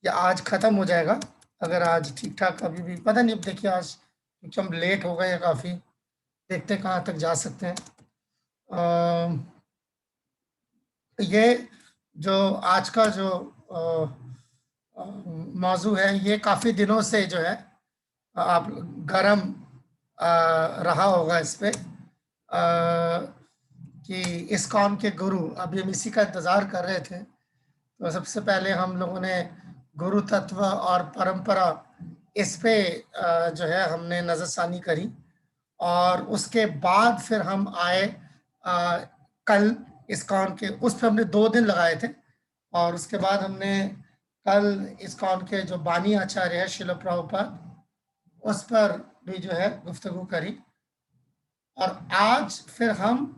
या आज खत्म हो जाएगा। अगर आज ठीक ठाक, अभी भी पता नहीं, अब देखिए आज क्योंकि हम लेट हो गए हैं काफ़ी, देखते हैं कहाँ तक जा सकते हैं। ये जो आज का जो मौजू है, ये काफ़ी दिनों से जो है आप गरम रहा होगा इस पे, कि इस्कॉन के गुरु, अभी हम इसी का इंतज़ार कर रहे थे। तो सबसे पहले हम लोगों ने गुरु तत्व और परंपरा, इस पे जो है हमने नज़रसानी करी, और उसके बाद फिर हम आए कल इस्कॉन के, उस पे हमने 2 दिन लगाए थे, और उसके बाद हमने कल इस्कॉन के जो बानी आचार्य है शिल प्रभुपाद, उस पर भी जो है गुफ्तगू करी। और आज फिर हम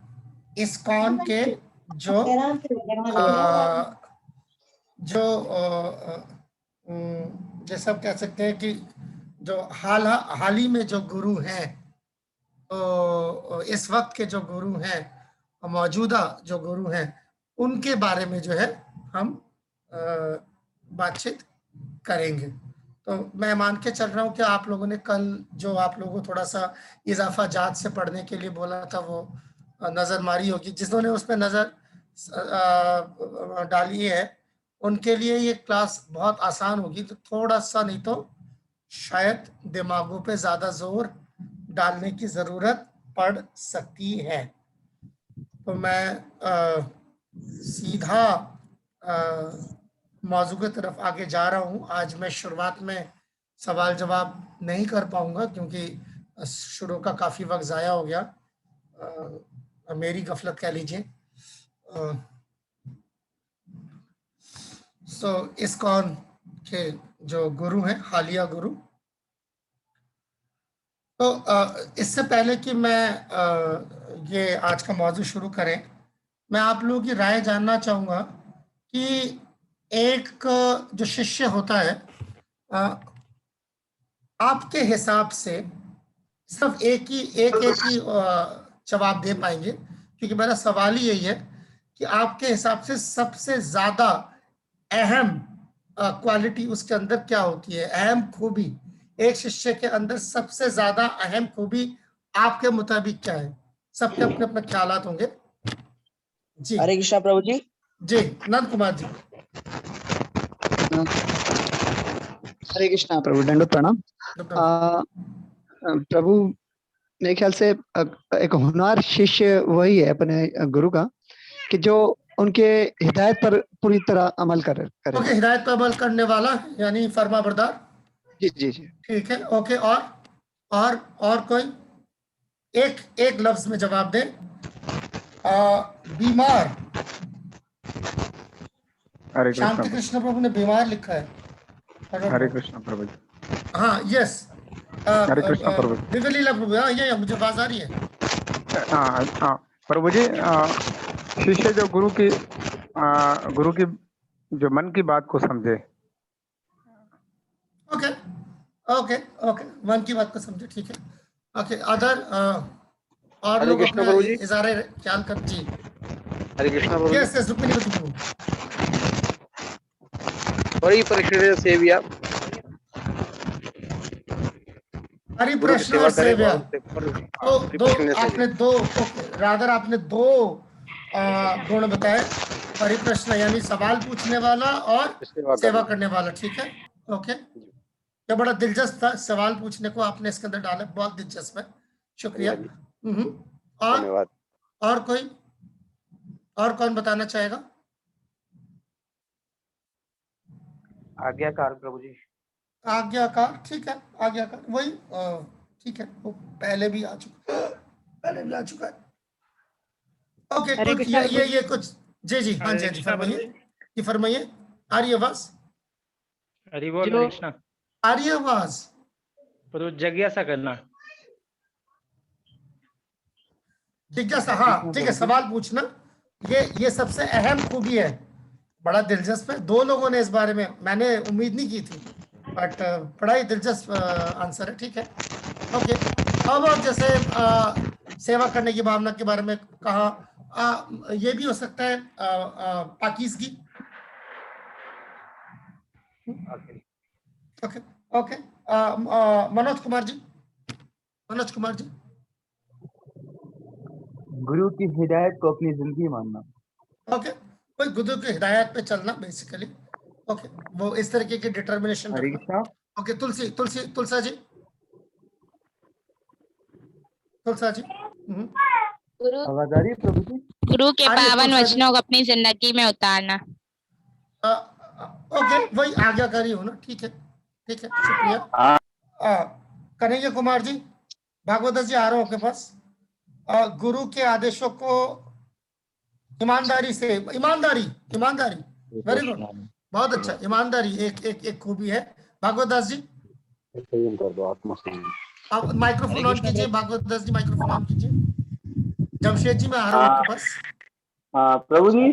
इस्कॉन के जो जो जैसे आप कह सकते हैं कि जो हाल ही में जो गुरु हैं, तो इस वक्त के जो गुरु हैं, मौजूदा जो गुरु हैं, उनके बारे में जो है हम बातचीत करेंगे। तो मैं मान के चल रहा हूँ कि आप लोगों ने कल जो आप लोगों को थोड़ा सा इजाफा जात से पढ़ने के लिए बोला था, वो नज़र मारी होगी। जिन्होंने उस पर नज़र डाली है, उनके लिए ये क्लास बहुत आसान होगी। तो थोड़ा सा नहीं तो शायद दिमागों पे ज़्यादा जोर डालने की ज़रूरत पड़ सकती है। तो मैं सीधा मौजू की तरफ आगे जा रहा हूँ। आज मैं शुरुआत में सवाल जवाब नहीं कर पाऊँगा, क्योंकि शुरू का काफ़ी वक़्त ज़ाया हो गया। मेरी गफलत कह लीजिए। इस्कॉन के जो गुरु हैं, हालिया गुरु, तो इससे पहले कि मैं ये आज का मौजू शुरू करें, मैं आप लोगों की राय जानना चाहूँगा कि एक जो शिष्य होता है, आपके हिसाब से सिर्फ एक ही जवाब दे पाएंगे, क्योंकि मेरा सवाल ही यही है कि आपके हिसाब से सबसे ज़्यादा अहम क्वालिटी उसके अंदर क्या होती है, अहम खूबी, एक शिष्य के अंदर सबसे ज़्यादा अहम खूबी आपके मुताबिक क्या है? सबके अपने अपने ख्यालात होंगे। जी हरे कृष्णा प्रभु जी। जी, नंद कुमार जी। हरे कृष्णा प्रभु, दंडवत प्रणाम। प्रभु, मेरे ख्याल से एक होनहार शिष्य वही है अपने गुरु का कि जो उनके हिदायत पर पूरी तरह अमल करे। ओके, हिदायत पर अमल करने वाला, यानी फर्मा बरदार। जी जी जी। ठीक है, ओके। और कोई एक एक लफ्ज में जवाब दे। बीमार। हरे शांति कृष्ण कृष्ण प्रभु ने बीमार लिखा है। हरे कृष्ण प्रभु जी। हाँ, यस। हरे कृष्ण प्रभु जी। दिव्य लीला प्रभु, हाँ, ये मुझे आवाज आ रही है। हाँ हाँ प्रभु जी, शिष्य जो गुरु की जो मन की बात को समझे। ओके ओके ओके, मन की बात को समझे, ठीक है। ओके, अदर और हरे लोग कृष्ण अपने प्रभु जी। इजारे ख्याल कर। जी, हरे कृष्ण प्रभु जी। यस यस, रुक्मिणी प्रभु। बड़ी परिश्रम सेविया, हरि गुरु की प्रश्न सेवा और करे सेव्या। और उनसे तो दो परिप्रश्न से आपने दो, ओके, रादर आपने दो गुण बताए, परिप्रश्न यानी सवाल पूछने वाला और सेवा सेवा करना। करने वाला, ठीक है। ओके, ये बड़ा दिलचस्प था, सवाल पूछने को आपने इसके अंदर डाला, बहुत दिलचस्प है, शुक्रिया। और धन्यवाद। और कोई, और कौन बताना चाहेगा? आज्ञाकार प्रभु जी। आज्ञाकार, ठीक है, आज्ञाकार वही, ठीक है, वो पहले भी आ चुका है। ओके, हरे कुछ कृष्णा प्रभु जी। ये कुछ। जी जी, हाँ जी, हाँ जी, फरमाइए, ये फरमाइए। आ रही आवाज? हरि बोल। हरे कृष्णा आ रही आवाज? प्रभु, जिज्ञासा करना। जिज्ञासा, हाँ ठीक है, सवाल पूछना, ये सबसे अहम खूबी है। बड़ा दिलचस्प है, दो लोगों ने इस बारे में, मैंने उम्मीद नहीं की थी, बट बड़ा ही दिलचस्प आंसर है, ठीक है। ओके, अब जैसे सेवा करने की भावना के बारे में कहा, ये भी हो सकता है पाकीज़गी। Okay okay Manoj Kumar ji, Manoj Kumar ji. गुरु की हिदायत को अपनी जिंदगी मानना। ओके, कोई गुरु की हिदायत पे चलना बेसिकली। ओके, वो इस तरीके की डिटर्मिनेशन हरे रखना। कृष्णा। ओके, तुलसा जी, तुलसा जी। आवाज आ रही है प्रभु जी? गुरु के आ रही है, पावन तुलसा जी। वचनों को अपनी जिंदगी में उतारना। ओके, वही आज्ञाकारी हो ना, ठीक है, ठीक है, शुक्रिया। कन्हैया कुमार जी, भागवत जी आ रहा हूं आपके पास। गुरु के आदेशों को ईमानदारी से, ईमानदारी, वेरी गुड, बहुत अच्छा, ईमानदारी एक खूबी है। भागवत दास जी, अब माइक्रोफोन ऑन कीजिए। भागवत दास जी, माइक्रोफोन ऑन कीजिए। जमशेद जी, मैं आ रहा हूं आपके पास। प्रभु जी,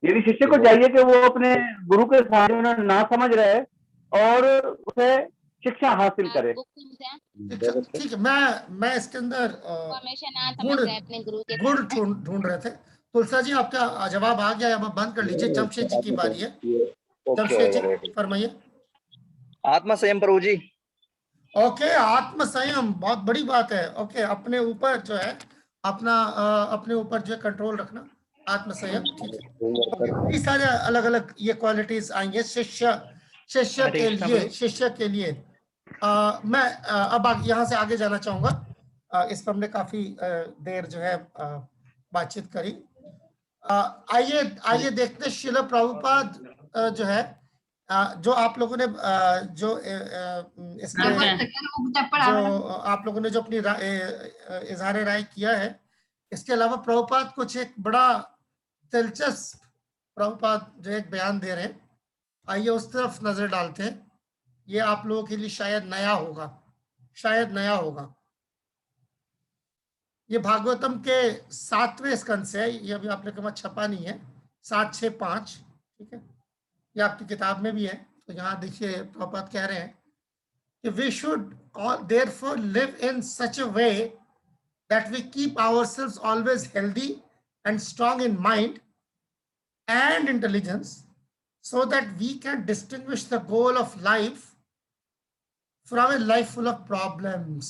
यदि शिष्य को चाहिए कि वो अपने गुरु के सामने ना समझ रहे और उसे शिक्षा हासिल करे, ठीक है, मैं इसके अंदर गुण ढूंढ रहे थे। तुलसा जी, आपका जवाब आ गया, अब बंद कर लीजिए। जमशेद जी की बारी है। जमशेद जी फरमाइए। आत्म संयम प्रभु जी। ओके, आत्म संयम बहुत बड़ी बात है। ओके, अपने ऊपर जो है अपने ऊपर जो है कंट्रोल रखना, आत्म संयम, ठीक है। कई सारे अलग अलग ये क्वालिटीज आएंगे शिष्य के लिए। मैं अब यहाँ से आगे जाना चाहूंगा। इस पर हमने काफी देर जो है बातचीत करी। आइए देखते श्रील प्रभुपाद जो है जो आप लोगों ने जो आप लोगों ने जो अपनी इजहार राय किया है, इसके अलावा प्रभुपाद कुछ एक बड़ा दिलचस्प प्रभुपाद जो एक बयान दे रहे हैं। आइए उस तरफ नजर डालते हैं। ये आप लोगों के लिए शायद नया होगा। ये भागवतम के 7वें स्कंद से है। ये अभी आपने कहा छपा नहीं है, 765, ठीक है, ये आपकी किताब में भी है। तो यहाँ देखिए प्रभुपाद कह रहे हैं कि we should therefore live in such a way that we keep ourselves always healthy and strong in mind and intelligence, so that we can distinguish the goal of life from a life full of problems.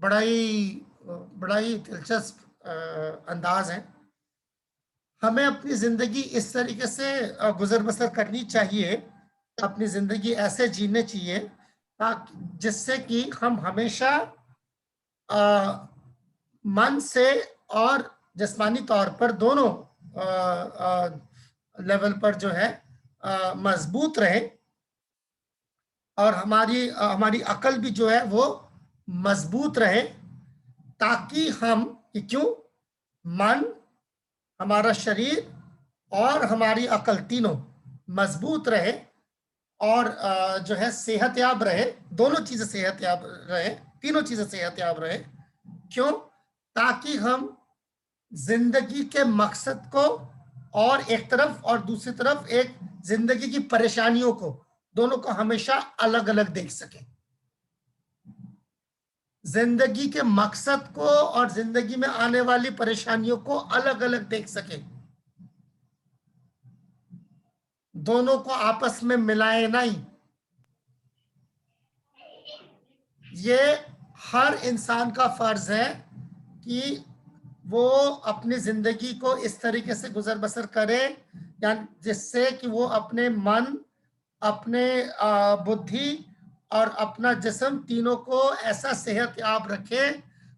बड़ा ही दिलचस्प अंदाज है। हमें अपनी जिंदगी इस तरीके से गुजर बसर करनी चाहिए, अपनी जिंदगी ऐसे जीने चाहिए जिससे कि हम हमेशा मन से और जिस्मानी तौर पर दोनों लेवल पर जो है मजबूत रहे, और हमारी अकल भी जो है वो मजबूत रहे, ताकि हम क्यों मन, हमारा शरीर और हमारी अकल तीनों मजबूत रहे और जो है सेहतयाब रहे। दोनों चीजें सेहतयाब रहे, तीनों चीजें सेहतयाब रहे। क्यों? ताकि हम जिंदगी के मकसद को और एक तरफ और दूसरी तरफ एक जिंदगी की परेशानियों को, दोनों को हमेशा अलग अलग देख सके। जिंदगी के मकसद को और जिंदगी में आने वाली परेशानियों को अलग अलग देख सके, दोनों को आपस में मिलाए नहीं। ये हर इंसान का फर्ज है कि वो अपनी जिंदगी को इस तरीके से गुजर बसर करे जिससे कि वो अपने मन, अपने बुद्धि और अपना जिस्म तीनों को ऐसा सेहतयाब रखे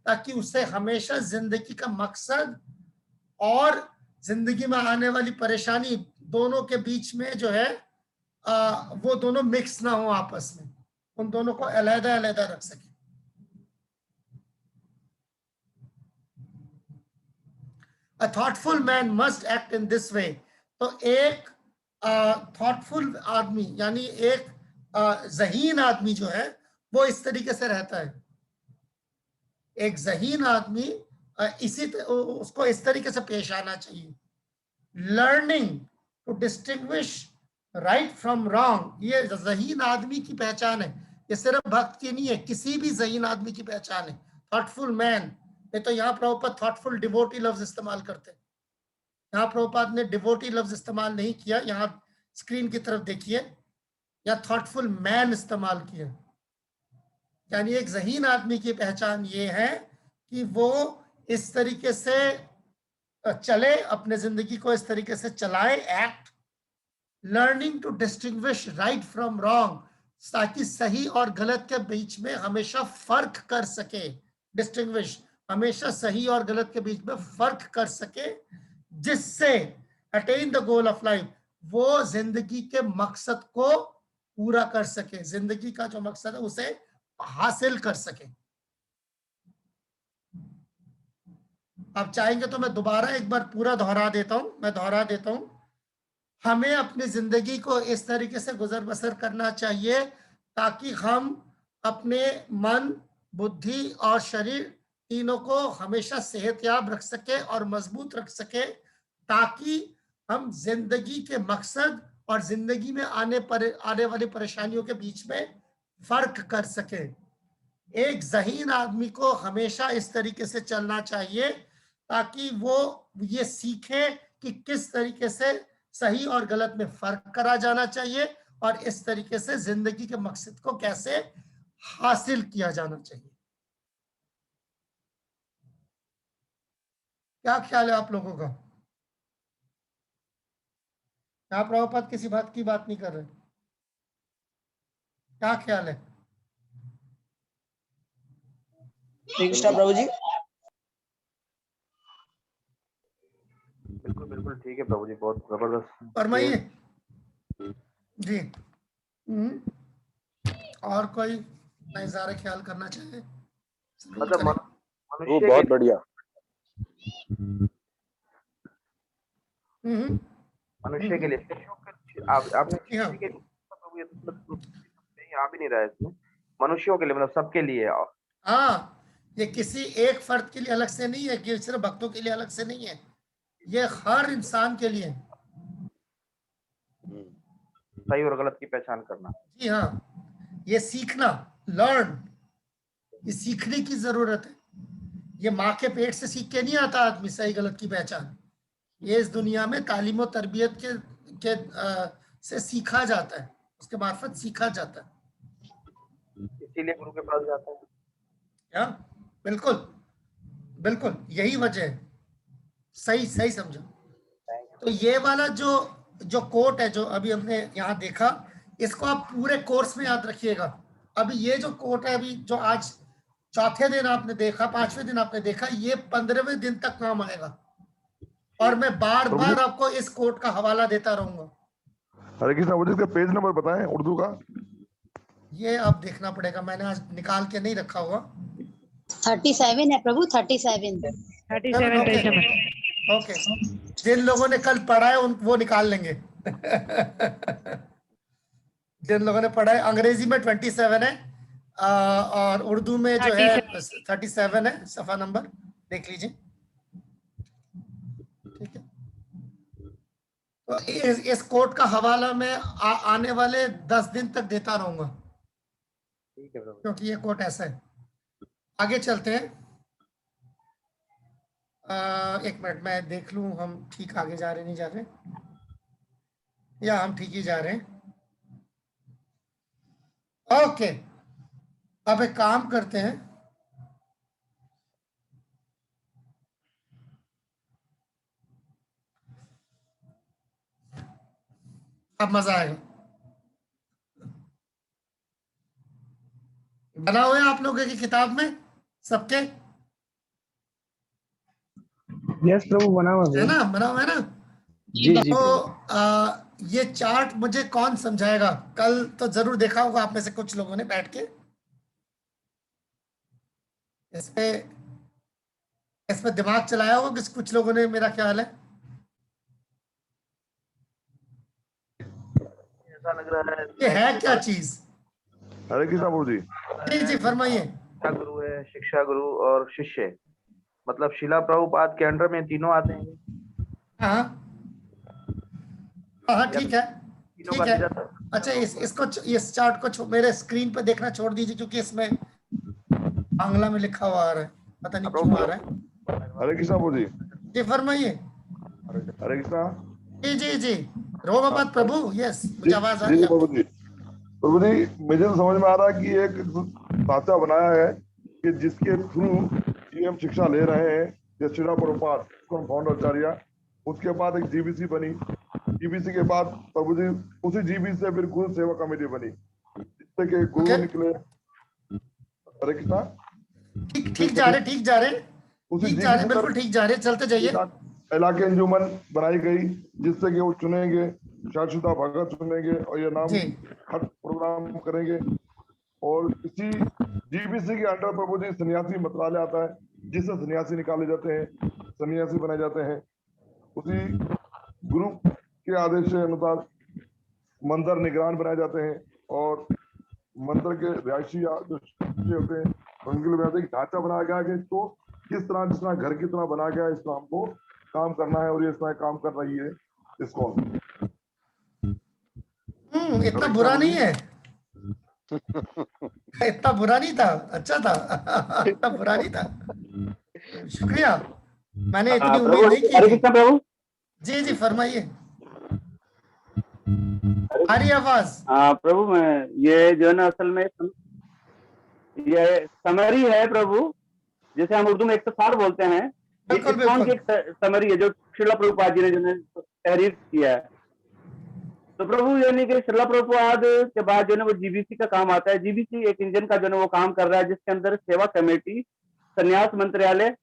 ताकि उससे हमेशा जिंदगी का मकसद और जिंदगी में आने वाली परेशानी दोनों के बीच में जो है वो दोनों मिक्स ना हो आपस में, उन दोनों को अलग-अलग रख सके। A thoughtful man must act in this way. तो एक थॉटफुल आदमी यानी एक ज़हीन आदमी जो है वो इस तरीके से रहता है। एक ज़हीन आदमी उसको इस तरीके से पेश आना चाहिए। Learning to distinguish right from wrong, ये ज़हीन आदमी की पहचान है। ये सिर्फ भक्त की नहीं है, किसी भी ज़हीन आदमी की पहचान है। थॉटफुल मैन, ये तो यहाँ प्रभुपाद थॉटफुल डिवोटी लफ्ज इस्तेमाल करते हैं। यहाँ प्रभुपाद ने डिवोटी लफ्ज इस्तेमाल नहीं किया, यहाँ स्क्रीन की तरफ देखिए, या थॉटफुल मैन इस्तेमाल किया। यानी एक ज़हीन आदमी की पहचान ये है कि वो इस तरीके से चले, अपने जिंदगी को इस तरीके से चलाए, act, learning to distinguish right from wrong, ताकि सही और गलत के बीच में हमेशा फर्क कर सके। डिस्टिंग्विश, हमेशा सही और गलत के बीच में फर्क कर सके, जिससे attain the goal of life, वो जिंदगी के मकसद को पूरा कर सके, जिंदगी का जो मकसद है उसे हासिल कर सके। आप चाहेंगे तो मैं दोबारा एक बार पूरा दोहरा देता हूं। हमें अपनी जिंदगी को इस तरीके से गुजर बसर करना चाहिए ताकि हम अपने मन, बुद्धि और शरीर तीनों को हमेशा सेहतयाब रख सके और मजबूत रख सके, ताकि हम जिंदगी के मकसद और जिंदगी में आने वाली परेशानियों के बीच में फर्क कर सके। एक ज़हीन आदमी को हमेशा इस तरीके से चलना चाहिए ताकि वो ये सीखे कि किस तरीके से सही और गलत में फर्क करा जाना चाहिए और इस तरीके से जिंदगी के मकसद को कैसे हासिल किया जाना चाहिए। क्या ख्याल है आप लोगों का? क्या प्रभुपाद किसी बात की बात नहीं कर रहे? क्या ख्याल है? कृष्णा प्रभु जी। बिल्कुल बिल्कुल ठीक है प्रभु जी, बहुत जबरदस्त फरमाइए जी। और कोई नज़ारा ख्याल करना चाहे? मतलब वो मनुष्य बहुत बढ़िया। मनुष्य के लिए आपने हाँ। किसी के लिए प्रभु, ये तो कहीं आ भी नहीं रहा है इसमें। मनुष्यों के लिए मतलब सबके लिए। हाँ, ये किसी एक फर्द के लिए अलग से नहीं है कि सिर्फ भक्तों के लिए अलग से नहीं है, ये हर इंसान के लिए। सही और गलत की पहचान करना। जी हाँ, ये सीखना, लर्न, ये सीखने की जरूरत है। ये माँ के पेट से सीख के नहीं आता आदमी सही गलत की पहचान। ये इस दुनिया में तालीम और तरबियत से सीखा जाता है, उसके मार्फत सीखा जाता है। इसीलिए गुरु के पास जाते हैं। क्या? बिल्कुल बिल्कुल, यही वजह है। सही समझा। तो ये वाला जो कोट है जो अभी हमने यहाँ देखा, इसको आप पूरे कोर्स में याद रखिएगा। अभी ये जो कोट है, अभी जो आज चौथे दिन आपने देखा, 5वें दिन आपने देखा, ये 15वें दिन तक काम आएगा और मैं बार बार आपको इस कोट का हवाला देता रहूंगा। हरे कृष्णा, मुझे इसका पेज नंबर बताएं उर्दू का। ये अब देखना पड़ेगा, मैंने आज निकाल के नहीं रखा हुआ। 37 है प्रभु, 37 पेज नंबर। ओके, जिन लोगों ने कल पढ़ा है वो निकाल लेंगे। जिन लोगों ने पढ़ा है, अंग्रेजी में 27 है और उर्दू में जो है 37 है, सफा नंबर देख लीजिए। ठीक है, तो इस कोट का हवाला मैं आने वाले 10 दिन तक देता रहूंगा, क्योंकि ये कोट ऐसा है। आगे चलते हैं। एक मिनट मैं देख लूं हम ठीक आगे जा रहे नहीं जा रहे, या हम ठीक ही जा रहे हैं। ओके, अब एक काम करते हैं, अब मजा आएगा। बना हुआ है आप लोगों की किताब में सबके? यस प्रभु, बना हुआ है ना, बना हुआ है ना? जी जी। तो ये चार्ट मुझे कौन समझाएगा? कल तो जरूर देखा होगा आप में से कुछ लोगों ने बैठ के। इस पे दिमाग चलाया होगा कुछ लोगों ने, मेरा ख्याल है। ऐसा लग रहा है ये है क्या चीज? हरे कृष्णा प्रभु जी। जी फरमाइए। गुरु है, शिक्षा गुरु और शिष्य, मतलब शिला प्रभुपाद के अंडर में तीनों आते हैं। हाँ हाँ, ठीक है ठीक है। अच्छा, इस चार्ट को मेरे स्क्रीन पे देखना छोड़ दीजिए, क्योंकि इसमें बांग्ला में लिखा हुआ आ रहा है, पता नहीं क्यों आ रहा है। हरे कृष्णा प्रभु जी। जी फरमाइए। हरे कृष्णा। जी जी जी, रोमा बात प्रभु, यस मुझे आवाज आ रही है। प्रभु जी मुझे तो समझ में आ रहा है कि एक ढांचा बनाया है कि जिसके थ्रू ये हम शिक्षा ले रहे हैं, जैसे श्रीला प्रभुपाद फाउंडर आचार्य, उसके बाद एक जीबीसी बनी, जीबीसी के बाद प्रभु जी उसी जीबीसी से फिर गुरु सेवा कमेटी बनी, जिससे कि गुरु निकले। हरे कृष्णा। ठीक जा रहे बिल्कुल ठीक जा रहे, चलते जाइए। इलाके अंजुमन बनाई गई, जिससे कि वो चुनेंगे, शाश्वता भगत चुनेंगे और ये नाम हर प्रोग्राम करेंगे। और इसी जीबीसी के अंडर प्रभु जी सन्यासी मंत्रालय आता है, जिससे सन्यासी निकाले जाते हैं, सन्यासी बनाए जाते हैं। उसी गुरु के आदेश के अनुसार मंदिर निगरान बनाए जाते हैं और मंदिर के रिहायशी जो होते हैं उनके लिए एक ढांचा बनाया गया है कि तो किस तरह जिस तरह घर की तरह बनाया गया है, इस काम को काम करना है और ये इस तरह काम कर रही है इसको। इतना बुरा नहीं है, इतना बुरा नहीं था, अच्छा था। इतना बुरा नहीं था, शुक्रिया। मैंने इतनी उम्मीद नहीं की थी। प्रभु जी फरमाइए, आ रही आवाज? प्रभु मैं ये जो है ना असल में ये समरी है प्रभु, जैसे हम उर्दू में 160 बोलते हैं, ये इस्कॉन की एक समरी है जो श्रीला प्रभुपाद जी ने जो तहरीर किया है। तो प्रभु यानी कि श्रीला प्रभुपाद के बाद जो है वो जीबीसी का काम आता है। जीबीसी एक इंजन का जो है वो काम कर रहा है, जिसके अंदर सेवा कमेटी, संन्यास मंत्रालय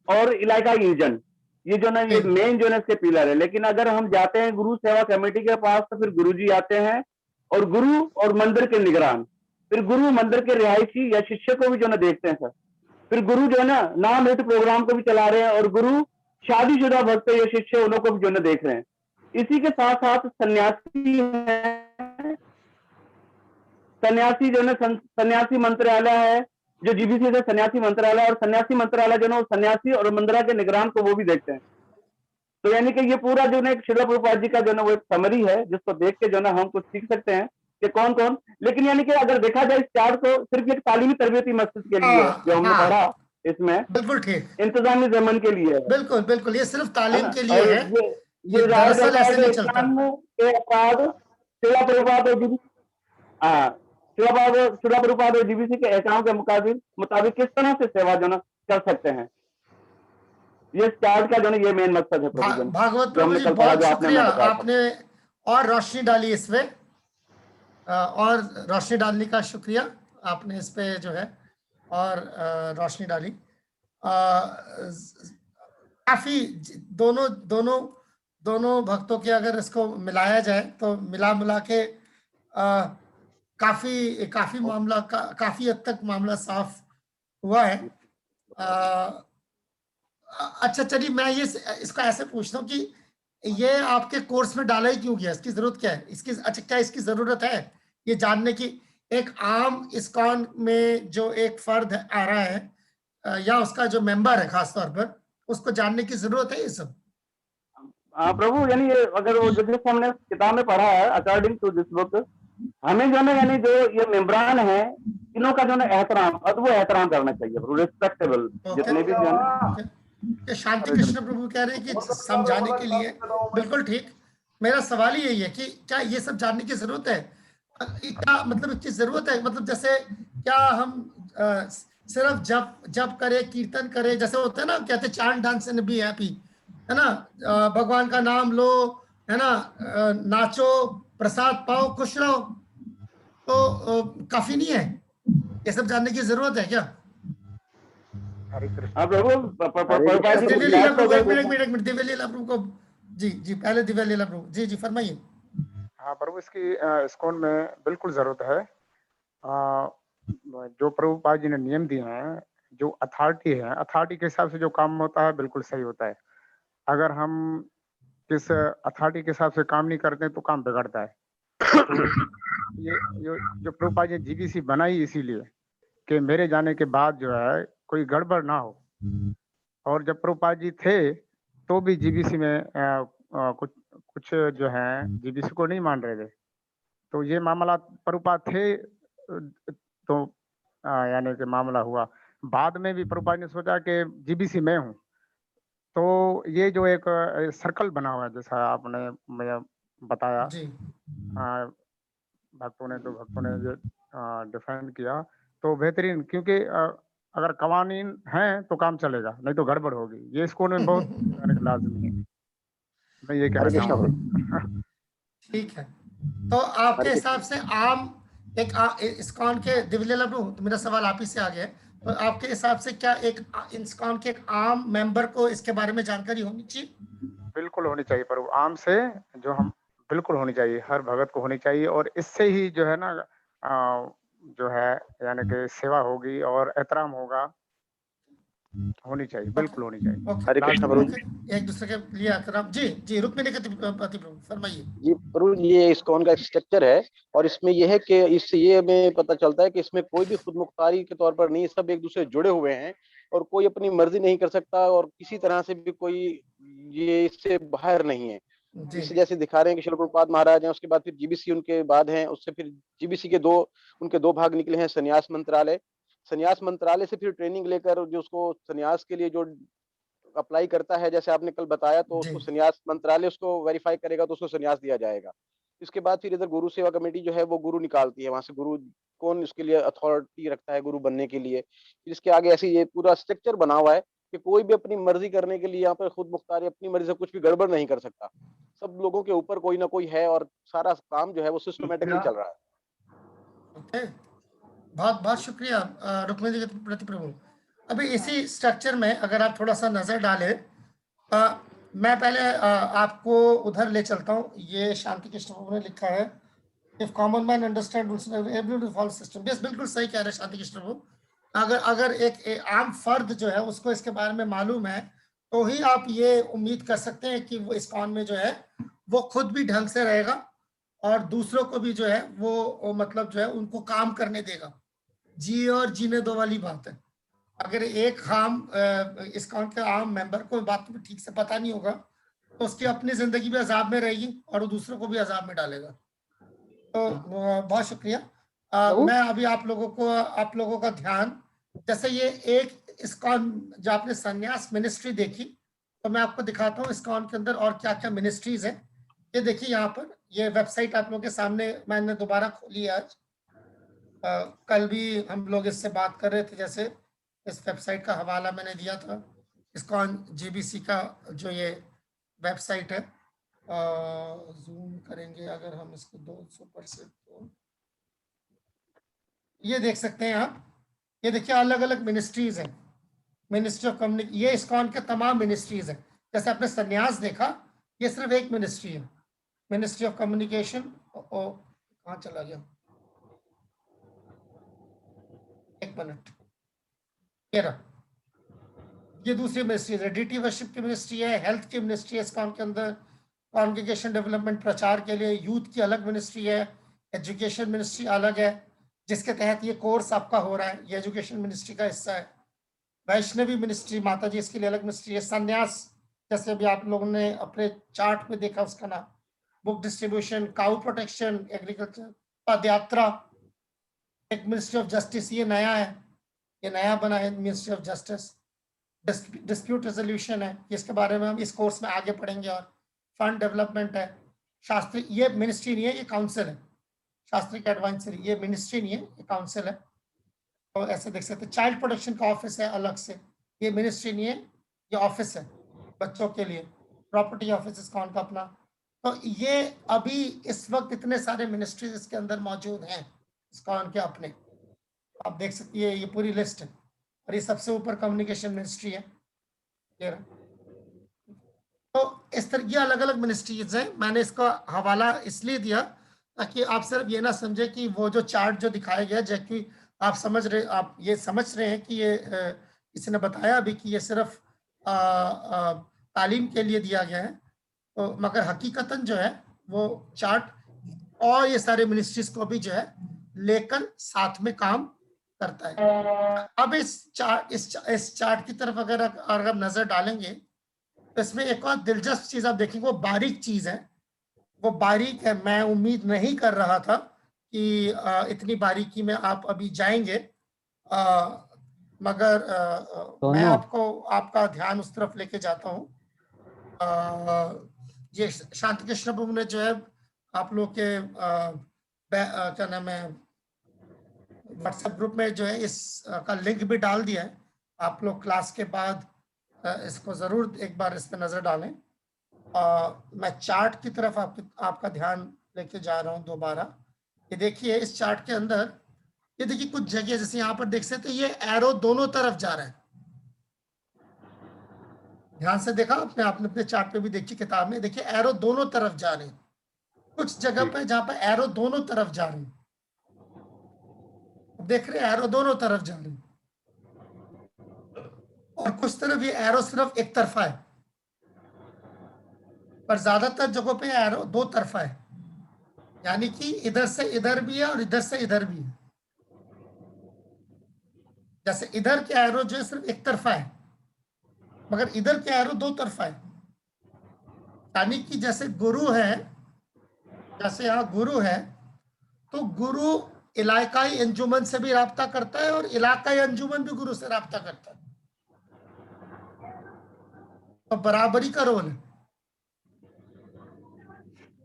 और इलाकाई इंजन, ये जो ना ये मेन जो है इसके पिलर है। लेकिन अगर हम जाते हैं गुरु सेवा कमेटी के पास तो फिर गुरु जी आते हैं और गुरु और मंदिर के निगरान, फिर गुरु मंदिर के रिहायशी या शिष्य को भी जो ना देखते हैं सर, फिर गुरु जो है ना नाम हेतु प्रोग्राम को भी चला रहे हैं और गुरु शादीशुदा भक्त या शिष्य उन्हों को भी जो ना देख रहे हैं। इसी के साथ साथ सन्यासी है, सन्यासी जो है सन्यासी मंत्रालय है, जो जीबीसी से सन्यासी मंत्रालय, और सन्यासी मंत्रालय जो है सन्यासी और मंदिरा के निगरान को वो भी देखते हैं। तो यानी कि ये पूरा जो है श्रीला प्रभुपाद जी का जो है वो एक समरी है, जिसको देख के जो है हम कुछ सीख सकते हैं कि कौन कौन। लेकिन यानी कि अगर देखा जाए इस चार्ट को सिर्फ एक तालीमी तरबियती मस्जिद के लिए जो हमने पढ़ा, इसमें बिल्कुल ठीक इंतजामी जमन के लिए, बिल्कुल ये सिर्फ तालीम के लिए है। ये दरअसल ऐसे नहीं चलता। श्रीला प्रभुपाद श्रीला प्रभुपाद और जीबीसी के एहकाम के मुताबिक किस तरह से सेवा जो ना कर सकते हैं, ये चार्ट का जो है ये मेन मकसद है। भागवत प्रभु जी बहुत शुक्रिया, आपने और रोशनी डाली इसमें, और रोशनी डालने का शुक्रिया, आपने इस पे जो है और रोशनी डाली। काफी दोनों भक्तों के अगर इसको मिलाया जाए तो मिला के काफी मामला काफी हद तक मामला साफ हुआ है। अच्छा चलिए मैं ये इसका ऐसे पूछता हूँ कि ये आपके कोर्स में डाला ही क्यों गया, इसकी जरूरत क्या है इसकी? अच्छा क्या इसकी जरूरत है ये जानने की? एक आम इस्कॉन में जो एक फर्द आ रहा है या उसका जो मेंबर है खास तौर पर, उसको जानने की जरूरत है ये सब? प्रभु यानी अगर वो जैसे हमने किताब में पढ़ा है, अकॉर्डिंग टू दिस बुक, हमें जो है यानी जो ये मेंबरान है इनों का जो है एहतराम, वो एहतराम करना चाहिए, रिस्पेक्टेबल जितने भी जो है। शांति कृष्ण प्रभु कह रहे हैं कि समझाने के लिए, बिल्कुल ठीक। मेरा सवाल ही यही है कि क्या ये सब जानने की जरूरत है? क्या मतलब इसकी जरूरत है? मतलब जैसे क्या हम सिर्फ जब करे, कीर्तन करे, जैसे होता है ना, कहते chant dance and be happy, है ना, भगवान का नाम लो, है ना, नाचो, प्रसाद पाओ, खुश रहो, तो काफी नहीं है? ये सब जानने की जरूरत है क्या? दिव्य लीला प्रभु को जी पहले दिव्य लीला प्रभु जी फरमाइए। हाँ प्रभु, इसकी इस्कॉन में बिल्कुल जरूरत है। जो प्रभुपाद जी ने नियम दिए हैं, जो अथॉरिटी है, अथॉरिटी के हिसाब से जो काम होता है बिल्कुल सही होता है। अगर हम किस अथॉरिटी के हिसाब से काम नहीं करते हैं तो काम बिगड़ता है। तो ये जो प्रभुपाद जी जीबीसी बनाई इसीलिए कि मेरे जाने के बाद जो है कोई गड़बड़ ना हो। और जब प्रभुपाद जी थे तो भी जीबीसी में कुछ जो है जीबीसी को नहीं मान रहे थे। तो ये मामला प्रभुपाद थे तो यानी कि मामला हुआ। बाद में भी प्रभुपाद ने सोचा कि जीबीसी में हूँ, तो ये जो एक सर्कल बना हुआ है, जैसा आपने बताया, जी भक्तों ने जो डिफेंड किया तो बेहतरीन, क्योंकि अगर कवानीन हैं तो काम चलेगा, नहीं तो गड़बड़ होगी। ये स्कूल में बहुत लाजमी है, मैं ये कहना हरे कृष्णा चाहूंगा। ठीक है। तो आपके हिसाब से आम इस्कॉन के दिव्यलीला प्रभु, तो मेरा सवाल आप ही से आ गया है। तो आपके हिसाब से क्या एक इस्कॉन के एक आम मेंबर को इसके बारे में जानकारी होनी चाहिए? बिल्कुल होनी चाहिए प्रभु, आम से जो हम बिल्कुल होनी चाहिए, हर भगत को होनी चाहिए, और इससे ही जो है ना जो है यानी कि सेवा होगी और एहतराम होगा, होनी चाहिए, बिल्कुल होनी चाहिए। ओके, हरे कृष्णा प्रभु ओके, एक दूसरे के लिए आकर जी जी रुक्मिणी के पति प्रभु फरमाइए। जी प्रभु, ये इस्कॉन का एक स्ट्रक्चर है और इसमें यह है कि इससे ये हमें पता चलता है कि इसमें कोई भी खुद मुख्तारी के तौर पर नहीं, सब एक दूसरे से जुड़े हुए हैं और कोई अपनी मर्जी नहीं कर सकता और किसी तरह से भी कोई ये इससे बाहर नहीं है। इसे जैसे दिखा रहे हैं कि शिल प्रभुपाद महाराज हैं, उसके बाद फिर जीबीसी उनके बाद हैं, उससे फिर जीबीसी के उनके दो भाग निकले हैं, संन्यास मंत्रालय, संन्यास मंत्रालय से फिर ट्रेनिंग लेकर जो उसको संन्यास के लिए जो अप्लाई करता है, जैसे आपने कल बताया, तो उसको संन्यास मंत्रालय उसको वेरीफाई करेगा तो उसको संन्यास दिया जाएगा। इसके बाद फिर इधर गुरु सेवा कमेटी जो है वो गुरु निकालती है, वहां से गुरु कौन उसके लिए अथॉरिटी रखता है गुरु बनने के लिए। फिर इसके आगे ऐसे ये पूरा स्ट्रक्चर बना हुआ है कि कोई भी अपनी मर्जी करने के लिए यहाँ पर खुद मुख्तारी अपनी मर्जी से कुछ भी गड़बड़ नहीं कर सकता। सब लोगों के ऊपर कोई ना कोई है और सारा काम जो है वो सिस्टमेटिकली चल रहा है। ओके, बहुत बहुत शुक्रिया रुक्मिणी के प्रति प्रभु। अभी इसी स्ट्रक्चर में अगर आप थोड़ा सा नजर डालें, मैं पहले आपको उधर ले चलता हूँ। ये शांति कृष्ण प्रभु ने लिखा है, if common man understand rules able to follow system. बस बिल्कुल सही कह रहे हैं शांति कृष्ण प्रभु। अगर एक आम फर्द जो है उसको इसके बारे में मालूम है तो ही आप ये उम्मीद कर सकते हैं कि वो इस्कॉन में जो है वो खुद भी ढंग से रहेगा और दूसरों को भी जो है वो मतलब जो है उनको काम करने देगा। जिए और जीने दो वाली बात है। अगर एक इस्कॉन के आम मेंबर को बात ठीक से पता नहीं होगा तो उसकी अपनी जिंदगी भी अजाब में रहेगी और वो दूसरों को भी अजाब में डालेगा। तो बहुत शुक्रिया। मैं अभी आप लोगों का ध्यान, जैसे ये एक इस्कॉन जो आपने संन्यास मिनिस्ट्री देखी, तो मैं आपको दिखाता हूँ इस्कॉन के अंदर और क्या क्या मिनिस्ट्रीज है। ये देखिए यहाँ पर, ये वेबसाइट आप लोगों के सामने मैंने दोबारा खोली है आज। कल भी हम लोग इससे बात कर रहे थे, जैसे इस वेबसाइट का हवाला मैंने दिया था, इस्कॉन जीबीसी का जो ये वेबसाइट है। जूम करेंगे अगर हम इसको 200%, तो ये देख सकते हैं आप। ये देखिए अलग अलग मिनिस्ट्रीज हैं, मिनिस्ट्री ऑफ कम्युनिकेशन, ये इस्कॉन के तमाम मिनिस्ट्रीज हैं। जैसे आपने संन्यास देखा, ये सिर्फ एक मिनिस्ट्री है, मिनिस्ट्री ऑफ कम्युनिकेशन। कहाँ चला गया, एक मिनट, ये दूसरी मिनिस्ट्री है। डीटी वर्शिप की मिनिस्ट्री है, हेल्थ की मिनिस्ट्री है इस्कॉन के अंदर, कॉन्ग्रेगेशन डेवलपमेंट प्रचार के लिए यूथ की अलग मिनिस्ट्री है, एजुकेशन मिनिस्ट्री अलग है जिसके तहत ये कोर्स आपका हो रहा है, ये एजुकेशन मिनिस्ट्री का हिस्सा है। वैष्णवी मिनिस्ट्री माता जी, इसके लिए अलग मिनिस्ट्री है। संन्यास, जैसे अभी आप लोगों ने अपने चार्ट में देखा उसका नाम, book distribution, cow protection, agriculture, पदयात्रा, एक मिनिस्ट्री ऑफ जस्टिस, ये नया है, ये नया बना है ministry of justice. Dispute resolution है, इसके बारे में हम इस कोर्स में आगे पढ़ेंगे। और फंड डेवलपमेंट है, शास्त्री, ये मिनिस्ट्री नहीं है, ये काउंसिल है, शास्त्री की एडवाइजरी, ये मिनिस्ट्री नहीं है, ये काउंसिल है। तो ऐसे देख सकते हैं। चाइल्ड प्रोटेक्शन का ऑफिस है अलग से, ये मिनिस्ट्री नहीं है, ये ऑफिस है बच्चों के लिए। प्रॉपर्टी ऑफिस इस्कॉन का अपना। तो ये अभी इस वक्त इतने सारे मिनिस्ट्रीज इसके अंदर मौजूद हैं इस्कॉन के अपने, आप देख सकती है, ये पूरी लिस्ट है। और ये सबसे ऊपर कम्युनिकेशन मिनिस्ट्री है। तो इस तरह ये अलग अलग मिनिस्ट्रीज हैं। मैंने इसका हवाला इसलिए दिया ताकि आप सिर्फ ये ना समझे कि वो जो चार्ट जो दिखाया गया, जबकि आप ये समझ रहे हैं कि ये किसी ने बताया अभी कि ये सिर्फ तालीम के लिए दिया गया है, तो मगर हकीकतन जो है वो चार्ट और ये सारे मिनिस्ट्रीज को भी जो है लेकर साथ में काम करता है। अब इस चार्ट की तरफ अगर आप नजर डालेंगे तो इसमें एक और दिलचस्प चीज आप देखेंगे, वो बारीक चीज है, वो बारीक है। मैं उम्मीद नहीं कर रहा था कि इतनी बारीकी में आप अभी जाएंगे, मगर मैं आपका ध्यान उस तरफ लेके जाता हूँ। ये शांति कृष्ण प्रभु ने जो है आप लोग के क्या नाम है व्हाट्सएप ग्रुप में जो है इस का लिंक भी डाल दिया है। आप लोग क्लास के बाद इसको जरूर एक बार इस पर नजर डालें। मैं चार्ट की तरफ आपका ध्यान लेके जा रहा हूँ दोबारा। ये देखिए इस चार्ट के अंदर ये देखिए कुछ जगह जैसे यहाँ पर देख सकते हैं ये एरो दोनों तरफ जा रहा है। ध्यान से देखा आपने अपने चार्ट पे भी देखिए किताब में देखिए एरो दोनों तरफ जा रहे हैं। कुछ जगह पे जहाँ पे एरो दोनों तरफ जा रहे हैं, देख रहे हैं एरो दोनों तरफ जा रहे हैं, और कुछ तरफ ये एरो सिर्फ एक तरफा है, पर ज्यादातर जगहों पे एरो दो तरफा है, यानी कि इधर से इधर भी है और इधर से इधर भी है। जैसे इधर के एरो जो है सिर्फ एक तरफा है, मगर इधर के एरो दो तरफा है। यानी कि जैसे गुरु है, जैसे यहाँ गुरु है तो गुरु इलाकाई अंजुमन से भी राब्ता करता है और इलाकाई अंजुमन भी गुरु से राब्ता करता है, तो बराबरी का रोल है।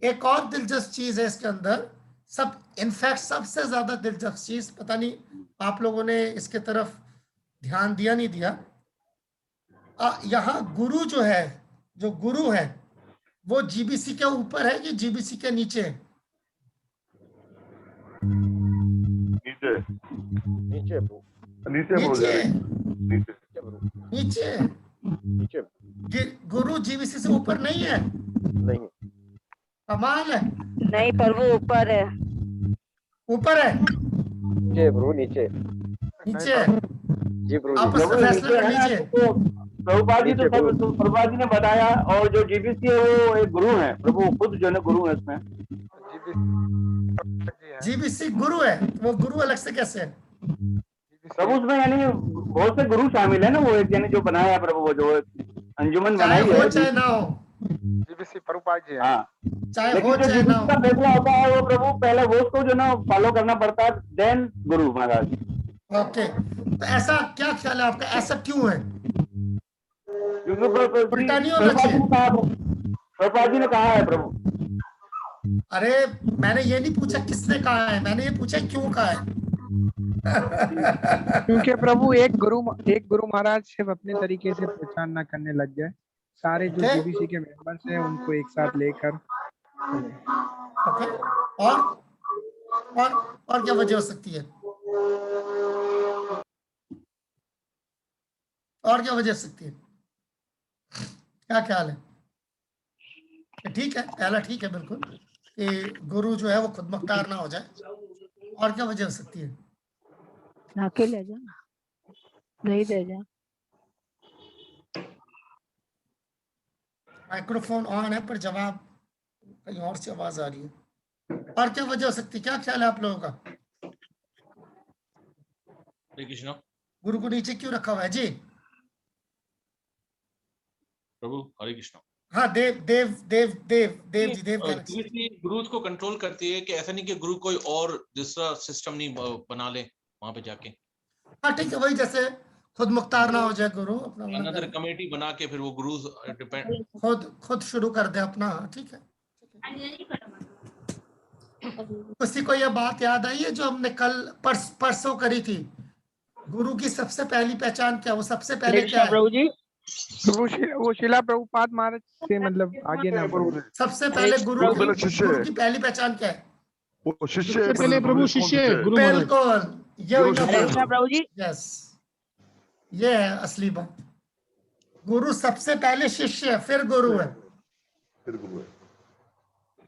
एक और दिलचस्प चीज है इसके अंदर, इनफैक्ट सबसे ज्यादा दिलचस्प चीज, पता नहीं आप लोगों ने इसके तरफ ध्यान दिया नहीं दिया, यहाँ गुरु जो है, जो गुरु है वो जीबीसी के ऊपर है कि जीबीसी के नीचे है? नीचे नीचे नीचे नीचे नीचे गुरु जीबीसी से ऊपर नहीं है? नहीं, कमाल है। नहीं प्रभु ऊपर है। ऊपर है? नीचे प्रभु, नीचे नीचे है? जी प्रभु। आपस में फैसला कर लीजिए। प्रभुपाद जी तो प्रभुपाद जी ने बताया, और जो जीबीसी है वो एक गुरु है, प्रभु खुद जो है गुरु है इसमें। जीबीसी गुरु है, वो गुरु अलग से कैसे है? प्रभु उसमें यानी बहुत से गुरु शामिल है ना, वो एक यानी जो बनाया है प्रभु, वो जो अंजुमन बनाई है, चाहे ना हो, जीबीसी प्रभुपाद जी है। हाँ, चाहे लेकिन हो जो चाहे ना जीबीसी का हो। फैसला होता है वो प्रभु पहले वो उसको जो ना फॉलो करना पड़ता है, देन गुरु महाराज। ओके, तो ऐसा क्या ख्याल है आपका, ऐसा क्यों है? उल्टा नहीं होना चाहिए? प्रभुपाद जी ने कहा है प्रभु। अरे मैंने ये नहीं पूछा किसने कहा है, मैंने ये पूछा क्यों कहा है। क्योंकि प्रभु एक गुरु महाराज सिर्फ अपने तरीके से प्रचार न करने लग जाए, सारे जो जीबीसी के मेंबर्स हैं उनको एक साथ लेकर। ओके, और क्या वजह हो सकती है? और क्या वजह हो सकती है? क्या ख्याल है? ठीक है, पहला ठीक है बिल्कुल कि गुरु जो है वो खुद मुख्तार ना हो जाए। और क्या वजह हो सकती है? लाके ले जा, नहीं दे जा। माइक्रोफोन ऑन है पर जवाब कहीं और से आवाज आ रही है। और क्या वजह हो सकती है, क्या ख्याल है आप लोगों का? हरे कृष्णा। गुरु को नीचे क्यों रखा हुआ है जी? प्रभु हरे कृष्णा। हाँ, देव गुरु को कंट्रोल करती है कि ऐसा नहीं कि गुरु कोई और दूसरा सिस्टम नहीं बना ले वहां पे जाके। हाँ ठीक है, वही जैसे खुद मुख्तार ना हो जाए गुरु, अपना अनदर कमेटी बना के फिर वो गुरु डिपेंड खुद शुरू कर दे अपना। ठीक है, किसी को यह बात याद आई है जो हमने कल परसों करी थी? गुरु की सबसे पहली पहचान क्या, वो सबसे पहले क्या है? प्रभु जी, वो शिला प्रभुपाद महाराज से मतलब आगे ना बढ़ो। सबसे पहले गुरु की पहली पहचान क्या है? वो शिष्य पहले प्रभु शिष्य गुरु महाराज। बिल्कुल, ये प्रभु जी। यस, ये है असली बात। गुरु सबसे पहले शिष्य फिर गुरु है।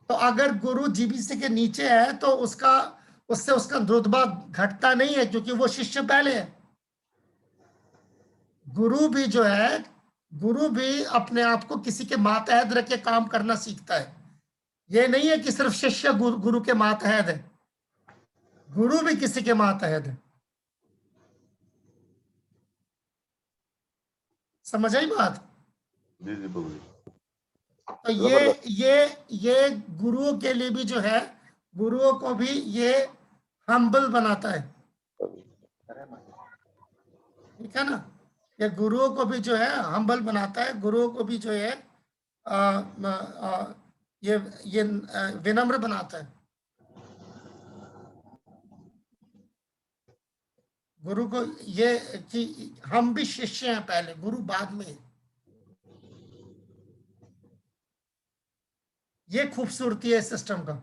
तो अगर गुरु जीबीसी के नीचे है तो उससे उसका रुतबा घटता नहीं है, क्योंकि वो शिष्य पहले है। गुरु भी जो है, गुरु भी अपने आप को किसी के मातहत रख के काम करना सीखता है। ये नहीं है कि सिर्फ शिष्य गुरु के मातहत है, गुरु भी किसी के मातहत है। समझ आई बात? जी जी प्रभु। तो ये गुरुओं के लिए भी जो है, गुरुओं को भी ये हम्बल बनाता है। ठीक है ना, ये गुरुओं को भी जो है हम्बल बनाता है, गुरुओं को भी जो है ये विनम्र बनाता है। गुरु को ये कि हम भी शिष्य हैं पहले, गुरु बाद में। ये खूबसूरती है इस सिस्टम का।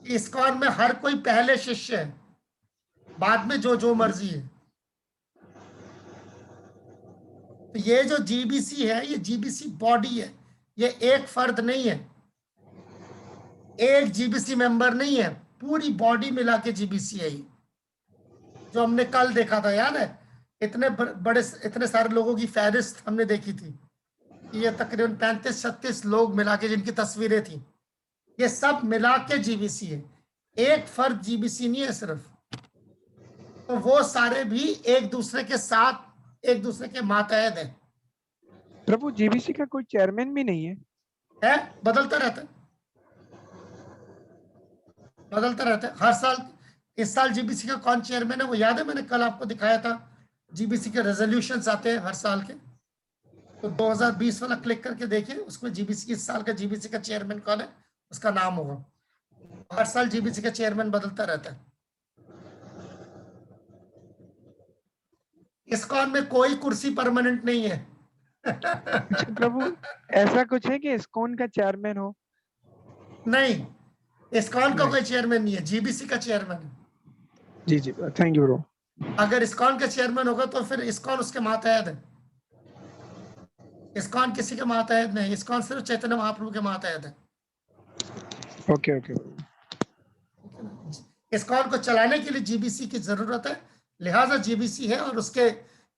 इस्कॉन में हर कोई पहले शिष्य है, बाद में जो जो मर्जी है। तो ये जो जीबीसी है, ये जीबीसी बॉडी है, ये एक फर्द नहीं है, एक जीबीसी मेंबर नहीं है, पूरी बॉडी मिला के जीबीसी है। जो हमने कल देखा था, याद है? इतने सारे लोगों की फहरिस्त हमने देखी थी। ये तकरीबन 35-36 लोग मिला के जिनकी तस्वीरें थी, ये सब मिला के जीबीसी है, एक फर्द जीबीसी नहीं है सिर्फ। तो वो सारे भी एक दूसरे के साथ, एक दूसरे के मातहत है। प्रभु जीबीसी का कोई चेयरमैन भी नहीं है? बदलता रहता है, बदलता रहता है हर साल। इस साल जीबीसी का कौन चेयरमैन है वो याद है? मैंने कल आपको दिखाया था। जीबीसी के रेजोल्यूशंस आते हैं हर साल के, तो 2020 वाला क्लिक करके देखिए, उसमें जीबीसी इस साल का जीबीसी का चेयरमैन कौन है, उसका नाम होगा। हर साल जीबीसी का चेयरमैन बदलता रहता है। इस्कॉन में कोई कुर्सी परमानेंट नहीं है। अच्छा प्रभु, ऐसा कुछ है कि इस्कॉन का चेयरमैन हो? नहीं, इस्कॉन का कोई चेयरमैन नहीं है, जीबीसी का चेयरमैन है। जी जी, थैंक यू ब्रो। अगर इस्कॉन का चेयरमैन होगा तो फिर इस्कॉन उसके मातहत है। इस्कॉन किसी के मातहत नहीं, इस्कॉन सिर्फ चैतन्य महाप्रभु के मातहत है। Okay okay. इस्कॉन को चलाने के लिए जीबीसी की जरूरत है, लिहाजा जीबीसी है और उसके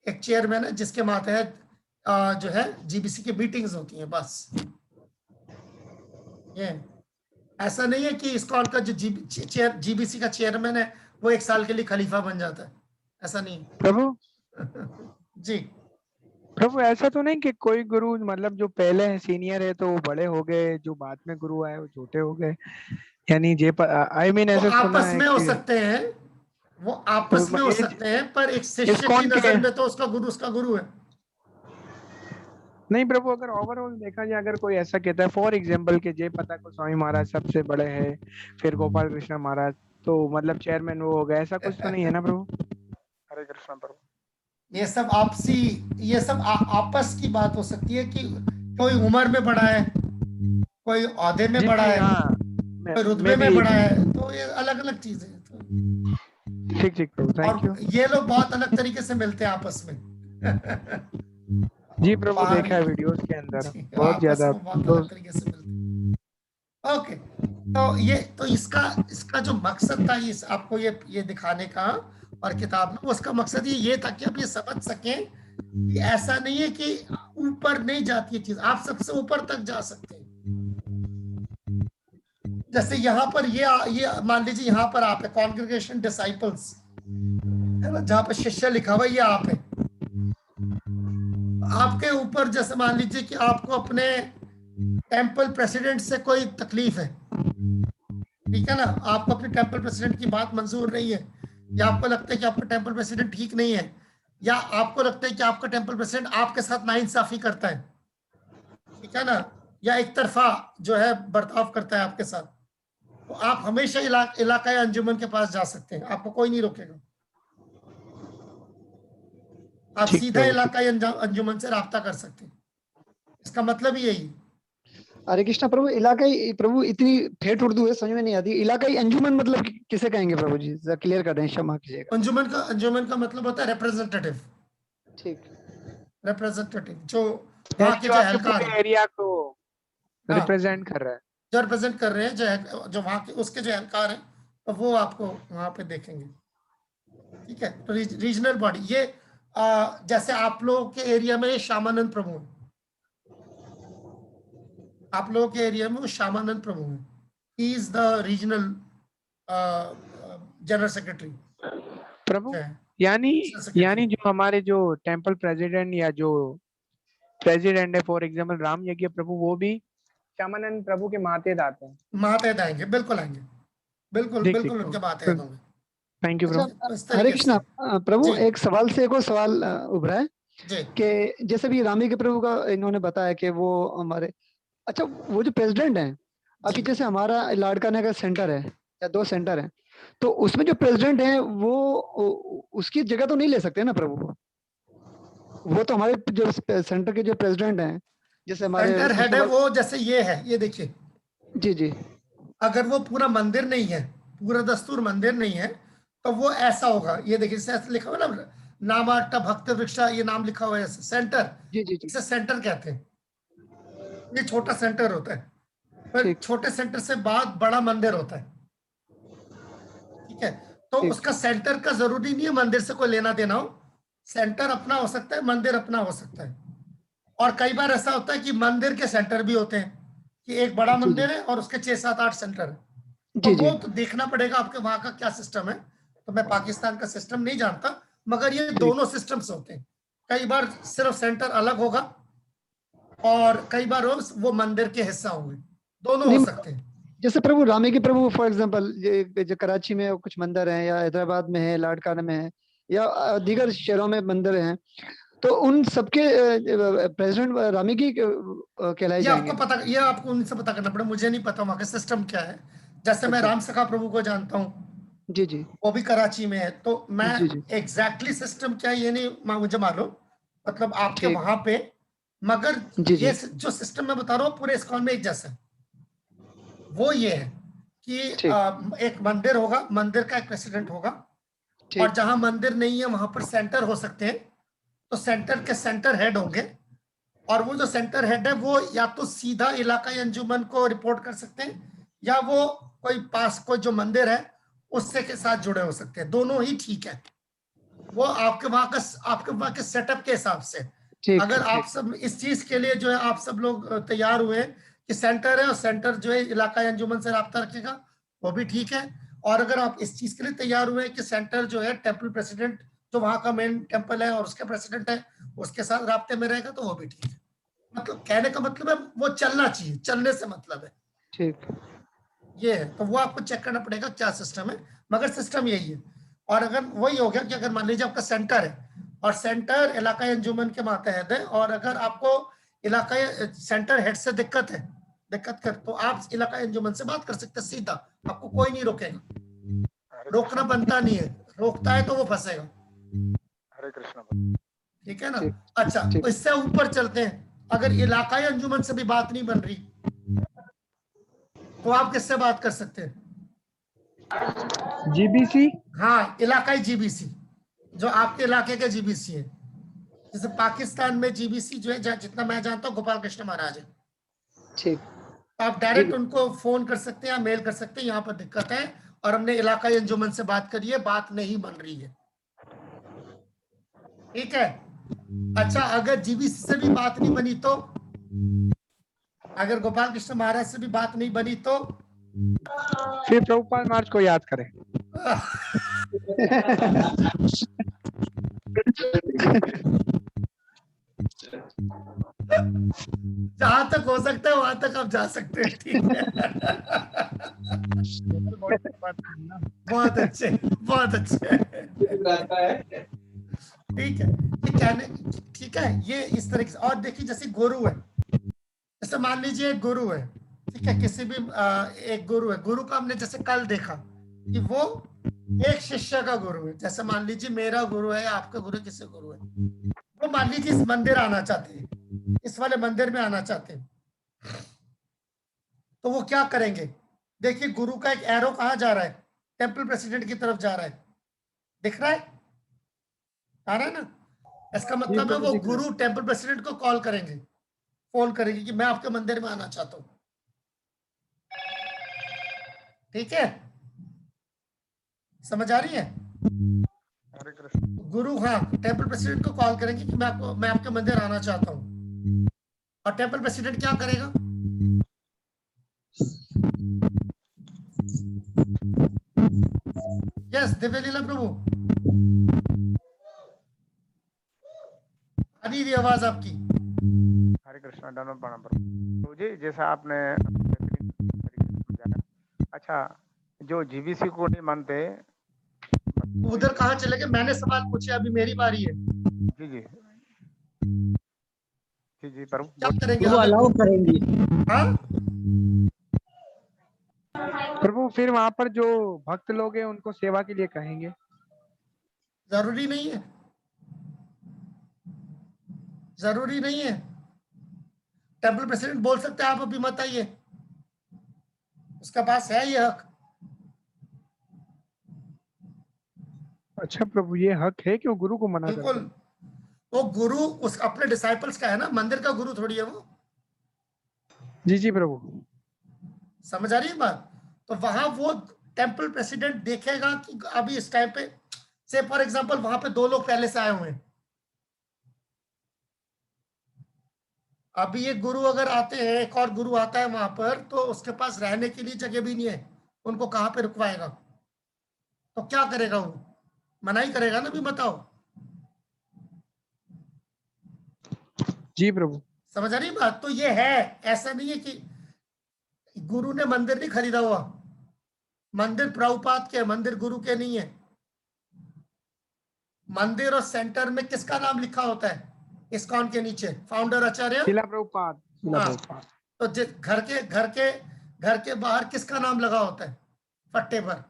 एक चेयरमैन है जिसके मातहत जो है जीबीसी की मीटिंग्स होती हैं, बस। ये ऐसा नहीं है कि इस्कॉन का जो जीबीसी का चेयरमैन है वो एक साल के लिए खलीफा बन जाता है, ऐसा नहीं। प्रभु जी प्रभु, ऐसा तो नहीं कि कोई गुरु मतलब जो पहले है सीनियर है तो वो बड़े हो गए, जो बाद में गुरु आए वो छोटे हो गए, यानी आई मीन ऐसा सुना आपस है में हो कि सकते हैं, वो आपस में हो सकते हैं, पर एक शिष्य की नजर में तो उसका गुरु है। नहीं प्रभु, अगर ओवरऑल देखा जाए, अगर कोई ऐसा कहता है फॉर एग्जांपल कि जय पता को स्वामी महाराज सबसे बड़े हैं, फिर गोपाल कृष्ण महाराज, तो मतलब चेयरमैन वो हो गया, ऐसा कुछ तो नहीं है ना प्रभु? हरे कृष्ण प्रभु। ये सब आपसी, ये सब आपस की बात हो सकती है कि कोई उम्र में बड़ा है, कोई औहदे में बड़ा है, कोई रुतबे में बड़ा है, तो ये अलग अलग चीजें हैं। ठीक ठीक प्रभु, थैंक यू। ये लोग बहुत अलग तरीके से मिलते हैं आपस में। जी प्रभु, देखा है वीडियोस के अंदर, बहुत ज्यादा बहुत अलग तरीके से मिलते हैं। ओके, तो इसका जो मकसद था इस आपको ये दिखाने का और किताब में, उसका मकसद ये था कि आप ये समझ सकें कि ऐसा नहीं है कि ऊपर नहीं जाती है चीज, आप सबसे ऊपर तक जा सकते हैं। जैसे यहाँ पर ये मान लीजिए, यहाँ पर आप है कॉन्ग्रेगेशन डिसाइपल्स, है ना, जहाँ पर शिष्य लिखा हुआ, ये आप है। आपके ऊपर जैसे मान लीजिए कि आपको अपने टेंपल प्रेसिडेंट से कोई तकलीफ है, ठीक है ना, आपको अपने टेंपल प्रेसिडेंट की बात मंजूर नहीं है, या आपको लगता है कि आपका टेंपल प्रेसिडेंट ठीक नहीं है, या आपको लगता है कि आपका टेंपल प्रेसिडेंट आपके साथ नाइंसाफी करता है, ठीक है ना, या एक तरफा जो है बर्ताव करता है आपके साथ, तो आप हमेशा इलाका अंजुमन के पास जा सकते हैं, आपको कोई नहीं रोकेगा। आप सीधा इलाका अंजुमन से राब्ता कर सकते हैं, इसका मतलब ही यही। हरे कृष्णा प्रभु, इलाकाई प्रभु इतनी ठेठ उर्दू है, समझ में नहीं आती। इलाकाई अंजुमन मतलब किसे कहेंगे प्रभु जी? जरा क्लियर कर दें, क्षमा कीजिएगा। अंजुमन का मतलब होता है रिप्रेजेंटेटिव। ठीक, रिप्रेजेंटेटिव जो वहाँ के जो एहलकार एरिया को रिप्रेजेंट कर रहा है, जो रिप्रेजेंट कर रहे हैं, जो वहाँ के उसके जो एहलकार हैं, तो वो आपको वहाँ पे देखेंगे, ठीक है। तो रीजनल बॉडी, ये जैसे आप लोगों के एरिया में श्यामानंद प्रभु है, आप लोगों के एरिया में वो श्यामानंद प्रभु है, he is the regional general secretary Prabhu. यानी जो हमारे जो टेंपल प्रेसिडेंट या जो प्रेसिडेंट है, फॉर एग्जांपल राम यज्ञ प्रभु, वो भी श्यामानंद प्रभु के मातहत आते हैं? मातहत आएंगे, बिल्कुल आएंगे, बिल्कुल उनके मातहत होंगे। Thank you bro. Hare Krishna Prabhu, एक सवाल से एक और सवाल उभरा है कि जैसे भी रामी के प्रभु का इन्होंने बताया कि वो हमारे, अच्छा वो जो प्रेसिडेंट हैं अभी, जैसे हमारा लाड़काना का सेंटर है या 2 सेंटर है, तो उसमें जो प्रेसिडेंट है वो उसकी जगह तो नहीं ले सकते ना प्रभु? वो तो हमारे जो सेंटर के जो प्रेसिडेंट हैं, जैसे हमारे सेंटर हेड है वो, जैसे ये है, ये देखिए जी जी, अगर वो पूरा मंदिर नहीं है, पूरा दस्तूर मंदिर नहीं है, तो वो ऐसा होगा। ये देखिए ऐसे लिखा हुआ ना, नामाट्टा भक्त वृक्षा, ये नाम लिखा हुआ है सेंटर, जी जी जी, इसे सेंटर कहते हैं। ये छोटा सेंटर होता है, पर छोटे सेंटर से बाद बड़ा मंदिर होता है, ठीक है। तो उसका सेंटर का जरूरी नहीं है मंदिर से कोई लेना देना हो, सेंटर अपना हो सकता है, मंदिर अपना हो सकता है। और कई बार ऐसा होता है कि मंदिर के सेंटर भी होते हैं, कि एक बड़ा मंदिर है और उसके 6, 7, 8 सेंटर है। तो वो तो देखना पड़ेगा आपके वहां का क्या सिस्टम है। तो मैं पाकिस्तान का सिस्टम नहीं जानता, मगर ये दोनों सिस्टम्स होते हैं। कई बार सिर्फ सेंटर अलग होगा और कई बार वो मंदिर के हिस्सा होंगे, दोनों हो सकते हैं। जैसे प्रभु रामी के प्रभु फॉर एग्जांपल जो कराची में कुछ मंदिर हैं, या हैदराबाद में है, लाड़काना में है, या दीगर शहरों में मंदिर हैं, तो उन सबके प्रेसिडेंट रामी की कहलाए जाएंगे? आपको पता, ये आपको उनसे पता करना पड़ेगा, मुझे नहीं पता वहाँ का सिस्टम क्या है। जैसे मैं राम सखा प्रभु को जानता हूँ, जी जी, वो भी कराची में है, तो मैं एग्जैक्टली सिस्टम क्या है ये नहीं मुझे मालूम, मतलब आपके वहां पे, मगर ये जो सिस्टम मैं बता रहा हूँ पूरे इस्कॉन में एक जैसा है। वो ये है कि एक मंदिर होगा, मंदिर का एक प्रेसिडेंट होगा, और जहां मंदिर नहीं है वहां पर सेंटर हो सकते हैं, तो सेंटर के सेंटर हेड होंगे, और वो जो सेंटर हेड है वो या तो सीधा इलाकाई अंजुमन को रिपोर्ट कर सकते हैं, या वो कोई पास कोई जो मंदिर है उससे के साथ जुड़े हो सकते हैं। दोनों ही ठीक है, वो आपके वहां के सेटअप के हिसाब से। अगर आप सब इस चीज के लिए जो है आप सब लोग तैयार हुए कि सेंटर है और सेंटर जो है इलाकाई अंजुमन से राब्ता रखेगा, वो भी ठीक है। और अगर आप इस चीज के लिए तैयार हुए कि सेंटर जो है टेम्पल प्रेसिडेंट जो वहां का मेन टेम्पल है और उसके प्रेसिडेंट है उसके साथ राब्ते में रहेगा, तो वो भी ठीक है। मतलब कहने का मतलब है वो चलना चाहिए, चलने से मतलब है, ठीक ये है। तो वो आपको चेक करना पड़ेगा क्या सिस्टम है, मगर सिस्टम यही है। और अगर वही हो गया कि अगर मान लीजिए आपका सेंटर है और सेंटर इलाकाई अंजुमन के मातहत है, और अगर आपको इलाकाई सेंटर हेड से दिक्कत कर, तो आप इलाकाई अंजुमन से बात कर सकते हैं सीधा, आपको कोई नहीं रोकेगा। रोकना बनता नहीं है, रोकता है तो वो फंसेगा। हरे कृष्ण। ठीक है ना। अच्छा, तो इससे ऊपर चलते हैं। अगर इलाकाई अंजुमन से भी बात नहीं बन रही, तो आप किससे बात कर सकते हैं? जीबीसी। हाँ, इलाकाई जीबीसी, जो आपके इलाके के जीबीसी है। जैसे पाकिस्तान में जीबीसी जो है, जितना मैं जानता हूँ, गोपाल कृष्ण महाराज है। ठीक, तो आप डायरेक्ट उनको फोन कर सकते हैं या मेल कर सकते हैं, यहाँ पर दिक्कत है और हमने इलाकाई अंजुमन से बात करी है, बात नहीं बन रही है। ठीक है। अच्छा, अगर जीबीसी से भी बात नहीं बनी, तो अगर गोपाल कृष्ण महाराज से भी बात नहीं बनी, तो फिर प्रभुपाद मार्च को याद करें। जहां तक हो सकता है वहां तक आप जा सकते हैं। ठीक है, बहुत अच्छे, बहुत अच्छे। ठीक है, ठीक है, ये इस तरीके से। और देखिए, जैसे गुरु है, जैसे मान लीजिए एक गुरु है, ठीक है, किसी भी एक गुरु है, गुरु का हमने जैसे कल देखा कि वो एक शिष्य का गुरु है। जैसे मान लीजिए मेरा गुरु है, आपका गुरु, किसी गुरु है, वो मान लीजिए इस मंदिर आना चाहते हैं, इस वाले मंदिर में आना चाहते हैं, तो वो क्या करेंगे? देखिए, गुरु का एक एरो कहाँ जा रहा है? टेम्पल प्रेसिडेंट की तरफ जा रहा है, दिख रहा है? आ रहा है ना? इसका मतलब है वो गुरु टेम्पल प्रेसिडेंट को कॉल करेंगे, फोन करेंगे कि मैं आपके मंदिर में आना चाहता हूं। ठीक है, समझ आ रही है? गुरु, हाँ, टेम्पल प्रेसिडेंट को कॉल करेंगे कि मैं आपके मंदिर आना चाहता हूं, और टेम्पल प्रेसिडेंट क्या करेगा? यस, दिव्यलीला प्रभु, आ रही आवाज आपकी? हरे कृष्णा, धन्यवाद प्रणाम प्रभु जी। जैसा आपने अच्छा, जो जीबीसी को नहीं मानते, उधर कहाँ चले गए? मैंने सवाल पूछे, अभी मेरी बारी है। जी जी, जी प्रभु। क्या करेंगे? वो अलाउ करेंगे। हाँ? प्रभु फिर वहां पर जो भक्त लोग हैं उनको सेवा के लिए कहेंगे? जरूरी नहीं है, जरूरी नहीं है। टेम्पल प्रेसिडेंट बोल सकते हैं आप अभी मत आइए, उसका पास है ये हक। अच्छा प्रभु, ये हक है कि वो गुरु को मना कर बिल्कुल, वो गुरु उस अपने डिसाइपल्स का है ना, मंदिर का गुरु थोड़ी है वो। जी जी प्रभु। समझ आ रही है बात? तो वहां वो टेम्पल प्रेसिडेंट देखेगा कि अभी इस टाइम पे से फॉर एग्जांपल वहां पे 2 लोग पहले से आए हुए हैं, अभी ये गुरु अगर आते हैं, एक और गुरु आता है वहां पर, तो उसके पास रहने के लिए जगह भी नहीं है, उनको कहां पे रुकवाएगा? तो क्या करेगा वो? मना ही करेगा ना, भी बताओ। जी प्रभु। समझ आ रही बात? तो ये है, ऐसा नहीं है कि गुरु ने मंदिर नहीं खरीदा हुआ, मंदिर प्रभुपाद के, मंदिर गुरु के नहीं है। मंदिर और सेंटर में किसका नाम लिखा होता है? इस्कॉन के नीचे फाउंडर आचार्य शिला प्रभुपाद। तो घर के बाहर किसका नाम लगा होता है फट्टे पर?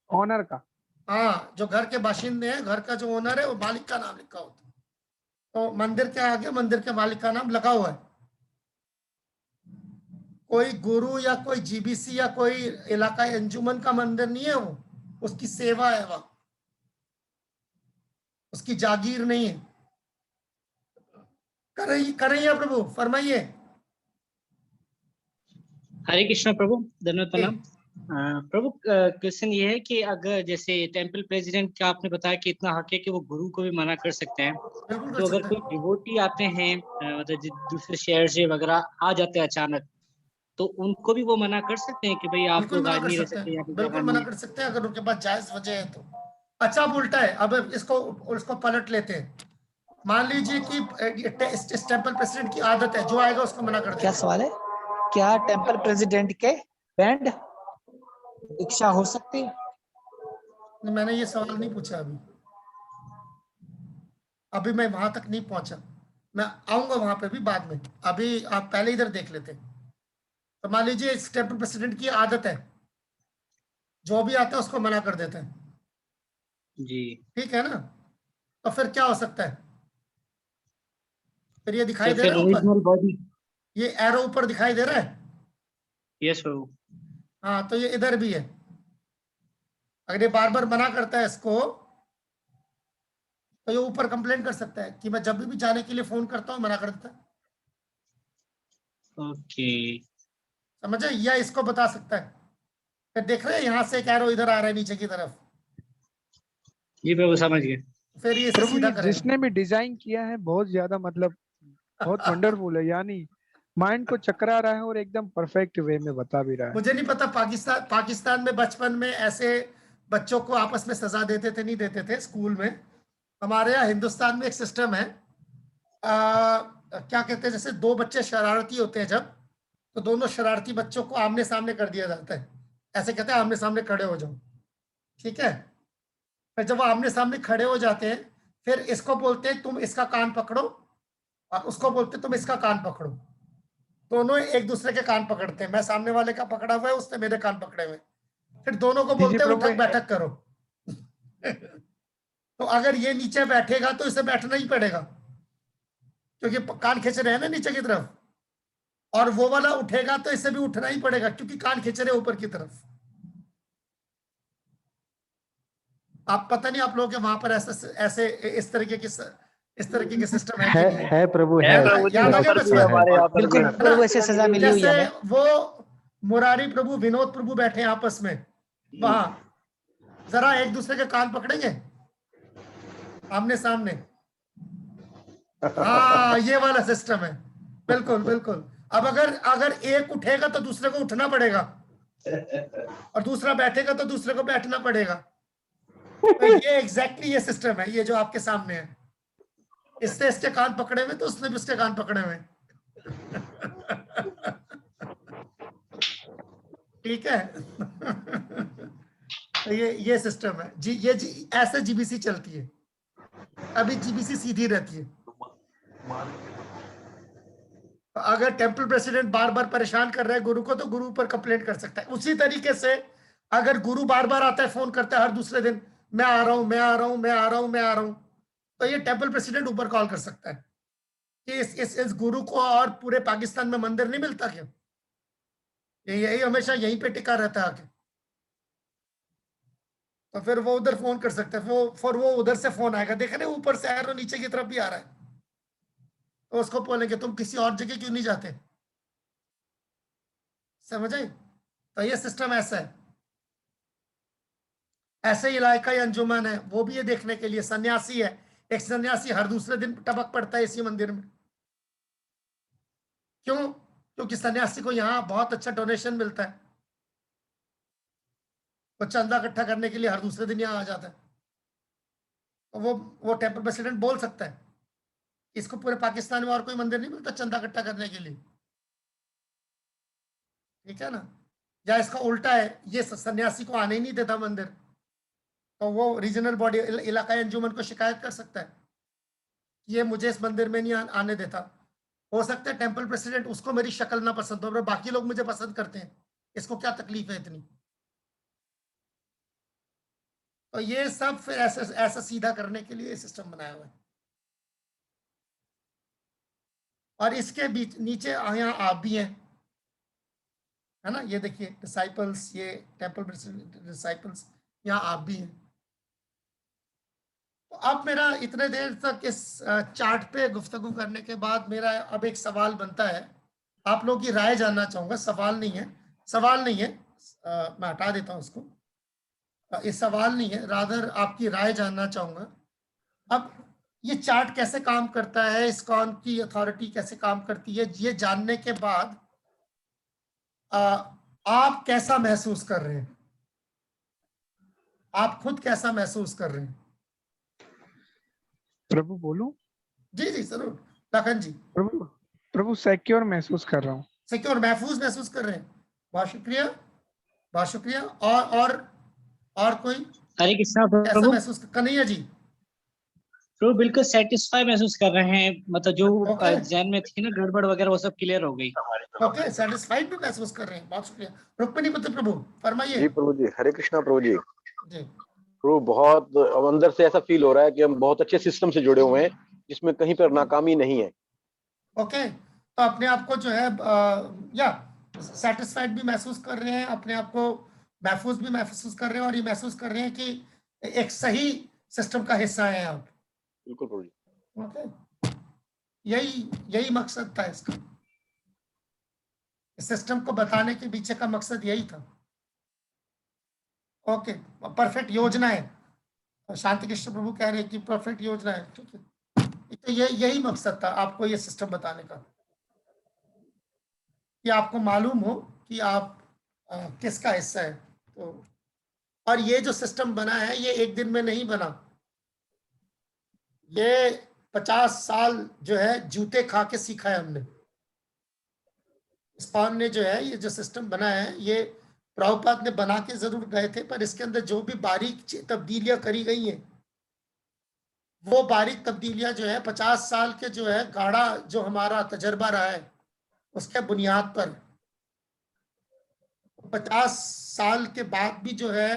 ऑनर का। हाँ, जो घर के बाशिंदे हैं, घर का जो ओनर है, वो मालिक का नाम लिखा होता है। तो मंदिर के आगे मंदिर के मालिक का नाम लगा हुआ है। कोई गुरु या कोई जीबीसी या कोई इलाका अंजुमन का मंदिर नहीं है वो, उसकी सेवा है वह, उसकी जागीर नहीं है। करें प्रभु, फरमाइए। हरे कृष्णा प्रभु, धन्यवाद प्रणाम। प्रभु क्वेश्चन ये है कि अगर जैसे टेम्पल प्रेसिडेंट का आपने बताया कि इतना हक है कि वो गुरु को भी मना कर सकते हैं, तो अगर कोई डिवोटी आते हैं मतलब दूसरे शहर से वगैरह आ जाते हैं अचानक, तो उनको भी वो मना कर सकते हैं कि भाई आप लोग आज नहीं रह सकते यहाँ पे? बिल्कुल मना कर सकते हैं, अगर उनके पास जायज वजह है तो। अच्छा, अब उल्टा है, अब इसको पलट लेते हैं। मान लीजिए कि इस टेम्पल प्रेसिडेंट की आदत है, जो आएगा उसको मना कर देते। क्या सवाल है? क्या टेम्पल प्रेसिडेंट के बैंड इच्छा हो सकती है? मैंने ये सवाल नहीं पूछा अभी मैं वहां तक नहीं पहुंचा, मैं आऊंगा वहां पे भी बाद में, अभी आप पहले इधर देख लेते। तो मान लीजिए इस टेम्पल प्रेसिडेंट की आदत है, जो भी आता है उसको मना कर देते हैं जी, ठीक है ना? तो फिर क्या हो सकता है? फिर ये दिखाई दे रहा है ऊपर, ये एरो ऊपर दिखाई दे रहा है? यस प्रभु। हाँ, तो ये इधर भी है। अगर ये बार बार मना करता है इसको, तो ये ऊपर कंप्लेंट कर सकता है कि मैं जब भी जाने के लिए फोन करता हूँ मना कर देता है। ओके, समझे? या इसको बता सकता है, फिर देख रहे हैं यहाँ से एक एरो इधर आ रहा है नीचे की तरफ। जी प्रभु, समझ गए। फिर ये प्रभु सीधा ये करेगा। जिसने भी डिजाइन किया है बहुत ज्यादा मतलब बहुत वंडरफुल है, यानी माइंड को चकरा रहा है और एकदम परफेक्ट वे में बता भी रहा है। मुझे नहीं पता पाकिस्तान में बचपन में ऐसे बच्चों को आपस में सजा देते थे नहीं देते थे स्कूल में। हमारे यहाँ हिंदुस्तान में एक सिस्टम है, क्या कहते हैं, जैसे 2 बच्चे शरारती होते हैं जब, तो दोनों शरारती बच्चों को आमने सामने कर दिया जाता है। ऐसे कहते हैं आमने सामने खड़े हो जाओ, ठीक है? फिर जब वो आमने सामने खड़े हो जाते हैं, फिर इसको बोलते हैं तुम इसका कान पकड़ो, और उसको बोलते हैं तुम इसका कान पकड़ो। दोनों एक दूसरे के कान पकड़ते हैं, मैं सामने वाले का पकड़ा हुआ है, उसने मेरे कान पकड़े हुए। फिर दोनों को बोलते हैं उठक बैठक करो। तो अगर ये नीचे बैठेगा तो इसे बैठना ही पड़ेगा, क्योंकि कान खींच रहे हैं ना नीचे की तरफ, और वो वाला उठेगा तो इसे भी उठना ही पड़ेगा क्योंकि कान खींच रहे ऊपर की तरफ। आप पता नहीं आप लोगों के वहां पर ऐसे इस तरीके की सिस्टम है प्रभु है। याद आ गया? बिल्कुल प्रभु, ऐसे सजा मिली हुई है। वो मुरारी प्रभु विनोद प्रभु बैठे आपस में वहां, जरा एक दूसरे के कान पकड़ेंगे आमने सामने। हाँ, ये वाला सिस्टम है, बिल्कुल बिल्कुल। अब अगर एक उठेगा तो दूसरे को उठना पड़ेगा, और दूसरा बैठेगा तो दूसरे को बैठना पड़ेगा। तो ये एग्जैक्टली ये सिस्टम है, ये जो आपके सामने है। इससे इसके कान पकड़े हुए तो उसने भी उसके कान पकड़े हुए। ठीक है? तो ये सिस्टम है जी, ऐसे जीबीसी चलती है। अभी जीबीसी सीधी रहती है। अगर टेम्पल प्रेसिडेंट बार बार परेशान कर रहा है गुरु को, तो गुरु पर कंप्लेंट कर सकता है। उसी तरीके से अगर गुरु बार बार आता है, फोन करता है हर दूसरे दिन, मैं आ रहा हूं, मैं आ रहा हूं, मैं आ रहा हूं, मैं आ रहा हूं, तो ये टेम्पल प्रेसिडेंट ऊपर कॉल कर सकता है कि इस गुरु को और पूरे पाकिस्तान में मंदिर नहीं मिलता क्या? यही हमेशा यहीं पे टिका रहता है आके। तो फिर वो उधर फोन कर सकते हैं, वो उधर से फोन आएगा, देख रहे ऊपर से एरो नीचे की तरफ भी आ रहा है, तो उसको बोलेंगे तुम किसी और जगह क्यों नहीं जाते। समझ आई? तो ये सिस्टम ऐसा है। ऐसे ही इलाका अंजुमन है, वो भी ये देखने के लिए सन्यासी है, एक सन्यासी हर दूसरे दिन टपक पड़ता है इसी मंदिर में। क्यों? क्योंकि सन्यासी को यहाँ बहुत अच्छा डोनेशन मिलता है, वो चंदा इकट्ठा करने के लिए हर दूसरे दिन यहाँ आ जाता है। तो वो टेम्पल प्रेसिडेंट बोल सकता है, इसको पूरे पाकिस्तान में और कोई मंदिर नहीं मिलता चंदा इकट्ठा करने के लिए, ठीक है ना। या इसका उल्टा है, ये सन्यासी को आने ही नहीं देता मंदिर, तो वो रीजनल बॉडी इलाकाई अंजुमन को शिकायत कर सकता है कि ये मुझे इस मंदिर में नहीं आने देता। हो सकता है टेम्पल प्रेसिडेंट उसको मेरी शक्ल ना पसंद हो, बाकी लोग मुझे पसंद करते हैं, इसको क्या तकलीफ है इतनी। तो ये सब फिर ऐसा सीधा करने के लिए सिस्टम बनाया हुआ है। और इसके बीच नीचे यहाँ आप भी हैं, है ना, ये देखिए डिसाइपल्स, ये टेम्पल डिसाइपल्स, यहाँ आप भी हैं। तो अब मेरा इतने देर तक इस चार्ट पे गुफ्तगू करने के बाद मेरा अब एक सवाल बनता है, आप लोगों की राय जानना चाहूँगा। सवाल नहीं है, मैं हटा देता हूँ उसको, ये सवाल नहीं है, रादर आपकी राय जानना चाहूँगा। अब ये चार्ट कैसे काम करता है, इस्कॉन की अथॉरिटी कैसे काम करती है, ये जानने के बाद आप कैसा महसूस कर रहे हैं? आप खुद कैसा महसूस कर रहे हैं? प्रभु बोलूं? जी जी जरूर लखन जी। प्रभु सिक्योर महसूस कर रहा हूँ। सिक्योर महसूस कर रहे हैं, बहुत शुक्रिया, बहुत शुक्रिया। और कोई? हरे कृष्णा कैसा प्रभु। महसूस? कन्हैया जी। प्रभु बिल्कुल सेटिस्फाई महसूस कर रहे हैं, मतलब जो जैन में थी ना गड़बड़ वगैरह वो सब क्लियर हो गई। ओके, सेटिस्फाइड भी महसूस कर रहे हैं, बहुत शुक्रिया। रुक्मिणी पुत्र प्रभु फरमाइए। जी प्रभु जी, हरे कृष्णा प्रभु जी। जी प्रभु बहुत अंदर से ऐसा फील हो रहा है कि हम बहुत अच्छे सिस्टम से जुड़े हुए हैं जिसमें कहीं पर नाकामी नहीं है। ओके, तो अपने आप को जो है या सेटिस्फाइड भी महसूस कर रहे हैं, अपने आप को महफूज भी महसूस कर रहे हैं, और ये महसूस कर रहे हैं कि एक सही सिस्टम का हिस्सा है आप। बिल्कुल प्रभु जी। ओके, यही मकसद था इसका, इस सिस्टम को बताने के पीछे का मकसद यही था। ओके, परफेक्ट योजना है, शांति कृष्ण प्रभु कह रहे हैं कि परफेक्ट योजना है, ठीक है। तो यही मकसद था आपको ये सिस्टम बताने का, कि आपको मालूम हो कि आप किसका हिस्सा है। तो और ये जो सिस्टम बना है ये एक दिन में नहीं बना, ये 50 साल जो है जूते खा के सीखा है हमने। इस्कॉन ने जो है ये जो सिस्टम बना है, ये प्रभुपाद ने बना के जरूर गए थे, पर इसके अंदर जो भी बारीक तब्दीलियां करी गई हैं, वो बारीक तब्दीलियां जो है 50 साल के जो है गाढ़ा जो हमारा तजर्बा रहा है उसके बुनियाद पर 50 साल के बाद भी जो है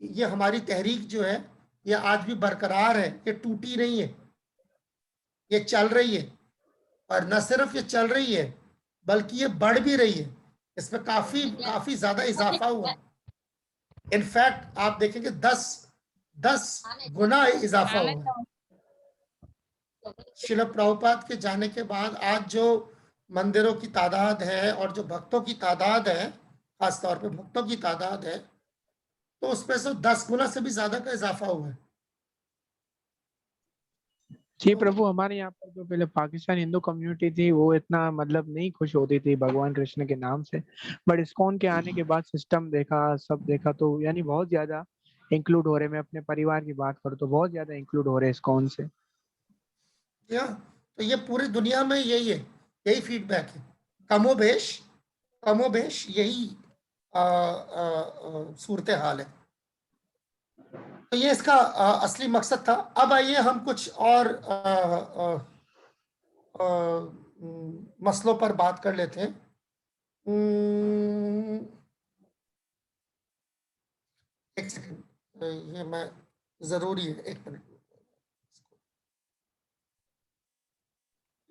ये हमारी तहरीक जो है ये आज भी बरकरार है, ये टूटी नहीं है, ये चल रही है। और न सिर्फ ये चल रही है बल्कि ये बढ़ भी रही है, इसमें काफी ज्यादा इजाफा हुआ। इनफैक्ट आप देखेंगे 10 गुना इजाफा हुआ। श्रील प्रभुपाद के जाने के बाद आज जो मंदिरों की तादाद है और जो भक्तों की तादाद है, खासतौर पे भक्तों की तादाद है, तो उसमें से 10 गुना से भी ज्यादा का इजाफा हुआ है। जी प्रभु, हमारे यहाँ पर जो पहले पाकिस्तान हिंदू कम्युनिटी थी वो इतना मतलब नहीं खुश होती थी भगवान कृष्ण के नाम से, बट इस्कॉन के आने के बाद सिस्टम देखा, सब देखा, तो यानी बहुत ज्यादा इंक्लूड हो रहे। मैं अपने परिवार की बात करूँ तो बहुत ज्यादा इंक्लूड हो रहे इस्कॉन से। तो ये पूरी दुनिया में यही फीडबैक है, कमोबेश यही सूरत हाल है। तो ये इसका असली मकसद था। अब आइए हम कुछ और मसलों पर बात कर लेते हैं। एक सेकंड, ये मैं जरूरी है, एक मिनट।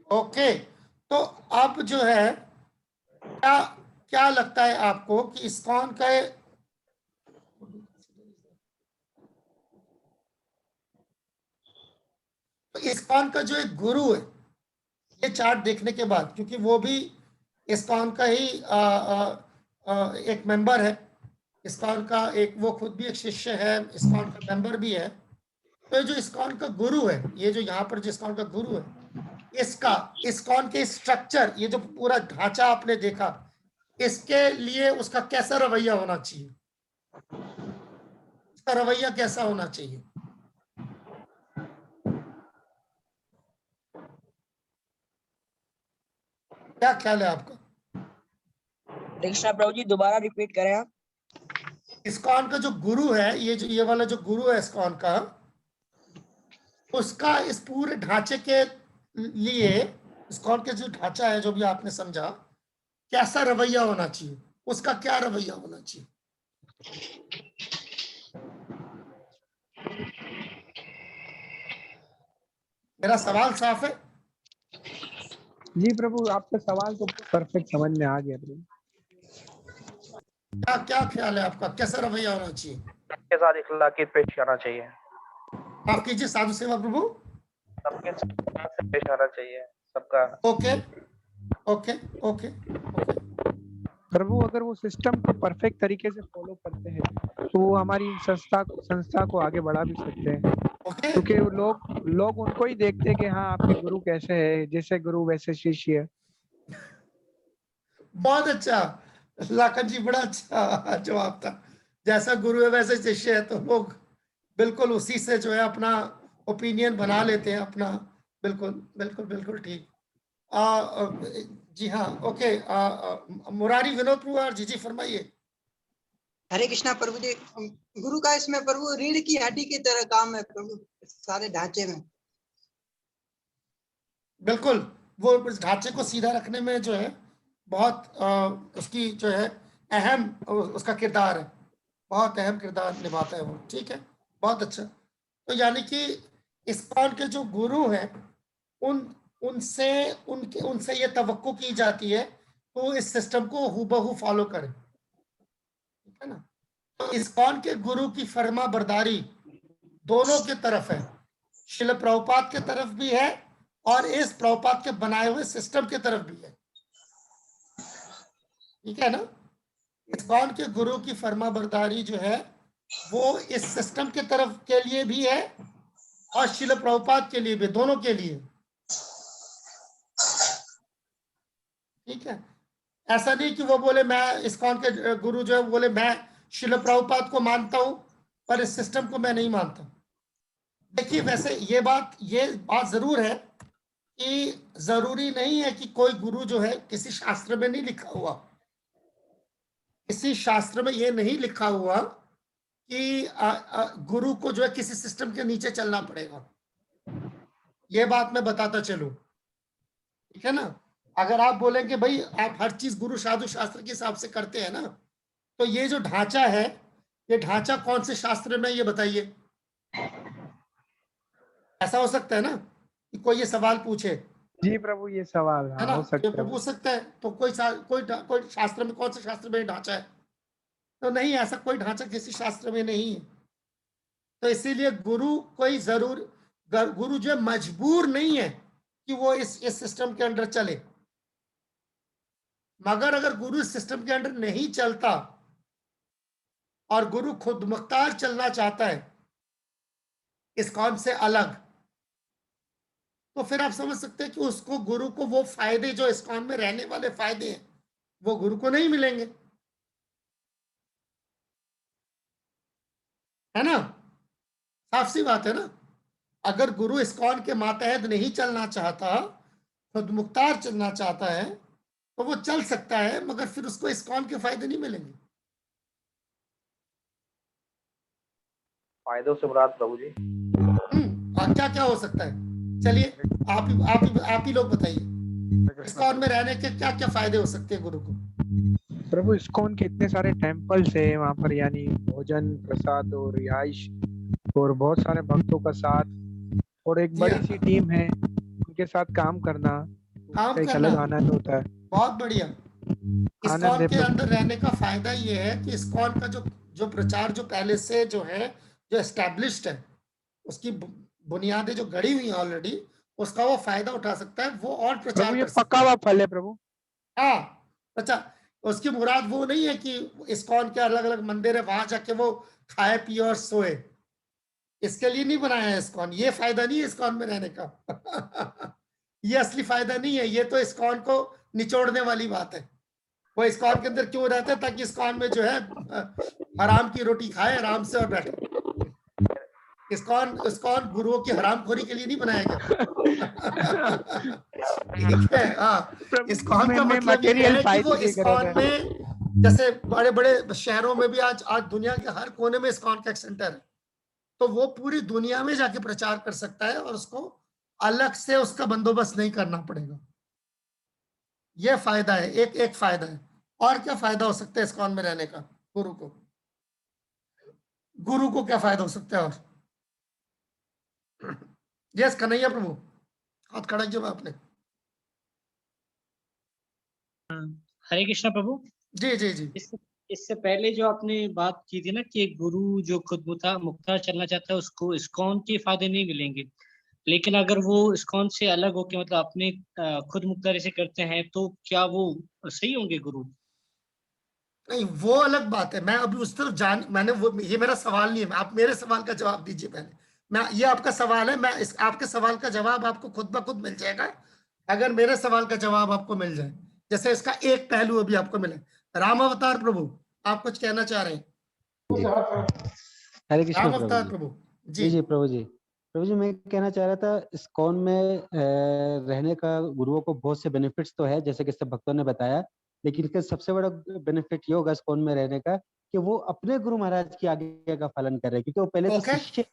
ओके, तो अब जो है क्या क्या लगता है आपको कि इस्कॉन का इस्कॉन का जो एक गुरु है, ये चार्ट देखने के बाद, क्योंकि वो भी इस्कॉन का ही एक मेंबर है, इस्कॉन का एक, वो खुद भी एक शिष्य है, इस्कॉन का मेंबर भी है। तो ये जो इस्कॉन का गुरु है, ये जो यहाँ पर जो इस्कॉन का गुरु है, इसका इस्कॉन के स्ट्रक्चर, ये जो पूरा ढांचा आपने देखा, इसके लिए उसका कैसा रवैया होना चाहिए, उसका रवैया कैसा होना चाहिए? क्या ख्याल है आपका? कृष्णा प्रभु जी, दोबारा रिपीट करें आप। इस्कॉन का जो गुरु है, ये वाला जो गुरु है इस्कॉन का, उसका इस पूरे ढांचे के लिए, इस्कॉन के जो ढांचा है, जो भी आपने समझा, कैसा रवैया होना चाहिए, उसका क्या रवैया होना चाहिए? मेरा सवाल साफ है? जी प्रभु, आपका सवाल तो परफेक्ट समझ में आ गया प्रभु। क्या क्या ख्याल है आपका, कैसा रवैया होना चाहिए? सबके साथ इखलाकियत पेश करना चाहिए। माफ कीजिए, साधु सेवा प्रभु, सबके साथ पेश आना चाहिए सबका। ओके ओके ओके प्रभु, अगर वो सिस्टम को परफेक्ट तरीके से फॉलो करते हैं तो वो हमारी संस्था को आगे बढ़ा भी सकते हैं, क्योंकि लोग उनको ही देखते हैं कि हाँ आपके गुरु कैसे है, जैसे गुरु वैसे शिष्य। बहुत अच्छा लाखन जी, बड़ा अच्छा जवाब था। जैसा गुरु है वैसे शिष्य है, तो लोग बिल्कुल उसी से जो है अपना ओपिनियन बना लेते हैं अपना। बिल्कुल बिल्कुल बिल्कुल ठीक। जी हाँ, ओके। मुरारी विनोद प्रभु जी फरमाइए। हरे कृष्णा प्रभु जी, गुरु का इसमें प्रभु रीढ़ की हड्डी की तरह काम है प्रभु, सारे ढांचे में। बिल्कुल, वो इस ढांचे को सीधा रखने में जो है बहुत उसकी जो है अहम उसका किरदार है, बहुत अहम किरदार निभाता है वो। ठीक है, बहुत अच्छा। तो यानी कि इस्कॉन के जो गुरु हैं उनसे ये तवक्को की जाती है तो इस सिस्टम को हूबहू फॉलो करें, ठीक है ना। तो इस्कॉन के गुरु की फर्मा बरदारी दोनों की तरफ है, शिल प्रभुपाद की तरफ भी है और इस प्रभुपाद के बनाए हुए सिस्टम की तरफ भी है, ठीक है ना। इस्कॉन के गुरु की फर्मा बरदारी जो है वो इस सिस्टम के तरफ के लिए भी है और शिल प्रभुपाद के लिए भी, दोनों के लिए, ठीक है। ऐसा नहीं कि वो बोले मैं इस्कॉन के गुरु जो है बोले मैं शिल प्रभुपाद को मानता हूं पर इस सिस्टम को मैं नहीं मानता। देखिए, वैसे ये बात जरूर है कि जरूरी नहीं है कि कोई गुरु जो है, किसी शास्त्र में नहीं लिखा हुआ, किसी शास्त्र में ये नहीं लिखा हुआ कि गुरु को जो है किसी सिस्टम के नीचे चलना पड़ेगा। ये बात मैं बताता चलूं, ठीक है ना। अगर आप बोलेंगे भाई आप हर चीज गुरु साधु शास्त्र के हिसाब से करते हैं ना, तो ये जो ढांचा है, ये ढांचा कौन से शास्त्र में, ये बताइए। ऐसा हो सकता है ना कि कोई ये सवाल पूछे। जी प्रभु, ये सवाल है ना, हो सकता है, पूछ सकता है। तो कोई शास्त्र में, कौन से शास्त्र में ढांचा है? तो नहीं, ऐसा कोई ढांचा किसी शास्त्र में नहीं है। तो इसीलिए गुरु जो है मजबूर नहीं है कि वो इस सिस्टम के अंडर चले, मगर अगर गुरु इस सिस्टम के अंडर नहीं चलता और गुरु खुद मुख्तार चलना चाहता है इस्कॉन से अलग, तो फिर आप समझ सकते हैं कि उसको, गुरु को वो फायदे जो इस्कॉन में रहने वाले फायदे हैं वो गुरु को नहीं मिलेंगे, है ना। साफ सी बात है ना। अगर गुरु इस्कॉन के मातहत नहीं चलना चाहता, खुद मुख्तार चलना चाहता है, तो वो चल सकता है, मगर फिर उसको इस्कॉन के फायदे नहीं मिलेंगे। फायदों से मुराद प्रभु जी क्या क्या हो सकता है? चलिए आप ही लोग बताइए। इस्कॉन में रहने के क्या क्या फायदे हो सकते हैं गुरु को? प्रभु इस्कॉन के इतने सारे टेम्पल्स है वहाँ पर, यानी भोजन प्रसाद और रिहाइश और बहुत सारे भक्तों का साथ और एक बड़ी सी टीम है, उनके साथ काम करना काम एक करना अलग आनंद होता है। बहुत बढ़िया। आनंद इस्कॉन है के अंदर रहने का फायदा ये है कि इस्कॉन का जो प्रचार जो पहले से जो है, जो एस्टैब्लिश्ड है, उसकी बुनियादें जो गड़ी हुई हैं ऑलरेडी, उसका वो फायदा उठा सकता है, वो और प्रचार प्रभु ये कर सकता पक्का हुआ फल है प्रभु। हाँ, अच्छा, उसकी मुराद वो नहीं है कि इस्कॉन के अलग अलग मंदिर है वहां जाके वो खाए पिए और सोए, इसके लिए नहीं बनाया है इस्कॉन। ये फायदा नहीं है इस्कॉन में रहने का ये असली फायदा नहीं है, ये तो इस्कॉन को निचोड़ने वाली बात है। वो इस्कॉन के अंदर क्यों रहते हैं? ताकि इस्कॉन में जो है हराम की रोटी खाए आराम से और बैठे। इस्कॉन गुरुओं की हरामखोरी के लिए नहीं बनाया गया ठीक है। हाँ, इस्कॉन का मतलब ये है कि वो इस्कॉन में, जैसे बड़े बड़े शहरों में भी आज दुनिया के हर कोने में इस्कॉन का एक सेंटर है, तो वो पूरी दुनिया में जाके प्रचार कर सकता है और उसको अलग से उसका बंदोबस्त नहीं करना पड़ेगा। ये फायदा है, एक फायदा है। और क्या फायदा हो सकता है इस्कॉन में रहने का गुरु को? गुरु को क्या फायदा हो सकता है? और यस कन्हैया प्रभु, हाथ खड़ा किया आपने। हरे कृष्णा प्रभु। जी जी जी। इससे पहले जो आपने बात की थी ना कि गुरु जो खुद मुख्तार चलना चाहता है उसको इस्कॉन के फायदे नहीं मिलेंगे, लेकिन अगर वो इस्कॉन से अलग होकर मतलब अपने खुद मुख्तारी से करते हैं तो क्या वो सही होंगे गुरु? नहीं, वो अलग बात है। मैं अभी उस तरफ मैंने वो, ये मेरा सवाल नहीं है। आप मेरे सवाल का जवाब दीजिए पहले। ये आपका सवाल है, मैं आपके सवाल का जवाब आपको खुद ब खुद मिल जाएगा अगर मेरे सवाल का जवाब आपको मिल जाए। जैसे इसका एक पहलू अभी आपको मिले। राम अवतार प्रभु, आप कुछ कहना चाह रहे हैं? हरे कृष्ण राम अवतार प्रभु जी। जी प्रभु जी। प्रभु जी मैं कहना चाह रहा था, इस्कॉन में रहने का गुरुओं को बहुत से बेनिफिट्स तो है, जैसे कि सब भक्तों ने बताया, लेकिन इसका सबसे बड़ा बेनिफिट ये होगा इस्कॉन में रहने का कि वो अपने गुरु महाराज की आज्ञा का पालन कर रहे हैं, क्योंकि वो पहले तो शिष्य।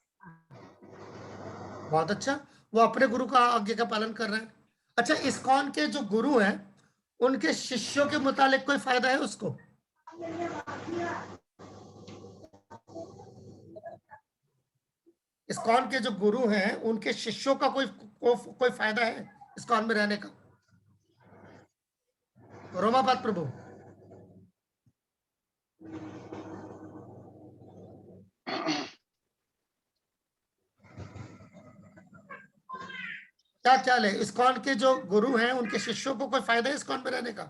बहुत अच्छा, वो अपने गुरु का आज्ञा का पालन कर रहे हैं। अच्छा, इस्कॉन के जो गुरु हैं उनके शिष्यों के मुतालिक कोई फायदा है उसको? इस्कॉन के जो गुरु हैं उनके शिष्यों का कोई फायदा है इस्कॉन में रहने का? रोमापाद प्रभु। क्या ख्याल है? इस्कॉन के जो गुरु हैं उनके शिष्यों को कोई फायदा है इस्कॉन में रहने का?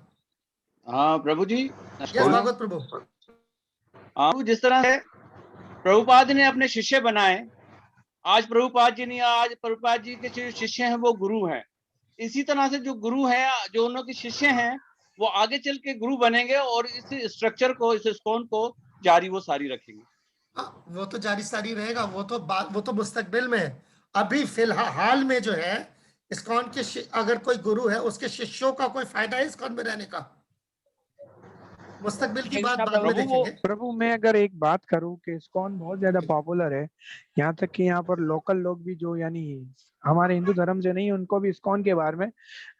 हाँ प्रभु जी। यस भागवत प्रभु। हाँ, जिस तरह से प्रभुपाद ने अपने शिष्य बनाए, आज प्रभुपाद जी नहीं, आज प्रभुपाद जी के जो शिष्य हैं वो गुरु हैं। इसी तरह से जो गुरु हैं, जो उनके शिष्य हैं, वो आगे चल के गुरु बनेंगे और इस स्ट्रक्चर को, इस इस्कॉन को जारी वो सारी रखेंगे। वो तो जारी सारी रहेगा, वो तो मुस्तकबिल में है। अभी फिलहाल में जो है इस्कॉन के अगर कोई गुरु है उसके शिष्यों का कोई फायदा है इस्कॉन में रहने का? मुस्तकबिल की बात बाद में देखेंगे। प्रभु मैं अगर एक बात करूं कि इस्कॉन बहुत ज्यादा पॉपुलर है, यहाँ तक कि यहाँ पर लोकल लोग भी जो यानी हमारे हिंदू धर्म से नहीं, उनको भी इस्कॉन के बारे में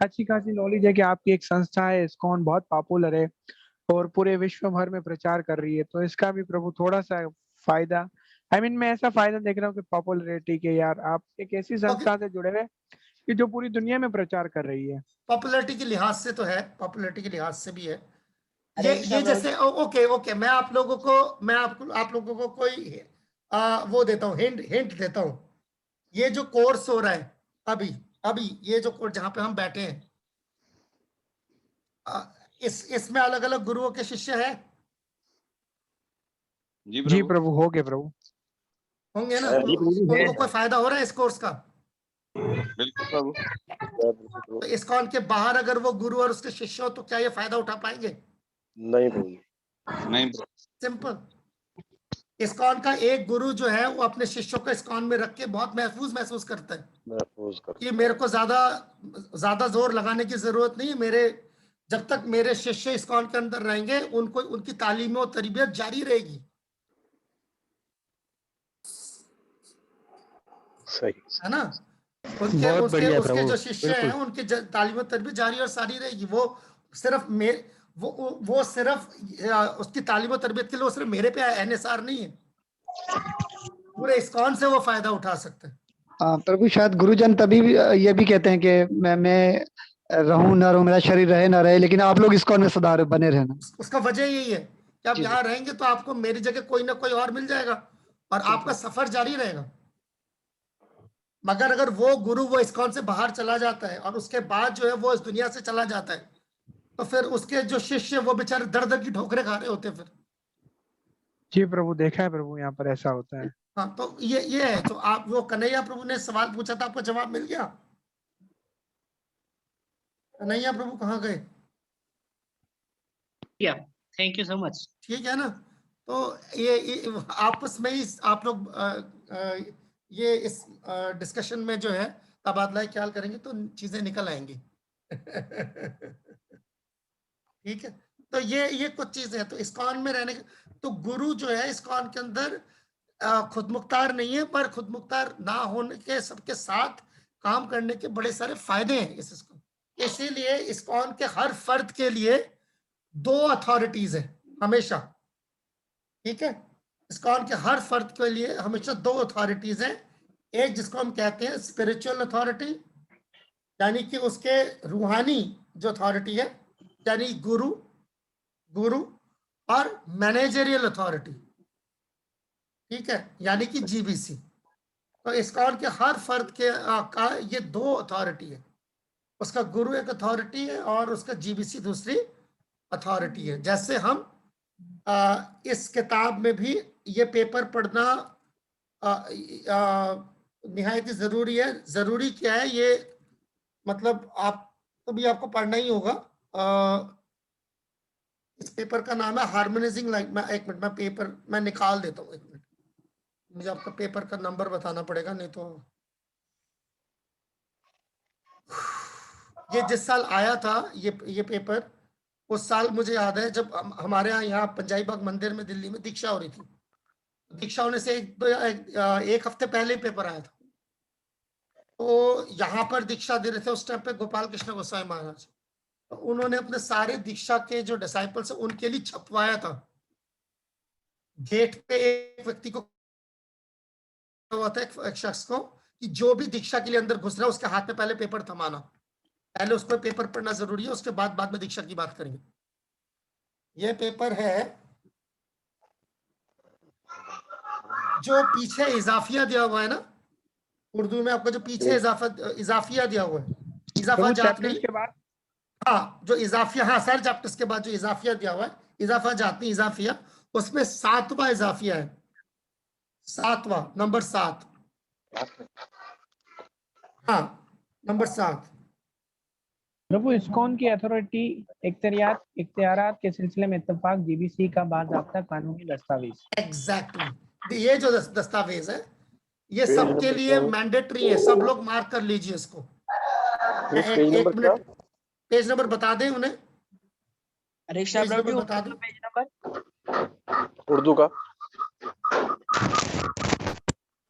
अच्छी खासी नॉलेज है कि आपकी एक संस्था है इस्कॉन बहुत पॉपुलर है और पूरे विश्व भर में प्रचार कर रही है। तो इसका भी प्रभु थोड़ा सा फायदा, मैं ऐसा फायदा देख रहा हूँ कि पॉपुलरिटी के, यार आप एक ऐसी संस्था से जुड़े हुए कि जो पूरी दुनिया में प्रचार कर रही है। पॉपुलरिटी के लिहाज से तो है, पॉपुलरिटी के लिहाज से भी है। ये जैसे ओके मैं आप लोगों को कोई वो देता हूँ, हिंट देता हूँ। ये जो कोर्स हो रहा है अभी ये जो कोर्स जहां पे हम बैठे हैं, इसमें अलग अलग गुरुओं के शिष्य हैं। जी प्रभु हो गए, प्रभु होंगे ना? उनको कोई फायदा हो रहा है इस कोर्स का? बिल्कुल प्रभु। तो इस्कॉन के बाहर अगर वो गुरु और उसके शिष्य हो तो क्या ये फायदा उठा पाएंगे? नहीं प्रभु, नहीं। सिंपल। इस्कॉन का एक गुरु जो है वो अपने शिष्यों को इस्कॉन में रख के बहुत महसूस करता है कि मेरे को ज्यादा जोर लगाने की जरूरत नहीं है। जब तक मेरे शिष्य इस्कॉन के अंदर रहेंगे उनकी तालीम और तरबियत जारी रहेगी। सही है ना? उनके बहुत उसके बढ़िया उसके प्रभु, जो शिष्य हैं बिल्कुल। उनकी तालीम और तरबियत जारी और सारी रहेगी। वो सिर्फ वो सिर्फ उसकी तालीम और तरबियत के लिए वो सिर्फ मेरे पे एनएसआर नहीं है, पूरे इस्कॉन से वो फायदा उठा सकते हैं। प्रभु शायद गुरुजन तभी भी, ये भी कहते हैं कि मैं रहूं ना रहूं, मेरा शरीर रहे ना रहे, लेकिन आप लोग इस्कॉन में सदा बने रहना। उसका वजह यही है कि आप यहाँ रहेंगे तो आपको मेरी जगह कोई ना कोई और मिल जाएगा और आपका सफर जारी रहेगा। मगर अगर वो गुरु वो इस्कॉन से बाहर चला जाता है और उसके बाद जो है वो इस दुनिया से चला जाता है, तो फिर उसके जो शिष्य वो बेचारे दर दर की ठोकरें खा रहे होते हैं फिर। जी प्रभु, देखा है प्रभु, यहाँ पर ऐसा होता है। हाँ, तो ये है। तो आप वो कन्हैया प्रभु ने सवाल पूछा था, आपको जवाब मिल गया? कन्हैया प्रभु कहाँ गए? Thank you so much. ठीक है ना। तो ये आपस में ही आप लोग ये इस डिस्कशन में जो है तबादला ख्याल करेंगे तो चीजें निकल आएंगी। ठीक है। तो ये कुछ चीजें हैं। तो इस्कॉन में रहने तो गुरु जो है इस्कॉन के अंदर खुद मुख्तार नहीं है, पर खुद मुख्तार ना होने के सबके साथ काम करने के बड़े सारे फायदे हैं इस इस्कॉन। इसीलिए इस्कॉन के हर फर्द के लिए 2 अथॉरिटीज है हमेशा। ठीक है, इस्कॉन के हर फर्द के लिए हमेशा 2 अथॉरिटीज हैं। एक जिसको हम कहते हैं स्पिरिचुअल अथॉरिटी, यानी कि उसके रूहानी जो अथॉरिटी है, यानी गुरु और मैनेजरियल अथॉरिटी। ठीक है, यानी कि जीबीसी। तो इस्कॉन के हर फर्द के का ये 2 अथॉरिटी है। उसका गुरु एक अथॉरिटी है और उसका जीबीसी दूसरी अथॉरिटी है। जैसे हम इस किताब में भी ये पेपर पढ़ना निहायत ज़रूरी है। ज़रूरी क्या है ये, मतलब आप तो भी आपको पढ़ना ही होगा। इस पेपर का नाम है हार्मोनाइजिंग लाइफ। मैं एक मिनट, मैं पेपर मैं निकाल देता हूँ, एक मिनट। मुझे आपका पेपर का नंबर बताना पड़ेगा, नहीं तो ये जिस साल आया था ये पेपर, उस साल मुझे याद है जब हमारे यहाँ पंजाबी बाग मंदिर में दिल्ली में दीक्षा हो रही थी। दीक्षा होने से एक हफ्ते पहले पेपर आया था। तो यहाँ पर दीक्षा दे रहे थे उस टाइम पे गोपाल कृष्ण गोस्वामी महाराज। तो उन्होंने अपने सारे दीक्षा के जो डिसाइपल्स हैं उनके लिए छपवाया था। गेट पे एक व्यक्ति को हुआ था, एक शख्स को, कि जो भी दीक्षा के लिए अंदर घुस रहा है उसके हाथ में पहले पेपर थमाना। पहले उसको पेपर पढ़ना जरूरी है, उसके बाद में दीक्षा की बात करेंगे। यह पेपर है जो पीछे इजाफिया दिया हुआ है ना, उर्दू में आपको जो पीछे इजाफिया दिया हुआ है, इजाफा जात नहीं के बाद, हाँ, जो इजाफिया, हाँ, सर चैप्टर्स के बाद जो इजाफिया दिया हुआ है, इजाफा जात नहीं, इजाफिया, उसमें 7वां इजाफिया है। 7वां, नंबर 7। हाँ, नंबर 7। प्रभु इस्कॉन की अथॉरिटी इख्तियारात के सिलसिले में इत्तेफाक जीबीसी का बाज़ाब्ता कानूनी दस्तावेज। एग्जैक्टली, ये जो दस्तावेज है ये सबके लिए मैंडेटरी है। सब लोग मार्क कर लीजिए इसको। एक मिनट, पेज नंबर बता दें उन्हें। पेज नंबर बता दें, पेज नंबर उर्दू का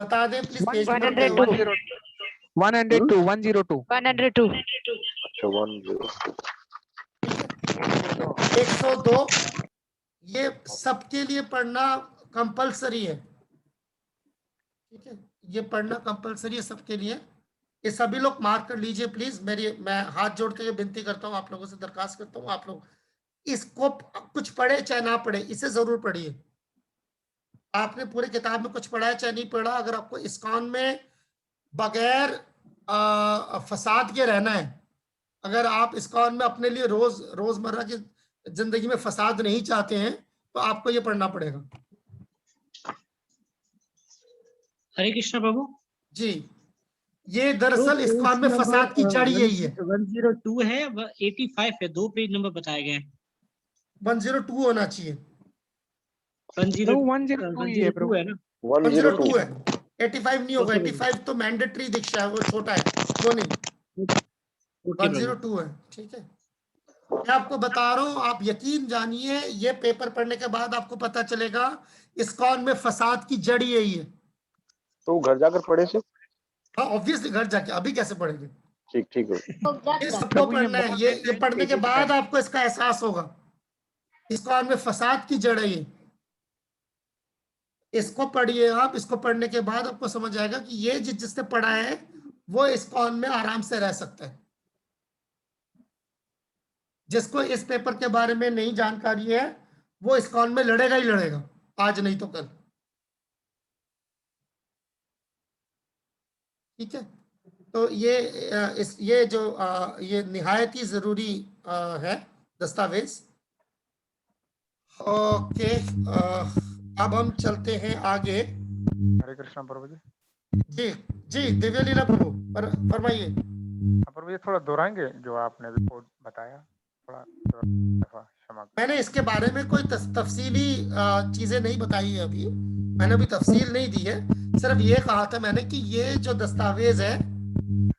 बता दें प्लीज। पेज नंबर 102 102 अच्छा 102 102। ये सबके लिए पढ़ना कंपलसरी है। ठीक है, ये पढ़ना कंपलसरी है सबके लिए। ये सभी लोग मार्क कर लीजिए प्लीज। मैं हाथ जोड़ के विनती करता हूँ, आप लोगों से दरखास्त करता हूँ, आप लोग इसको कुछ पढ़े चाहे ना पढ़े, इसे जरूर पढ़िए। आपने पूरे किताब में कुछ पढ़ा है चाहे नहीं पढ़ा, अगर आपको इस्कॉन में बगैर फसाद के रहना है, अगर आप इस्कॉन में अपने लिए रोजमर्रा की जिंदगी में फसाद नहीं चाहते हैं, तो आपको ये पढ़ना पड़ेगा। हरे कृष्ण प्रभु जी। ये दरअसल इस्कॉन में फसाद की जड़ यही है। 102 है, 85 है, 2 पेज नंबर बताए गए। 102 होना चाहिए। 102 है ना, 102 है, 85 नहीं होगा। 85 तो मैंडेटरी दीक्षा है, वो छोटा है, वो नहीं। 102 है। ठीक है, मैं आपको बता रहा हूँ, आप यकीन जानिए, ये पेपर पढ़ने के बाद आपको पता चलेगा इस्कॉन में फसाद की जड़ यही है। तो घर जाकर पढ़े से हाँ ऑब्वियसली घर जाके, अभी कैसे पढ़ेंगे? ठीक ठीक हो। ये सबको पढ़ना है, ये पढ़ने के बाद आपको इसका एहसास होगा। इस्कॉन में फसाद की जड़ है ये। इसको पढ़िए आप, इसको पढ़ने के बाद आपको समझ आएगा कि ये जिसने पढ़ा है वो इस्कॉन में आराम से रह सकता है। जिसको इस पेपर के बारे में नहीं जानकारी है वो इस्कॉन में लड़ेगा ही लड़ेगा, आज नहीं तो कल। ठीक है, तो ये जो ये निहायत ही जरूरी है दस्तावेज। ओके, अब हम चलते हैं आगे। हरे कृष्णा प्रभु जी। जी जी, दिव्य लीला प्रभु फरमाइए। प्रभु जी थोड़ा दोहराएंगे जो आपने रिपोर्ट बताया, थोड़ा क्षमा। मैंने इसके बारे में कोई तफसीली चीजें नहीं बताई है अभी, मैंने अभी तफसील नहीं दी है। सिर्फ ये कहा था मैंने कि ये जो दस्तावेज है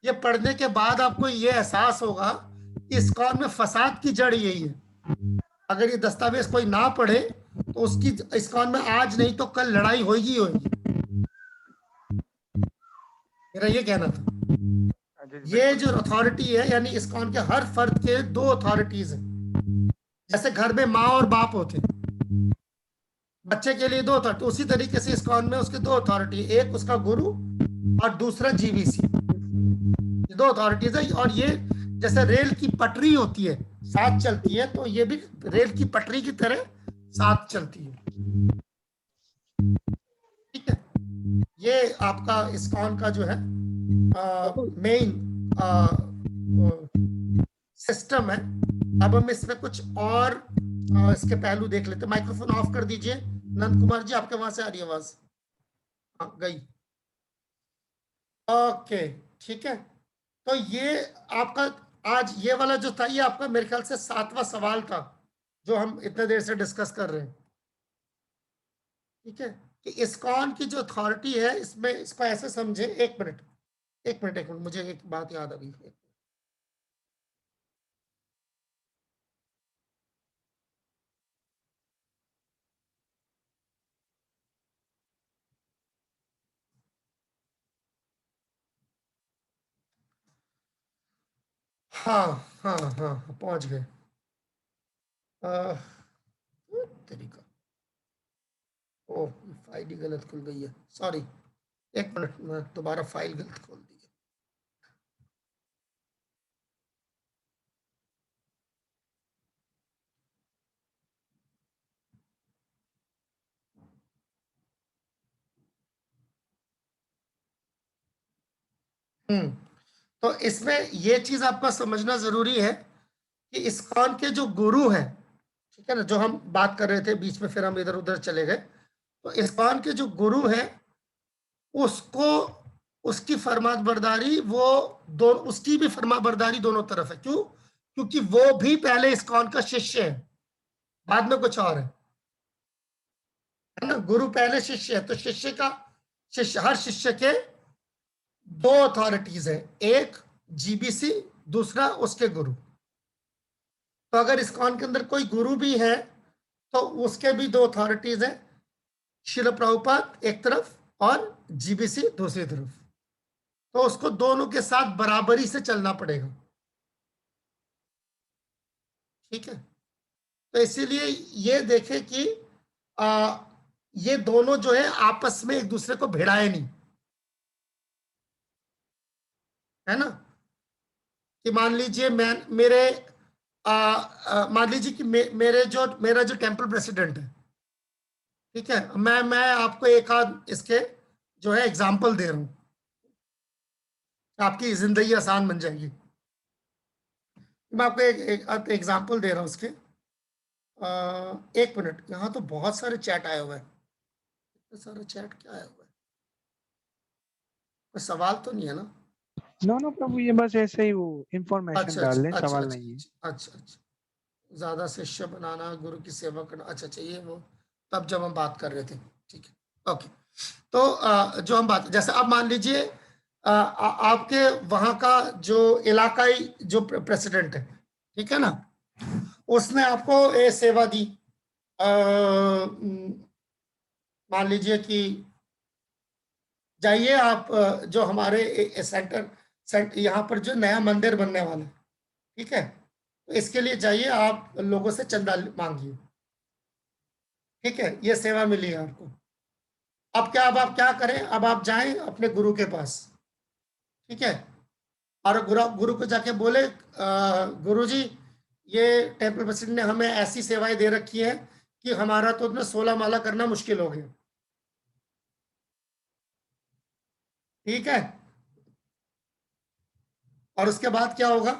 ये पढ़ने के बाद आपको ये एहसास होगा कि इस्कॉन में फसाद की जड़ यही है। अगर ये दस्तावेज कोई ना पढ़े तो उसकी इस्कॉन में आज नहीं तो कल लड़ाई होगी होगी। मेरा ये कहना था। ये जो अथॉरिटी है यानी इस्कॉन के हर फर्द के दो अथॉरिटीज हैं। जैसे घर में माँ और बाप होते हैं, बच्चे के लिए दो अथॉरिटी, उसी तरीके से इस्कॉन में उसके दो अथॉरिटी, एक उसका गुरु और दूसरा जीवीसी। ये दो अथॉरिटीज है। और ये जैसे रेल की पटरी होती है साथ चलती है, तो ये भी रेल की पटरी की तरह साथ चलती है। ठीक है, ये आपका इस्कॉन का जो है मेन सिस्टम है। अब हम इसमें कुछ और इसके पहलू देख लेते हैं। माइक्रोफोन ऑफ कर दीजिए नंद कुमार जी, आपके वहां से आ रही है आवाज? गई। ओके ठीक है, तो ये आपका आज ये वाला जो था ये आपका मेरे ख्याल से 7वां सवाल था जो हम इतने देर से डिस्कस कर रहे हैं। ठीक है, कि इस्कॉन की जो अथॉरिटी है इसमें, इसको ऐसे समझे। एक मिनट मुझे एक बात याद आ गई। हाँ पहुंच गए। तरीका, ओह फाइल ही गलत खुल गई है, सॉरी। एक मिनट, मैं दोबारा फाइल गलत खोल दी है। तो इसमें ये चीज आपका समझना जरूरी है कि इस्कॉन के जो गुरु हैं, ठीक है ना, जो हम बात कर रहे थे बीच में फिर हम इधर उधर चले गए। तो इस्कॉन के जो गुरु हैं उसको, उसकी फरमाबरदारी वो दो, उसकी भी फरमाबरदारी दोनों तरफ है। क्यों? क्योंकि वो भी पहले इस्कॉन का शिष्य है, बाद में कुछ और है ना। गुरु पहले शिष्य है, तो शिष्य का हर शिष्य के दो अथॉरिटीज है, एक जीबीसी, दूसरा उसके गुरु। तो अगर इस्कॉन के अंदर कोई गुरु भी है तो उसके भी दो अथॉरिटीज है, श्रील प्रभुपाद एक तरफ और जीबीसी दूसरी तरफ। तो उसको दोनों के साथ बराबरी से चलना पड़ेगा। ठीक है, तो इसीलिए ये देखें कि ये दोनों जो है आपस में एक दूसरे को भिड़ाए नहीं, है ना। कि मान लीजिए मान लीजिए कि मेरा जो टेम्पल प्रेसिडेंट है, ठीक है, मैं आपको एक आध इसके जो है एग्जाम्पल दे रहा हूं, आपकी जिंदगी आसान बन जाएगी। मैं आपको एक एग्जाम्पल दे रहा हूं उसके। एक मिनट, यहाँ तो बहुत सारे चैट आए हुए हैं। इतने सारे चैट क्या आया हुआ है? कोई सवाल तो नहीं है ना? नो प्रभु, ये बस ऐसे ही वो इंफॉर्मेशन डाल दें, सवाल नहीं है। अच्छा, ज्यादा शिष्य बनाना, गुरु की सेवा करना, अच्छा ये वो तब जब हम बात कर रहे थे। ठीक है, ओके। तो जो हम बात, जैसे अब मान लीजिए आपके वहां का जो इलाकाई जो प्रेसिडेंट है, ठीक है ना, उसने आपको ये सेवा दी। मान लीजिए कि जाइए आप जो हमारे सेंटर यहाँ पर जो नया मंदिर बनने वाला है, ठीक है, तो इसके लिए जाइए, आप लोगों से चंदा मांगिए, ठीक है, ये सेवा मिली है आपको। अब आप क्या करें, अब आप जाएं अपने गुरु के पास, ठीक है, और गुरु को जाके बोले, गुरु जी ये टेम्पल प्रेसिडेंट ने हमें ऐसी सेवाएं दे रखी है कि हमारा तो 16 माला करना मुश्किल हो गया, ठीक है। और उसके बाद क्या होगा,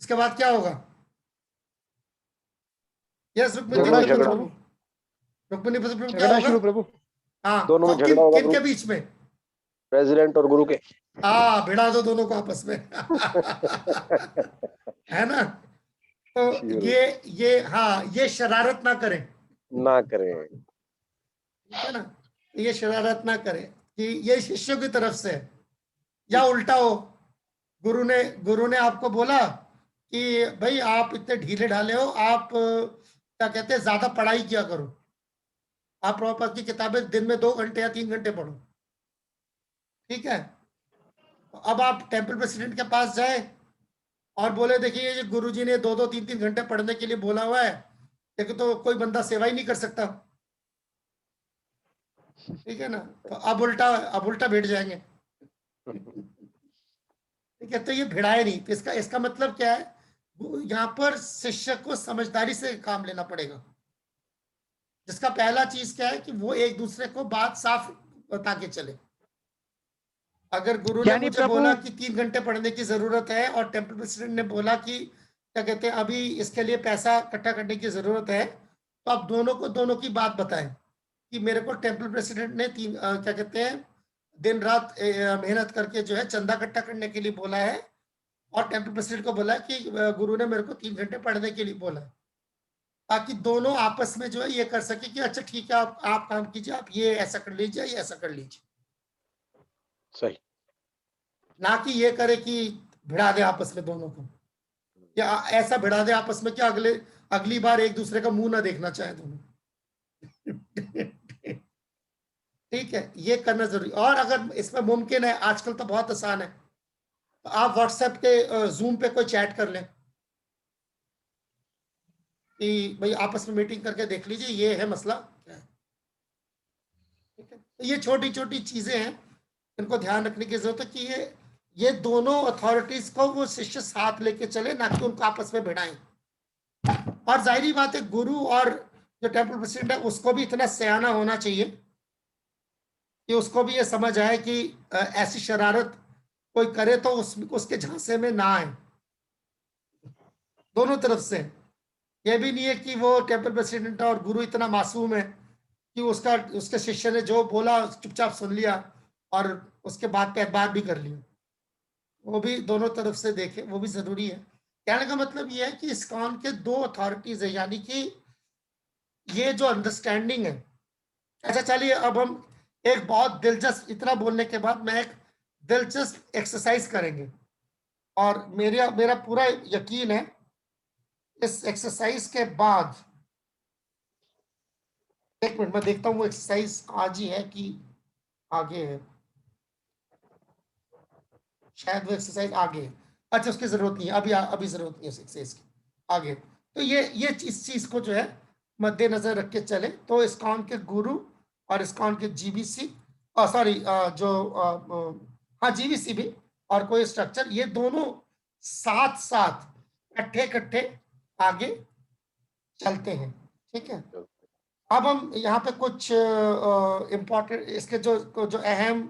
उसके बाद क्या होगा? यस रुक्मिणी प्रभु, रुक्मिणी प्रभु क्या होगा प्रभु? हाँ, दोनों में झगड़ा होगा किनके बीच में? प्रेसिडेंट और गुरु के। हाँ, भिड़ा दो दोनों को आपस में है ना। तो ये हाँ, ये शरारत ना करें, ठीक है ना, ये शरारत ना करें कि ये शिष्यों की तरफ से, या उल्टा हो, गुरु ने आपको बोला कि भाई आप इतने ढीले ढाले हो, आप क्या कहते हैं ज्यादा पढ़ाई किया करो, आप प्रभुपाद की किताबें दिन में 2 घंटे या 3 घंटे पढ़ो, ठीक है। अब आप टेम्पल प्रेसिडेंट के पास जाए और बोले देखिए ये गुरुजी ने 2-2, 3-3 घंटे पढ़ने के लिए बोला हुआ है, लेकिन तो कोई बंदा सेवा ही नहीं कर सकता, ठीक है ना। तो अब उल्टा भिड़ जाएंगे, ठीक है। तो ये भिड़ाए नहीं, तो इसका मतलब क्या है, यहाँ पर शिष्य को समझदारी से काम लेना पड़ेगा, जिसका पहला चीज क्या है कि वो एक दूसरे को बात साफ बता के चले। अगर गुरु ने मुझे बोला कि 3 घंटे पढ़ने की जरूरत है और टेम्पल प्रेसिडेंट ने बोला कि क्या कहते हैं अभी इसके लिए पैसा इकट्ठा करने की जरूरत है, तो आप दोनों की बात बताएं कि मेरे को टेम्पल प्रेसिडेंट ने क्या कहते हैं दिन रात मेहनत करके जो है चंदा इकट्ठा करने के लिए बोला है, और टेम्पल प्रेसिडेंट को बोला कि गुरु ने मेरे को 3 घंटे पढ़ने के लिए बोला है, ताकि दोनों आपस में जो है ये कर सके कि अच्छा ठीक है आप काम कीजिए, आप ये ऐसा कर लीजिए, ये ऐसा कर लीजिए, सही। ना कि ये करे कि भिड़ा दे आपस में दोनों को, या ऐसा भिड़ा दे आपस में कि अगली बार एक दूसरे का मुंह ना देखना चाहे दोनों ठीक है, ये करना जरूरी। और अगर इसमें मुमकिन है, आजकल तो बहुत आसान है, तो आप व्हाट्सएप के जूम पे कोई चैट कर लें कि भाई आपस में मीटिंग करके देख लीजिए ये है मसला क्या है, ठीक है। तो ये छोटी छोटी चीजें हैं, इनको ध्यान रखने की जरूरत है कि ये दोनों अथॉरिटीज को वो शिष्य साथ लेके चले, ना कि उनको आपस में भिड़ाएं। और जाहिर बात है गुरु और जो टेम्पल प्रेसिडेंट है उसको भी इतना सयाना होना चाहिए कि उसको भी ये समझ आए कि ऐसी शरारत कोई करे तो उसके झांसे में ना आए, दोनों तरफ से। ये भी नहीं है कि वो टेम्पल प्रेसिडेंट और गुरु इतना मासूम है कि उसके शिष्य ने जो बोला चुपचाप सुन लिया और उसके बाद पे एतबार भी कर लिया, वो भी दोनों तरफ से देखे, वो भी जरूरी है। कहने का मतलब ये है कि इस्कॉन के 2 अथॉरिटीज है, यानी कि ये जो अंडरस्टैंडिंग है। अच्छा चलिए, अब हम एक बहुत दिलचस्प, इतना बोलने के बाद मैं एक दिलचस्प एक्सरसाइज करेंगे, और मेरा पूरा यकीन है इस एक्सरसाइज के बाद, एक मिनट मैं देखता हूँ वो एक्सरसाइज आज ही है कि आगे है, शायद वो एक्सरसाइज आगे है। अच्छा उसकी जरूरत नहीं है, अभी जरूरत नहीं है एक्सरसाइज की, आगे। तो ये इस चीज को जो है मद्देनजर रख के चले, तो इस्कॉन के गुरु और इस्कॉन के जीबीसी, सॉरी हाँ जीबीसी भी और कोई स्ट्रक्चर, ये दोनों साथ साथ इकट्ठे आगे चलते हैं, ठीक है। अब हम यहाँ पे कुछ इम्पोर्टेंट इसके जो अहम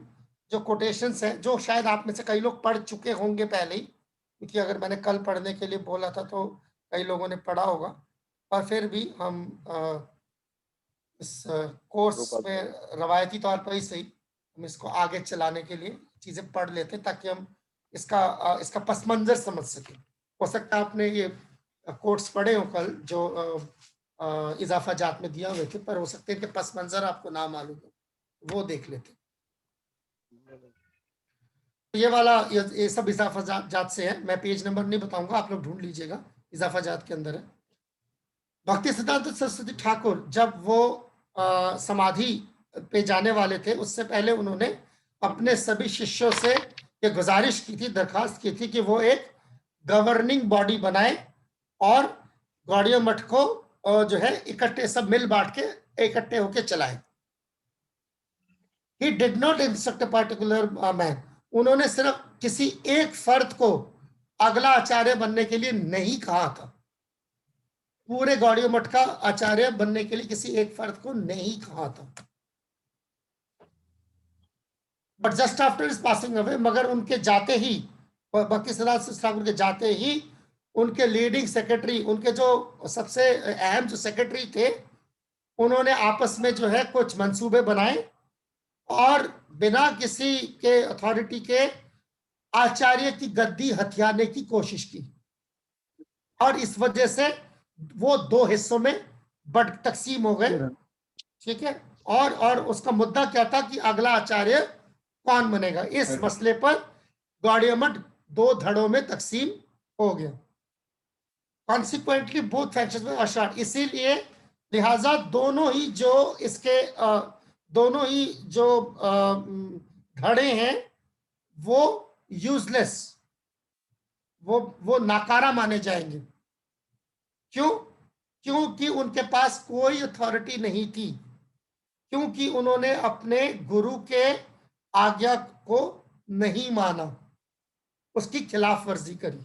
जो कोटेशंस हैं, जो शायद आप में से कई लोग पढ़ चुके होंगे पहले ही, क्योंकि अगर मैंने कल पढ़ने के लिए बोला था तो कई लोगों ने पढ़ा होगा, और फिर भी हम इस कोर्स में रवायती तौर पर ही सही हम इसको आगे चलाने के लिए चीज़ें पढ़ लेते हैं, ताकि हम इसका पस मंजर समझ सकें। हो सकता है आपने ये कोर्स पढ़े हो कल जो इजाफा जात में दिया हुए थे, पर हो सकते हैं कि पस मंजर आपको ना मालूम हो, वो देख लेते। ये वाला ये सब इजाफा जात से है, मैं पेज नंबर नहीं बताऊंगा, आप लोग ढूंढ लीजिएगा, इजाफा जात के अंदर है। भक्ति सिद्धांत सरस्वती ठाकुर जब वो समाधि पे जाने वाले थे, उससे पहले उन्होंने अपने सभी शिष्यों से ये गुजारिश की थी, दरखास्त की थी कि वो एक गवर्निंग बॉडी बनाए और गौड़िया मठ को जो है इकट्ठे सब मिल बांट के इकट्ठे होके चलाए। He did not instruct a particular man. उन्होंने सिर्फ किसी एक फर्द को अगला आचार्य बनने के लिए नहीं कहा था, पूरे गौड़िया मठ का आचार्य बनने के लिए किसी एक फर्द को नहीं कहा था। But just after is passing away, मगर उनके जाते ही, भक्तिसिद्धार्थ ठाकुर के जाते ही उनके लीडिंग सेक्रेटरी, उनके जो सबसे अहम जो सेक्रेटरी थे, उन्होंने आपस में जो है कुछ मंसूबे बनाए और बिना किसी के अथॉरिटी के आचार्य की गद्दी हथियाने की कोशिश की, और इस वजह से वो दो हिस्सों में तकसीम हो गए। ठीक है, और उसका मुद्दा क्या था कि अगला आचार्य कौन बनेगा। इस मसले पर गौड़िया मठ दो धड़ों में तकसीम हो गया। कॉन्सिक्वेंटली बोथ फैक्शंस वर अशर्ड, इसीलिए लिहाजा दोनों ही जो इसके दोनों ही जो धड़े हैं वो यूजलेस, वो नाकारा माने जाएंगे। क्यों? क्योंकि उनके पास कोई अथॉरिटी नहीं थी, क्योंकि उन्होंने अपने गुरु के आज्ञा को नहीं माना, उसकी खिलाफ वर्जी करी।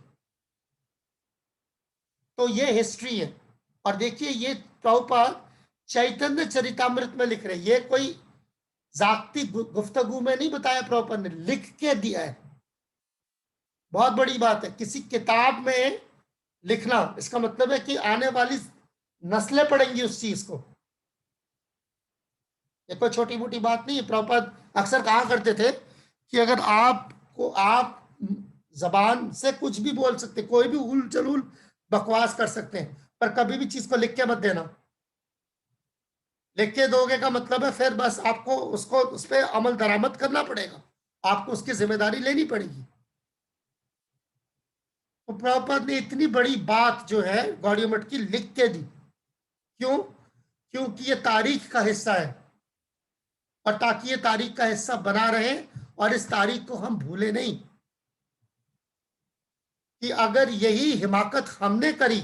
तो ये हिस्ट्री है। और देखिए, ये प्रभुपाद चैतन्य चरितामृत में लिख रहे, ये कोई जाती गुफ्तगू में नहीं बताया, प्रभुपाद ने लिख के दिया है। बहुत बड़ी बात है किसी किताब में लिखना, इसका मतलब है कि आने वाली नस्लें पढ़ेंगी उस चीज को। ये कोई छोटी मोटी बात नहीं है। प्रभुपाद अक्सर कहा करते थे कि अगर आप जबान से कुछ भी बोल सकते, कोई भी उल जलूल बकवास कर सकते हैं, पर कभी भी चीज को लिख के मत देना। लिख के दोगे का मतलब है फिर बस आपको उसको उस पर अमल दरामद करना पड़ेगा, आपको उसकी जिम्मेदारी लेनी पड़ेगी। तो प्रभुपाद ने इतनी बड़ी बात जो है गौड़िया मठ की लिख के दी। क्यों? क्योंकि ये तारीख का हिस्सा है, और ताकि ये तारीख का हिस्सा बना रहे और इस तारीख को हम भूले नहीं कि अगर यही हिमाकत हमने करी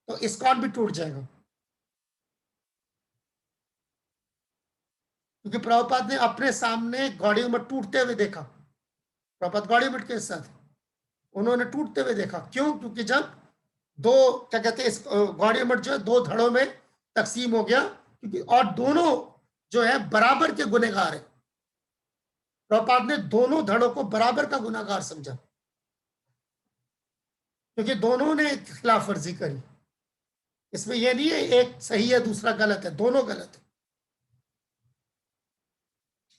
तो इस्कॉन भी टूट जाएगा। क्योंकि प्रभुपाद ने अपने सामने गौड़िया मठ टूटते हुए देखा। प्रभुपाद गौड़िया मठ के साथ उन्होंने टूटते हुए देखा। क्यों? क्योंकि जब दो क्या कहते हैं, इस गौड़िया मठ जो है दो धड़ों में तकसीम हो गया, क्योंकि और दोनों जो है बराबर के गुनहगार है। प्रभुपाद ने दोनों धड़ों को बराबर का गुनहगार समझा, क्योंकि दोनों ने खिलाफ वर्जी करी। इसमें यह नहीं है एक सही है दूसरा गलत है, दोनों गलत है।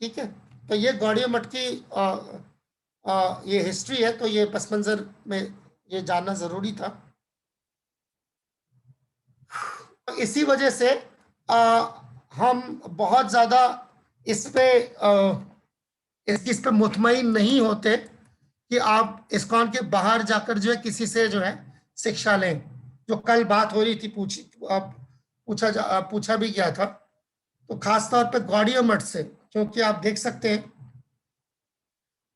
ठीक है, तो ये गौड़िया मठ की ये हिस्ट्री है, तो ये पस मंजर में ये जानना जरूरी था। तो इसी वजह से हम बहुत ज्यादा इस पे मुतमईन नहीं होते कि आप इस्कॉन के बाहर जाकर जो है किसी से जो है शिक्षा लें। जो कल बात हो रही थी, पूछा भी गया था, तो खास तौर पे गौड़िया मठ से, क्योंकि आप देख सकते हैं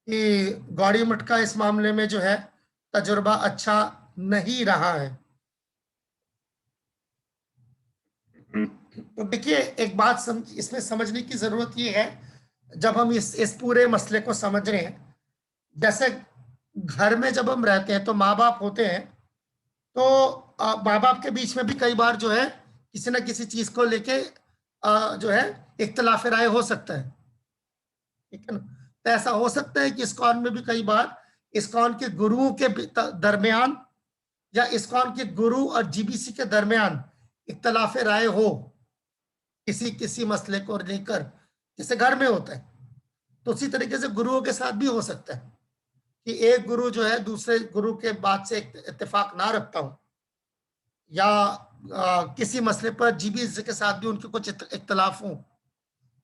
कि गौड़िया मठ का इस मामले में जो है तजुर्बा अच्छा नहीं रहा है। तो देखिए, एक बात इसमें समझने की जरूरत ये है, जब हम इस पूरे मसले को समझ रहे हैं, जैसे घर में जब हम रहते हैं तो माँ बाप होते हैं, तो माँ बाप के बीच में भी कई बार जो है किसी न किसी चीज को लेके जो है इख्तिलाफ राय हो सकता है। ठीक है ना? तो ऐसा हो सकता है कि इस्कॉन में भी कई बार इस्कॉन के गुरुओं के दरमियान या इस्कॉन के गुरु और जीबीसी के दरमियान इख्तिलाफ राय हो किसी मसले को लेकर, जैसे घर में होता है। तो उसी तरीके से गुरुओं के साथ भी हो सकता है कि एक गुरु जो है दूसरे गुरु के बात से इत्तेफाक ना रखता हो, या किसी मसले पर जीबीसी के साथ भी उनके कुछ इख्तिलाफ हो।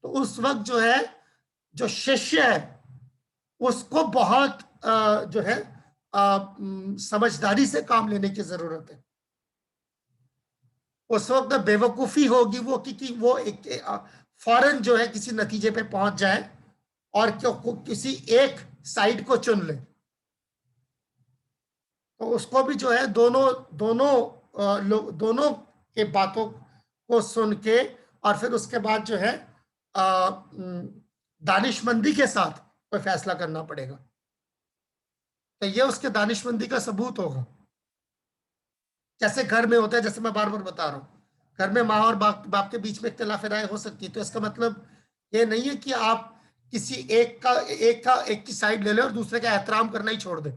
तो उस वक्त जो है जो शिष्य है उसको बहुत जो है समझदारी से काम लेने की जरूरत है। उस वक्त बेवकूफ़ी होगी वो कि वो एक फौरन जो है किसी नतीजे पे पहुंच जाए और किसी एक साइड को चुन ले। तो उसको भी जो है दोनों के बातों को सुन के और फिर उसके बाद जो है दानिशमंदी के साथ कोई फैसला करना पड़ेगा। तो ये उसके दानिशमंदी का सबूत होगा। जैसे घर में होता है, जैसे मैं बार बार बता रहा हूँ, घर में माँ और बाप के बीच में इख्तिलाफ राय हो सकती है, तो इसका मतलब ये नहीं है कि आप किसी एक की साइड ले ले और दूसरे का एहतराम करना ही छोड़ दे।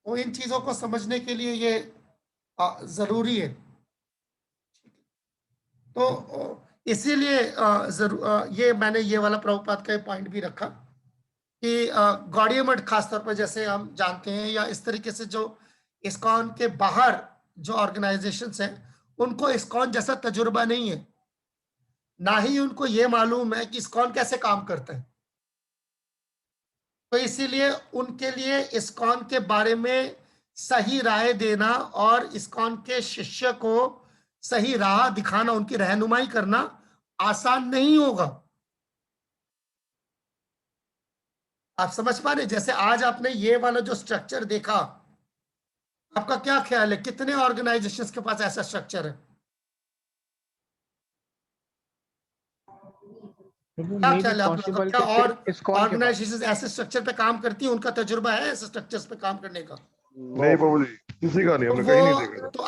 तो इन चीजों को समझने के लिए ये जरूरी है। तो इसीलिए ये मैंने ये वाला प्रभुपाद का पॉइंट भी रखा कि गौड़िया मठ खासतौर पर जैसे हम जानते हैं, या इस तरीके से जो इस्कॉन के बाहर जो ऑर्गेनाइजेशंस हैं, उनको इस्कॉन जैसा तजुर्बा नहीं है, ना ही उनको ये मालूम है कि इस्कॉन कैसे काम करता है। तो इसीलिए उनके लिए इस्कॉन के बारे में सही राय देना और इस्कॉन के शिष्य को सही राह दिखाना, उनकी रहनुमाई करना आसान नहीं होगा। आप समझ पा रहे? जैसे आज आपने ये वाला जो स्ट्रक्चर देखा, आपका क्या ख्याल है कितने ऑर्गेनाइजेशंस के पास ऐसा स्ट्रक्चर है? क्या ख्याल है आप लोगों का? क्या और ऑर्गेनाइजेशंस ऐसे स्ट्रक्चर पे काम करती हैं? उनका तजुर्बा है ऐसे स्ट्रक्चर्स पे काम करने का? नहीं प्रभु जी, किसी का नहीं, हमने कहीं नहीं देखा। तो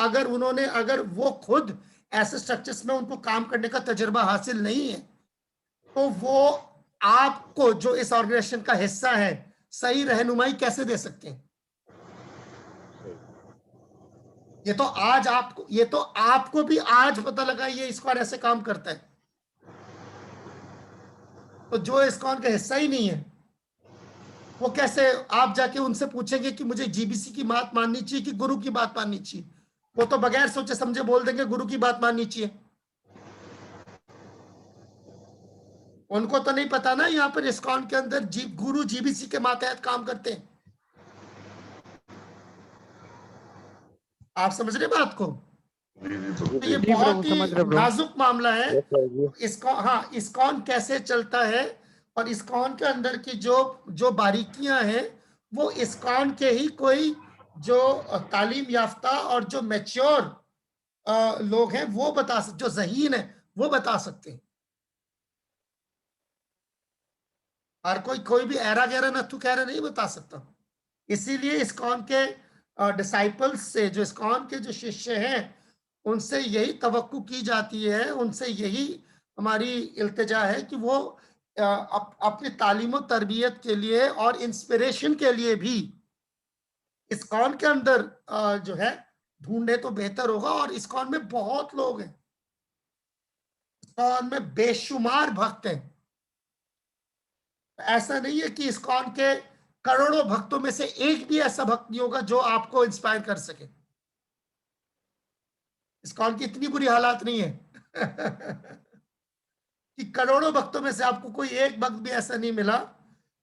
अगर वो खुद ऐसे स्ट्रक्चर्स में उनको काम करने का तजुर्बा हासिल नहीं है, तो वो आपको जो इस ऑर्गेनाइजेशन का हिस्सा है सही रहनुमाई कैसे दे सकते हैं? ये तो आपको भी आज पता लगा ये इस्कॉन ऐसे काम करता है। तो जो इस्कॉन का हिस्सा ही नहीं है, वो कैसे आप जाके उनसे पूछेंगे कि मुझे जीबीसी की बात माननी चाहिए कि गुरु की बात माननी चाहिए? वो तो बगैर सोचे समझे बोल देंगे गुरु की बात माननी चाहिए। उनको तो नहीं पता ना यहाँ पर इस्कॉन के अंदर गुरु जीबीसी के मातहत काम करते हैं। आप समझ रहे बात को? तो ये बहुत ही नाजुक मामला है। इस्कॉन कैसे चलता है और इस्कॉन के अंदर की जो बारीकियां हैं, वो इस्कॉन के ही कोई जो तालीम याफ्ता और जो मैच्योर लोग हैं वो बता सकते, जो ज़हीन है वो बता सकते हैं। और कोई भी ऐरा गहरा नथु कहरा नहीं बता सकता। इसीलिए इस्कॉन के डिसाइपल्स से, जो इस्कॉन के जो शिष्य हैं, उनसे यही तवक्कु की जाती है, उनसे यही हमारी इल्तिजा है कि वो अपनी तालीम और तरबियत के लिए और इंस्पिरेशन के लिए भी इस्कॉन के अंदर जो है ढूंढे तो बेहतर होगा। और इस्कॉन में बहुत लोग हैं, इस्कॉन में बेशुमार भक्त हैं। ऐसा नहीं है कि इस्कॉन के करोड़ों भक्तों में से एक भी ऐसा भक्त नहीं होगा जो आपको इंस्पायर कर सके। इस्कॉन की इतनी बुरी हालात नहीं है कि करोड़ों भक्तों में से आपको कोई एक भक्त भी ऐसा नहीं मिला।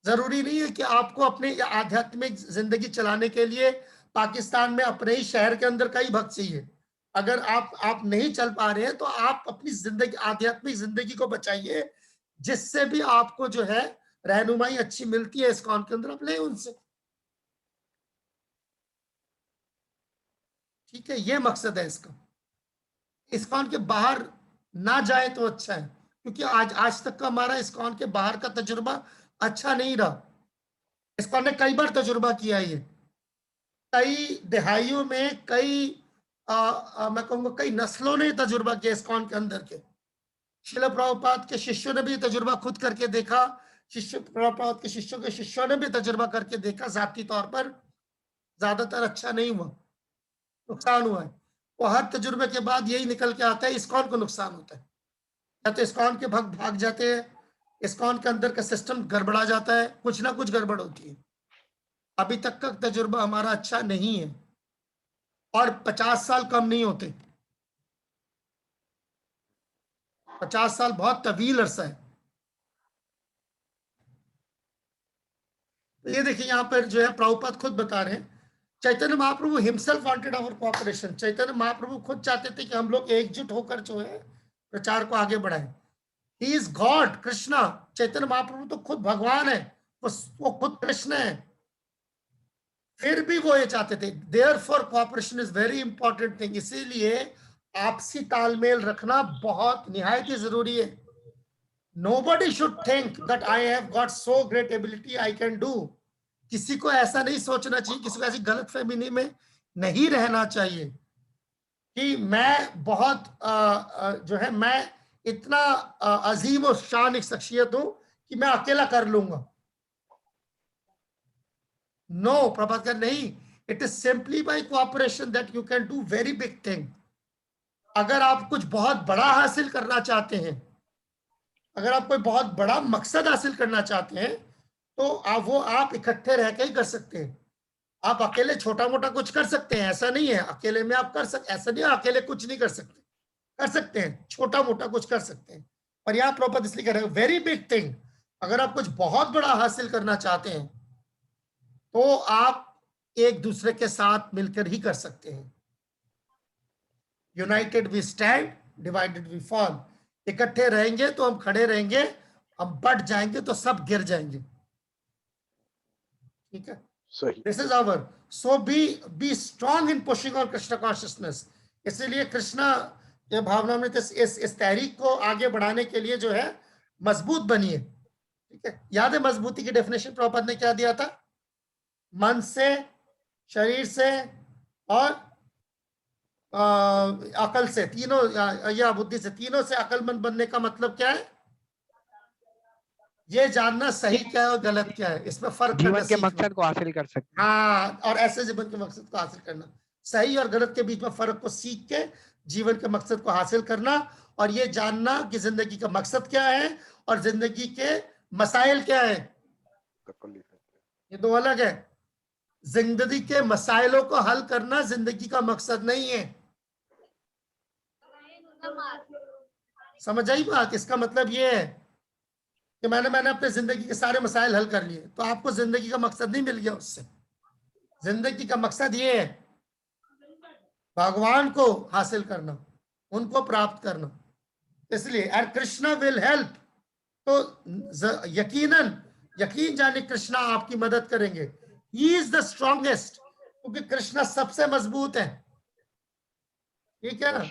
जरूरी नहीं है कि आपको अपने आध्यात्मिक जिंदगी चलाने के लिए पाकिस्तान में अपने ही शहर के अंदर कई भक्त चाहिए। अगर आप नहीं चल पा रहे हैं तो आप अपनी जिंदगी, आध्यात्मिक जिंदगी को बचाइए, जिससे भी आपको जो है रहनुमाई अच्छी मिलती है इस्कॉन के अंदर, आप ले उनसे। ठीक है, ये मकसद है इसका। इस्कॉन के बाहर ना जाए तो अच्छा है, क्योंकि आज तक का हमारा इस्कॉन के बाहर का तजुर्बा अच्छा नहीं रहा। इस्कॉन ने कई बार तजुर्बा किया है, कई दहाइयों में मैं कहूँगा कई नस्लों ने तजुर्बा किया इस्कॉन के अंदर के। श्रील प्रभुपाद के शिष्यों ने भी तजुर्बा खुद करके देखा, प्रभुपाद के शिष्यों ने भी तजुर्बा करके देखा। जाती तौर पर ज्यादातर अच्छा नहीं हुआ, नुकसान हुआ है। वो हर तजुर्बे के बाद यही निकल के आता है, इस्कॉन को नुकसान होता है। या तो इस्कॉन के भक्त भाग जाते हैं, इस्कॉन के अंदर का सिस्टम गड़बड़ा जाता है, कुछ ना कुछ गड़बड़ होती है। अभी तक का तजुर्बा हमारा अच्छा नहीं है, और 50 साल कम नहीं होते। 50 साल बहुत तवील अरसा है। तो ये देखिए यहाँ पर जो है प्रभुपाद खुद बता रहे हैं Chaitanya Mahaprabhu himself wanted our cooperation. Chaitanya Mahaprabhu खुद चाहते थे कि हम लोग एकजुट होकर जो है प्रचार को आगे बढ़ाएं। He is God, Krishna. Chaitanya Mahaprabhu तो खुद भगवान है, वो खुद कृष्ण है, फिर भी वो ये चाहते थे। Therefore cooperation is very important thing. इसीलिए आपसी तालमेल रखना बहुत निहायत ही जरूरी है। Nobody should think that I have got so great ability I can do. किसी को ऐसा नहीं सोचना चाहिए, किसी को ऐसी गलतफहमी में नहीं रहना चाहिए कि मैं बहुत जो है मैं इतना अजीम और शान एक शख्सियत हूं कि मैं अकेला कर लूंगा। नो, प्रभाकर नहीं। It is simply by cooperation that you can do very big thing. अगर आप कुछ बहुत बड़ा हासिल करना चाहते हैं, अगर आप कोई बहुत बड़ा मकसद हासिल करना चाहते हैं, तो आप इकट्ठे रह के ही कर सकते हैं। आप अकेले छोटा मोटा कुछ कर सकते हैं, ऐसा नहीं है। अकेले में आप कर सकते, ऐसा नहीं है अकेले कुछ नहीं कर सकते, कर सकते हैं, छोटा मोटा कुछ कर सकते हैं। और यहाँ प्रॉपर इसलिए कह रहे हैं वेरी बिग थिंग। अगर आप कुछ बहुत बड़ा हासिल करना चाहते हैं तो आप एक दूसरे के साथ मिलकर ही कर सकते हैं। United we stand, divided we fall. इकट्ठे रहेंगे तो हम खड़े रहेंगे, हम बढ़ जाएंगे तो सब गिर जाएंगे। ठीक है, सही। This is our. So be strong in pushing on Krishna consciousness. इसलिए कृष्णा ये भावना में इस तहरीक को आगे बढ़ाने के लिए जो है मजबूत बनिए। ठीक है, याद है मजबूती की डेफिनेशन प्रभुपाद ने क्या दिया था? मन से, शरीर से और अकल से, तीनों या बुद्धि से, तीनों से अकलमंद बनने का मतलब क्या है? ये जानना सही क्या है और गलत क्या है, इसमें फर्क जीवन के मकसद को हासिल कर सकते। हाँ, और ऐसे जीवन के मकसद को हासिल करना, सही और गलत के बीच में फर्क को सीख के जीवन के मकसद को हासिल करना, और ये जानना कि जिंदगी का मकसद क्या है और जिंदगी के मसाइल क्या है। ये दो अलग है। जिंदगी के मसाइलों को हल करना जिंदगी का मकसद नहीं है। समझ आई बात? इसका मतलब ये है कि मैंने अपने जिंदगी के सारे मसाइल हल कर लिए, तो आपको जिंदगी का मकसद नहीं मिल गया उससे। जिंदगी का मकसद ये है भगवान को हासिल करना, उनको प्राप्त करना। इसलिए एंड कृष्णा विल हेल्प, तो यकीन जाने कृष्णा आपकी मदद करेंगे। ही इज द स्ट्रॉन्गेस्ट, क्योंकि कृष्णा सबसे मजबूत है। ठीक है ना?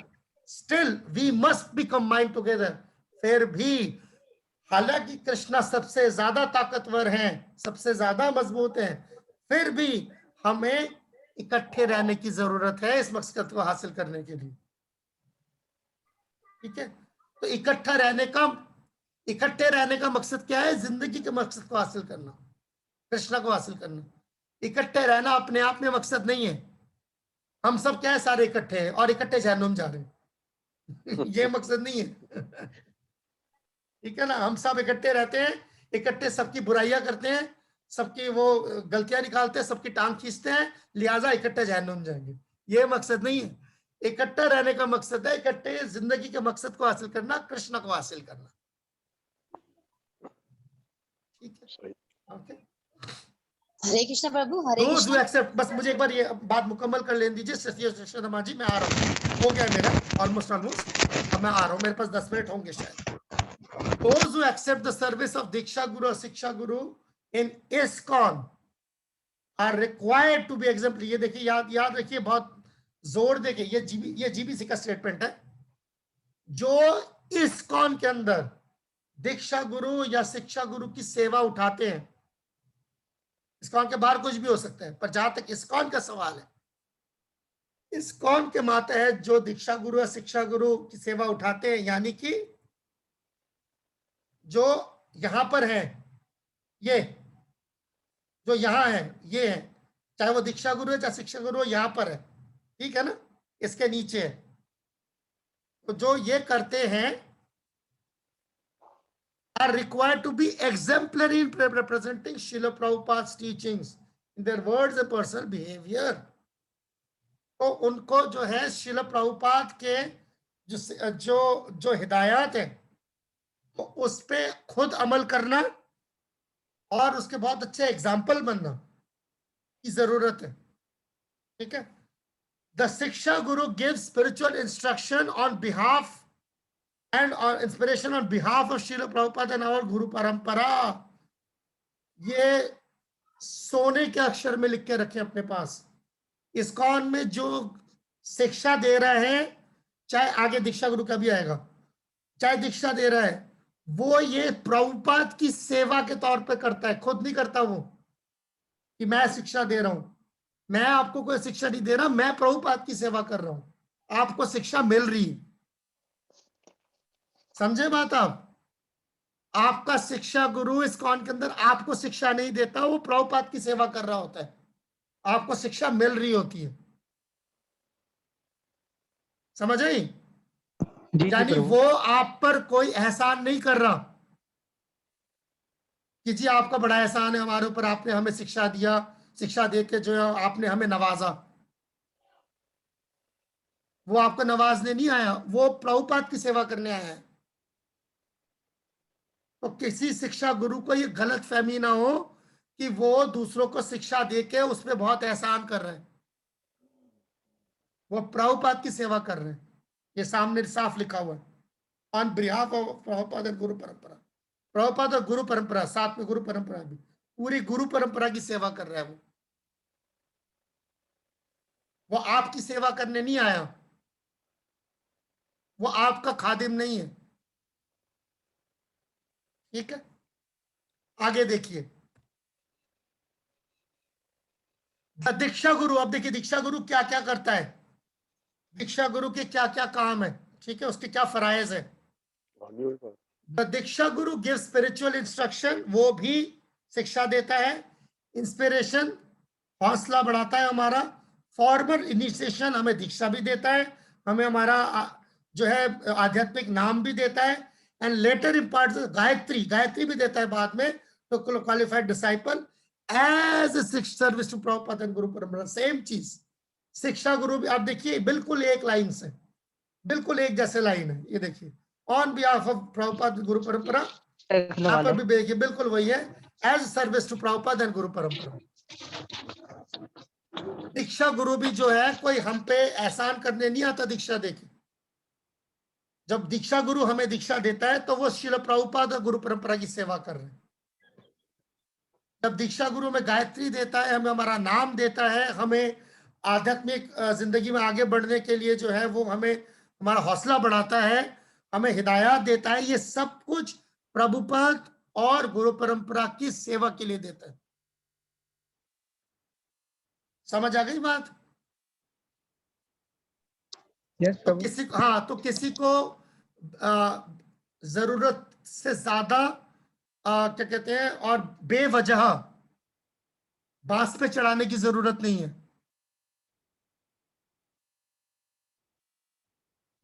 Still we must be combined together. फिर भी हालांकि कृष्णा सबसे ज्यादा ताकतवर हैं, सबसे ज्यादा मजबूत हैं, फिर भी हमें इकट्ठे रहने की जरूरत है इस मकसद को हासिल करने के लिए। ठीक है, तो इकट्ठे रहने का मकसद क्या है? जिंदगी के मकसद को हासिल करना, कृष्णा को हासिल करना। इकट्ठे रहना अपने आप में मकसद नहीं है। हम सब क्या है, सारे इकट्ठे हैं और इकट्ठे जहन्नुम जा रहे हैं। ये मकसद नहीं है। ठीक है ना? हम सब इकट्ठे रहते हैं, इकट्ठे सबकी बुराइयां करते हैं, सबकी वो गलतियां निकालते हैं, सबकी टांग खींचते हैं, लिहाजा इकट्ठे जहन्नुम जाएंगे। ये मकसद नहीं है। इकट्ठा रहने का मकसद है इकट्ठे जिंदगी के मकसद को हासिल करना, कृष्ण को हासिल करना। ठीक है, ओके। हरे कृष्ण प्रभु, हरे कृष्ण। एक्सेप्ट, बस मुझे एक बार ये बात मुकम्मल कर लेने दीजिए। शशि जी मैं आ रहा हूँ, हो गया मेरा ऑलमोस्ट। अब मैं आ रहा हूँ, मेरे पास 10 मिनट होंगे शायद। Those who accept the service of Diksha Guru or Shiksha Guru in ISKCON are required to be exemplary। ये देखिए, याद रखिए, बहुत जोर देके, ये जीबीसी का स्टेटमेंट है। जो ISKCON के अंदर दीक्षा गुरु या शिक्षा गुरु की सेवा उठाते हैं, ISKCON के बाहर कुछ भी हो सकता है, पर जहां तक ISKCON का सवाल है, ISKCON के मातहत जो दीक्षा गुरु या शिक्षा गुरु की सेवा उठाते हैं, यानी कि जो यहां पर है, ये जो यहां है, ये है, चाहे वो दीक्षा गुरु है चाहे शिक्षा गुरु है, यहां पर है। ठीक है ना? इसके नीचे है। तो जो ये करते हैं are required to be exemplary in representing Srila Prabhupada's teachings in their words and personal behavior। तो उनको जो है श्रील प्रभुपाद के जो हिदायत है, तो उस पे खुद अमल करना और उसके बहुत अच्छे एग्जाम्पल बनना की जरूरत है। ठीक है। द शिक्षा गुरु give spiritual instruction on behalf and on inspiration on behalf of Srila Prabhupada and our Guru परंपरा। ये सोने के अक्षर में लिख के रखे अपने पास। इस्कॉन में जो शिक्षा दे रहे हैं, चाहे आगे दीक्षा गुरु का भी आएगा, चाहे दीक्षा दे रहा है, वो ये प्रभुपाद की सेवा के तौर पे करता है, खुद नहीं करता वो कि मैं शिक्षा दे रहा हूं। मैं आपको कोई शिक्षा नहीं दे रहा, मैं प्रभुपाद की सेवा कर रहा हूं, आपको शिक्षा मिल रही है। समझे बात आप? आपका शिक्षा गुरु इस्कॉन के अंदर आपको शिक्षा नहीं देता, वो प्रभुपाद की सेवा कर रहा होता है, आपको शिक्षा मिल रही होती है। समझ आई? यानी वो आप पर कोई एहसान नहीं कर रहा कि जी आपका बड़ा एहसान है हमारे ऊपर, आपने हमें शिक्षा दिया, शिक्षा देके जो है आपने हमें नवाजा। वो आपको नवाजने नहीं आया, वो प्रभुपाद की सेवा करने आया है। तो किसी शिक्षा गुरु को ये गलत फहमी ना हो कि वो दूसरों को शिक्षा देके उसमें बहुत एहसान कर रहे हैं। वो प्रभुपाद की सेवा कर रहे हैं, ये सामने साफ लिखा हुआ है, ऑन बिहाफ ऑफ प्रभुपाद और गुरु परंपरा। प्रभुपाद और गुरु परंपरा, साथ में गुरु परंपरा भी, पूरी गुरु परंपरा की सेवा कर रहा है वो आपकी सेवा करने नहीं आया, वो आपका खादिम नहीं है। ठीक है, आगे देखिए। दीक्षा गुरु, अब देखिए दीक्षा गुरु क्या क्या करता है, दीक्षा गुरु के क्या क्या काम है, ठीक है, उसके क्या फराइज है। The Diksha Guru give spiritual instruction, वो भी शिक्षा देता है। इंस्पिरेशन, हौसला बढ़ाता है हमारा। फॉर्मल इनिशिएशन, हमें दीक्षा भी देता है, हमें हमारा जो है आध्यात्मिक नाम भी देता है। And later impart Gayatri, Gayatri भी देता है बाद में, तो qualified disciple as service to Prabhupada and guru parampara. Same चीज शिक्षा गुरु भी, आप देखिए बिल्कुल एक लाइन से, बिल्कुल एक जैसे लाइन है, ये देखिए, ऑन बिहाफ ऑफ प्रभुपाद गुरु परंपरा, यहाँ पर भी देखिए बिल्कुल वही है, as service to Prabhupada and guru parampara. दीक्षा गुरु भी जो है कोई हम पे एहसान करने नहीं आता दीक्षा देके। जब दीक्षा गुरु हमें दीक्षा देता है तो वो श्रील प्रभुपाद और गुरु परंपरा की सेवा कर रहे हैं। जब दीक्षा गुरु में गायत्री देता है, हमें हमारा नाम देता है, हमें आध्यात्मिक जिंदगी में आगे बढ़ने के लिए जो है वो हमें हमारा हौसला बढ़ाता है, हमें हिदायत देता है, ये सब कुछ प्रभुपाद और गुरु परंपरा की सेवा के लिए देता है। समझ आ गई बात? yes, तो किसी को, हाँ, तो किसी को जरूरत से ज्यादा क्या कहते हैं और बेवजह बांस पे चढ़ाने की जरूरत नहीं है।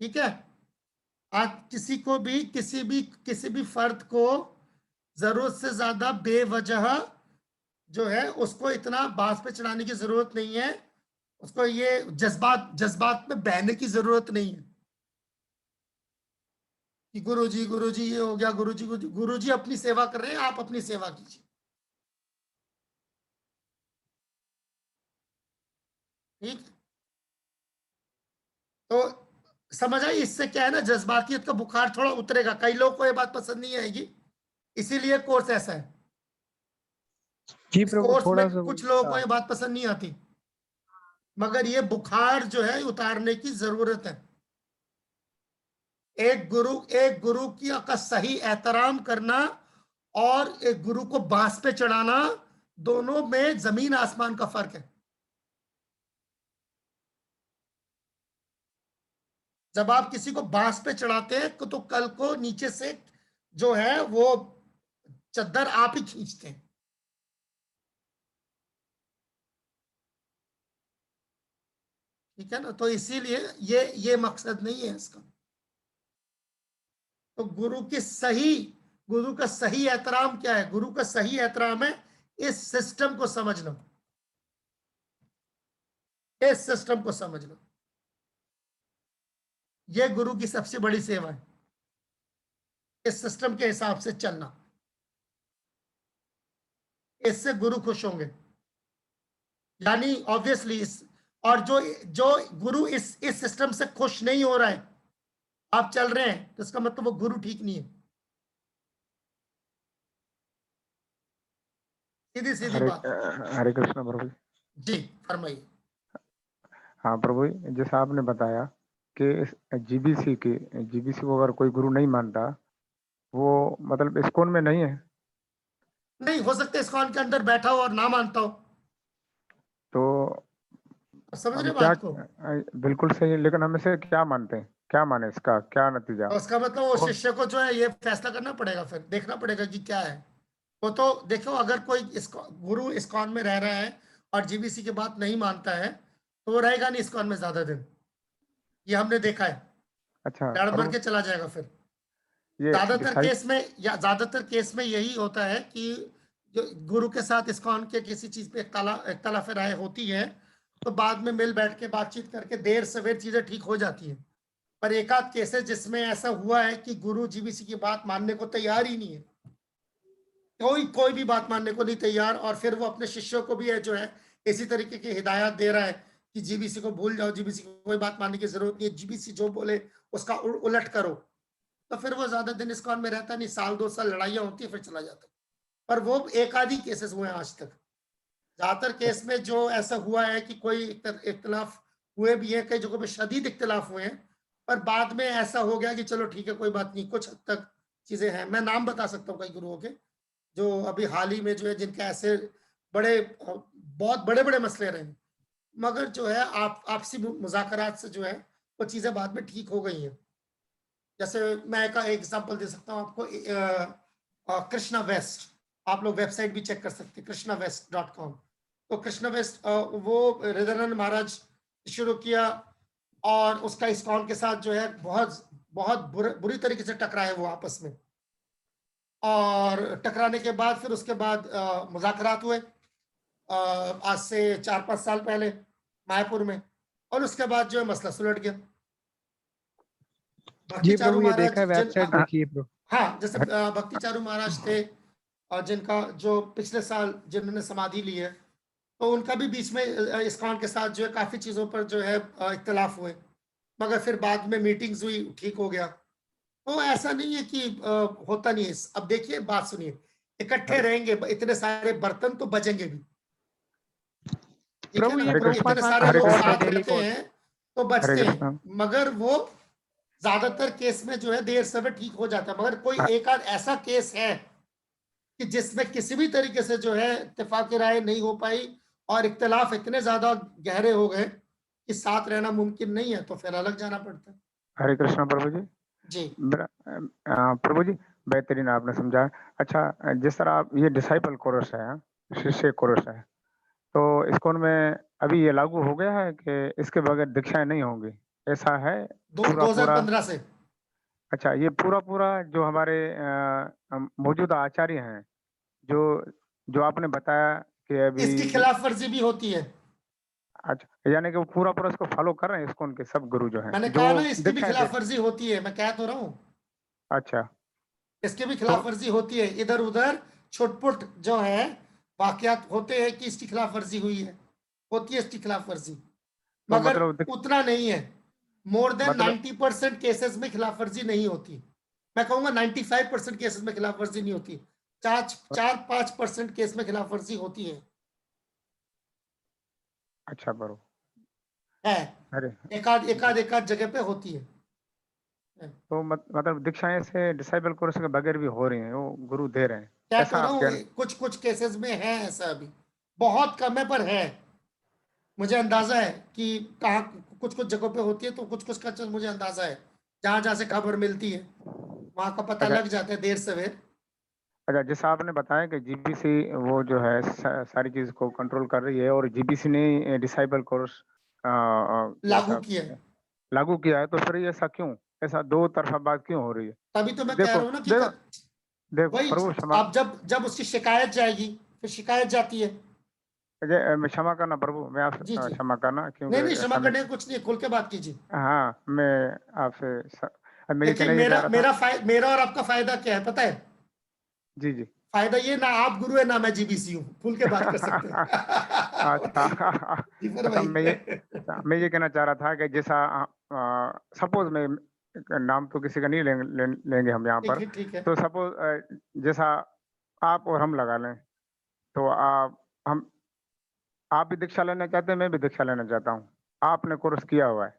ठीक है, आज किसी को भी किसी भी फर्द को जरूरत से ज्यादा बेवजह जो है उसको इतना बांस पे चढ़ाने की जरूरत नहीं है, उसको ये जज्बात में बहने की जरूरत नहीं है कि गुरुजी ये हो गया, गुरुजी अपनी सेवा कर रहे हैं, आप अपनी सेवा कीजिए। ठीक, तो समझ आई? इससे क्या है ना, जज्बातियत का बुखार थोड़ा उतरेगा। कई लोगों को ये बात पसंद नहीं आएगी, इसीलिए कोर्स ऐसा है। जी इस कोर्स में कुछ लोगों को ये बात पसंद नहीं आती, मगर ये बुखार जो है उतारने की जरूरत है। एक गुरु का सही एहतराम करना और एक गुरु को बांस पे चढ़ाना, दोनों में जमीन आसमान का फर्क है। जब आप किसी को बांस पे चढ़ाते हैं तो कल को नीचे से जो है वो चद्दर आप ही खींचते हैं। ठीक है ना, तो इसीलिए ये मकसद नहीं है इसका। तो गुरु का सही एहतराम क्या है? गुरु का सही एहतराम है इस सिस्टम को समझना, इस सिस्टम को समझना। यह गुरु की सबसे बड़ी सेवा है, इस सिस्टम के हिसाब से चलना। इससे गुरु खुश होंगे। यानी ऑब्वियसली और जो गुरु इस सिस्टम से खुश नहीं हो रहा है, आप चल रहे हैं, तो इसका मतलब वो गुरु ठीक नहीं है। सीधी सीधी बात। हरे कृष्ण प्रभु जी फरमाइए। हाँ प्रभु जी, जैसा आपने बताया कि जीबीसी को अगर कोई गुरु नहीं मानता, वो मतलब इस्कॉन में नहीं है। नहीं हो सकता इस्कॉन के अंदर बैठा हो और ना मानता हो, तो समझ रहे क्या बात को? बिल्कुल सही है, लेकिन हम इसे क्या मानते हैं, क्या माने, इसका क्या नतीजा? तो उसका मतलब वो शिष्य को जो है ये फैसला करना पड़ेगा, फिर देखना पड़ेगा कि क्या है वो। तो देखो, अगर कोई गुरु इस्कॉन में रह रहा है और जीबीसी की बात नहीं मानता है, तो वो रहेगा नहीं इस्कॉन में ज्यादा दिन, ये हमने देखा है। अच्छा, लड़ मर के चला जाएगा फिर। ये ज्यादातर केस में यही होता है कि जो गुरु के साथ इस्कॉन के किसी चीज पे इख्तलाफ राय होती है, तो बाद में मिल बैठ के बातचीत करके देर सवेर चीजें ठीक हो जाती हैं। पर एक आध केस है जिसमें ऐसा हुआ है कि गुरु जीबीसी की बात मानने को तैयार ही नहीं है, कोई भी बात मानने को नहीं तैयार, और फिर वो अपने शिष्यों को भी है जो है इसी तरीके की हिदायत दे रहा है कि जीबीसी को भूल जाओ, जीबीसी को कोई बात मानने की जरूरत नहीं है, जीबीसी जो बोले उसका उलट करो। तो फिर वो ज्यादा दिन इस्कॉन में रहता नहीं, साल 2 साल लड़ाइयाँ होती है, फिर चला जाता। पर वो एक आधी केसेस हुए हैं आज तक। ज्यादातर केस में जो ऐसा हुआ है कि कोई इख्तलाफ हुए भी है, कई जगहों पे शदीद इख्तलाफ हुए हैं, पर बाद में ऐसा हो गया कि चलो ठीक है कोई बात नहीं, कुछ हद तक चीजें हैं। मैं नाम बता सकता हूँ कई गुरुओं के जो अभी हाल ही में जो है जिनके ऐसे बहुत बड़े बड़े मसले रहे, मगर जो है आपसी मुज़ाकरात से जो है वो चीजें बाद में ठीक हो गई हैं। जैसे मैं एक एग्जांपल दे सकता हूँ आपको, कृष्णा वेस्ट, आप लोग वेबसाइट भी चेक कर सकते हैं, krishnawest.com। तो कृष्णा वेस्ट वो हृदयानंद महाराज शुरू किया, और उसका इस्कॉन के साथ जो है बहुत बुरी तरीके से टकराए वो आपस में, और टकराने के बाद फिर उसके बाद मुज़ाकरात हुए आज से 4-5 साल पहले मायापुर में, और उसके बाद जो है मसला सुलट गया। जी प्रभु, ये देखा है, वेबसाइट देखिए प्रभु। हाँ, जैसे भक्ति चारू महाराज थे, और जिनका जो पिछले साल जिन्होंने समाधि ली है, तो उनका भी बीच में इस्कॉन के साथ जो है काफी चीजों पर जो है इख्तलाफ हुए, मगर फिर बाद में मीटिंग्स हुई, ठीक हो गया। तो ऐसा नहीं है कि होता नहीं है। अब देखिए, बात सुनिए, इकट्ठे रहेंगे इतने सारे बर्तन तो बजेंगे भी, प्रभु ये इतने सारे लोग साथ रहते हैं तो बचते हैं, मगर वो ज्यादातर केस में जो है देर सवेर ठीक हो जाता है। मगर कोई एक आध ऐसा केस है कि जिसमें किसी भी तरीके से जो है इत्तेफाक राय नहीं हो पाई और इख्तलाफ इतने ज्यादा गहरे हो गए कि साथ रहना मुमकिन नहीं है, तो फिर अलग जाना पड़ता है। हरे कृष्ण प्रभु जी। जी प्रभु जी, बेहतरीन आपने समझाया। अच्छा, जिस तरह आप ये डिसाइपल कोरस है, शिष्य कोरस है, तो इस्कॉन में अभी ये लागू हो गया है कि इसके बगैर दीक्षाएं नहीं होंगी, ऐसा है? 2015 से। अच्छा, ये पूरा जो हमारे मौजूदा आचार्य हैं, जो आपने बताया कि अभी इसकी खिलाफ वर्जी भी होती है। अच्छा, यानी कि वो पूरा इसको फॉलो कर रहे हैं इस्कॉन के सब गुरु जो हैं? मैंने कहा ना, इसकी भी खिलाफ वर्जी होती है, मैं कह तो रहा हूँ। अच्छा, इसकी भी खिलाफ वर्जी होती है, इधर उधर छुटपुट जो है वाकयात होते हैं कि इसकी खिलाफ वर्जी हुई है, होती है इसकी खिलाफ वर्जी, मगर उतना नहीं है। मोर देन 90% केसेस में खिलाफ वर्जी नहीं होती। मैं कहूंगा 95% केसेस में खिलाफ वर्जी नहीं होती, 4-5% केस में खिलाफ वर्जी होती है। अच्छा बरो है, एक आध जगह पे होती है। तो मतलब दीक्षाएं से डिसाइबल कोर्स के बगैर भी हो रही हैं, वो गुरु दे रहे हैं। क्या कह रहा हूँ, कुछ केसेस में है ऐसा, अभी बहुत कम है पर है। मुझे अंदाजा है कि कहाँ कुछ जगहों पे होती है, तो कुछ का मुझे अंदाजा है, जहाँ से खबर मिलती है वहाँ का पता लग जाता है देर सवेर। अच्छा, जैसा आपने बताया कि जीबीसी वो जो है सारी चीज को कंट्रोल कर रही है, और जीबीसी ने डिसाइबल कोर्स लागू किया है, तो फिर ऐसा क्यों, ऐसा दो तरफा बात क्यों हो रही है? तभी तो मैं कह रहा हूँ ना कि देखो, अब जब उसकी शिकायत जाएगी, फिर शिकायत जाती है। मैं क्षमा करना प्रभु, मैं आपसे क्षमा करना, क्योंकि नहीं क्षमा करने कुछ नहीं, खुल के बात कीजिए। हाँ, मैं आपसे मेरा और आपका फायदा क्या है पता है? जी जी, फायदा ये ना आप गुरु है ना मैं जीबीसी हूँ, खुल के बात कर सकते हैं। अच्छा, मैं ये कहना चाह रहा था कि जैसा सपोज में नाम तो किसी का नहीं लेंगे हम यहाँ पर, ठीक है। तो सपोज जैसा आप और हम लगा लें, तो आप भी दीक्षा लेना चाहते हैं, मैं भी दीक्षा लेना चाहता हूँ। आपने कोर्स किया हुआ है,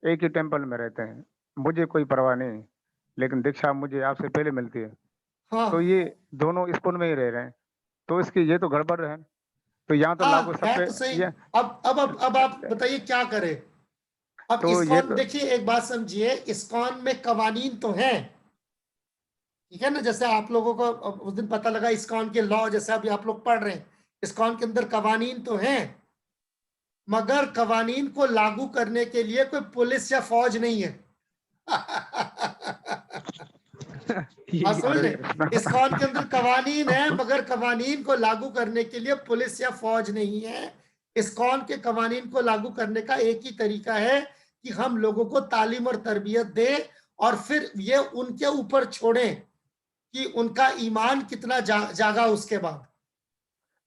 एक ही टेम्पल में रहते हैं, मुझे कोई परवाह नहीं, लेकिन दीक्षा मुझे आपसे पहले मिलती है। हाँ। तो ये दोनों स्कूल में ही रह रहे हैं, तो इसकी ये तो गड़बड़ है। तो यहाँ तो लागू सब पे तो सही। अब आप बताइए क्या करें। अब तो इस्कॉन देखिए, एक बात समझिए, इस्कॉन में कवानीन तो हैं, ठीक है ना। जैसे आप लोगों को उस दिन पता लगा इस्कॉन के लॉ, जैसे अभी आप लोग पढ़ रहे हैं, इस्कॉन के अंदर कवानीन तो हैं, मगर कवानीन को लागू करने के लिए कोई पुलिस या फौज नहीं है। समझ रहे, इस्कॉन के अंदर कवानीन है, मगर कवानीन को लागू करने के लिए पुलिस या फौज नहीं है। इस्कॉन के कवानीन को लागू करने का एक ही तरीका है कि हम लोगों को तालीम और तरबियत दें, और फिर ये उनके ऊपर छोड़ें कि उनका ईमान कितना जागा उसके बाद।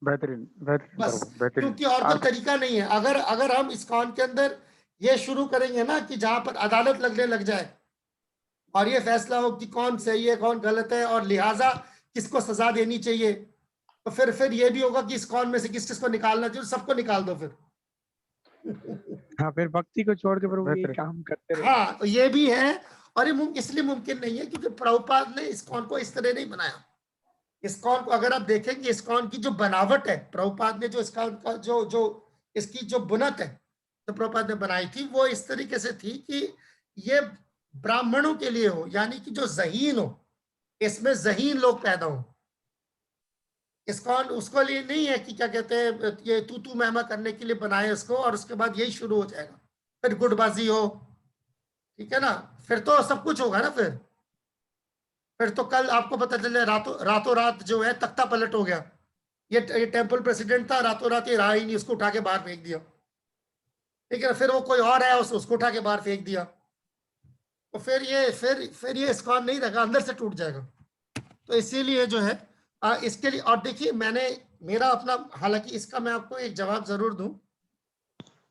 बेहतरीन बस, बेहतरीन। क्योंकि और कोई तरीका नहीं है। अगर हम इस्कॉन के अंदर ये शुरू करेंगे ना कि जहां पर अदालत लगने लग जाए और ये फैसला हो कि कौन सही है कौन गलत है और लिहाजा किसको सजा देनी चाहिए, तो फिर ये भी होगा कि इस्कॉन में से किस किस को निकालना चाहिए, सबको निकाल दो फिर। हाँ, फिर भक्ति को छोड़ के प्रभु ये काम करते रहे। हाँ, तो ये भी है, और ये इसलिए मुमकिन नहीं है क्योंकि प्रभुपाद ने इस्कॉन को इस तरह नहीं बनाया। इस्कॉन को अगर आप देखेंगे, इस्कॉन की जो बनावट है, प्रभुपाद ने जो इस्कॉन का जो इसकी जो बुनत है तो प्रभुपाद ने बनाई थी, वो इस तरीके से थी कि ये ब्राह्मणों के लिए हो, यानी कि जो ज़हीन हो, इसमें ज़हीन लोग पैदा हो। इस्कॉन उसको लिए नहीं है कि क्या कहते हैं, ये तू महमा करने के लिए बनाए इसको और उसके बाद यही शुरू हो जाएगा, फिर गुटबाजी हो, ठीक है ना, फिर तो सब कुछ होगा ना। फिर तो कल आपको पता चले रातों रात जो है तख्ता पलट हो गया। ये टेम्पल प्रेसिडेंट था, रातों रात ये रहा ही नहीं, उसको उठा के बाहर फेंक दिया, ठीक है। फिर वो कोई और है, उसको उठा के बाहर फेंक दिया, तो फिर ये इस्कॉन नहीं रहेगा, अंदर से टूट जाएगा। तो इसीलिए जो है इसके लिए, और देखिए मेरा अपना, हालांकि इसका मैं आपको एक जवाब जरूर दूं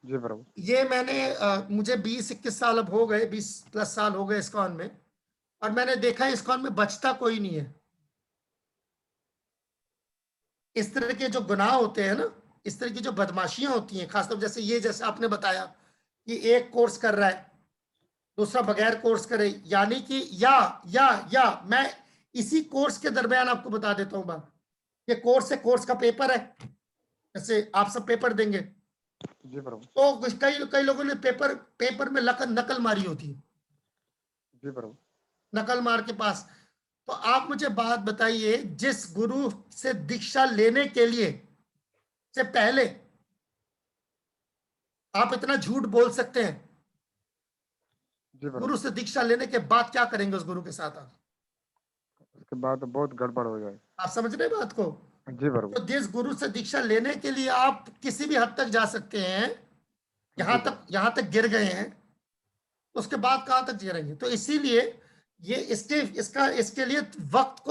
जी प्रभु। ये मुझे 20-21 साल अब हो गए, 20+ साल हो गए इस्कॉन में, और मैंने देखा इस्कॉन में बचता कोई नहीं है। इस तरह के जो गुनाह होते हैं ना, इस तरह की जो बदमाशियां होती हैं, खासतौर जैसे आपने बताया कि एक कोर्स कर रहा है, दूसरा बगैर कोर्स करे, यानी कि या मैं इसी कोर्स के दरमियान आपको बता देता हूँ बात, ये कोर्स का पेपर है, जैसे आप सब पेपर देंगे जी प्रभु, तो कई लोगों ने पेपर में नकल मारी होती है, जी प्रभु, नकल मार के पास। तो आप मुझे बात बताइए, जिस गुरु से दीक्षा लेने के लिए से पहले आप इतना झूठ बोल सकते हैं, गुरु से दीक्षा लेने के बाद क्या करेंगे उस गुरु के साथ आप? उसके बाद तो बहुत गड़बड़ हो जाए। आप समझ रहे बात को? जी प्रभु। तो जिस गुरु से दीक्षा लेने के लिए आप किसी भी हद तक जा सकते हैं, यहाँ तक गिर गए हैं, उसके बाद कहाँ तक गिरेंगे? तो इसीलिए ये इसके लिए वक्त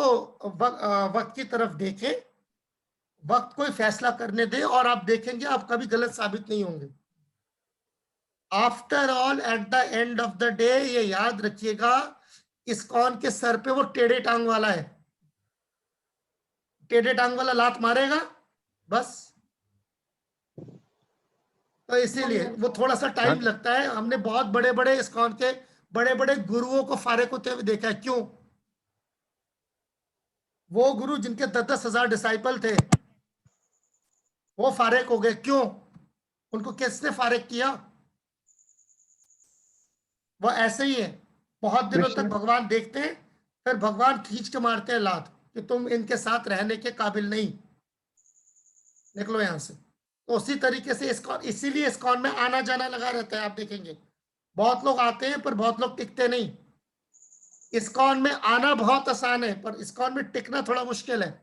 की तरफ देखें, वक्त कोई फैसला करने दे, और आप देखेंगे आप कभी गलत साबित नहीं होंगे। After all, at the end of the day, ये याद रखिएगा, इस्कॉन के सर पे वो टेढ़े टांग वाला है, टेढ़े टांग वाला लात मारेगा बस। तो इसीलिए वो थोड़ा सा टाइम लगता है। हमने बहुत बड़े बड़े इस्कॉन के बड़े बड़े गुरुओं को फारिग होते हुए देखा है। क्यों? वो गुरु जिनके 10-10 हजार डिसाइपल थे वो फारिग हो गए। क्यों? उनको किसने फारिग किया? वो ऐसे ही है, बहुत दिनों तक भगवान देखते हैं, फिर भगवान खींच के मारते हैं लात कि तुम इनके साथ रहने के काबिल नहीं, निकलो यहां से। तो उसी तरीके से इसीलिए इस्कॉन में आना जाना लगा रहता है। आप देखेंगे बहुत लोग आते हैं पर बहुत लोग टिकते नहीं। इस्कॉन में आना बहुत आसान है, पर इस्कॉन में टिकना थोड़ा मुश्किल है।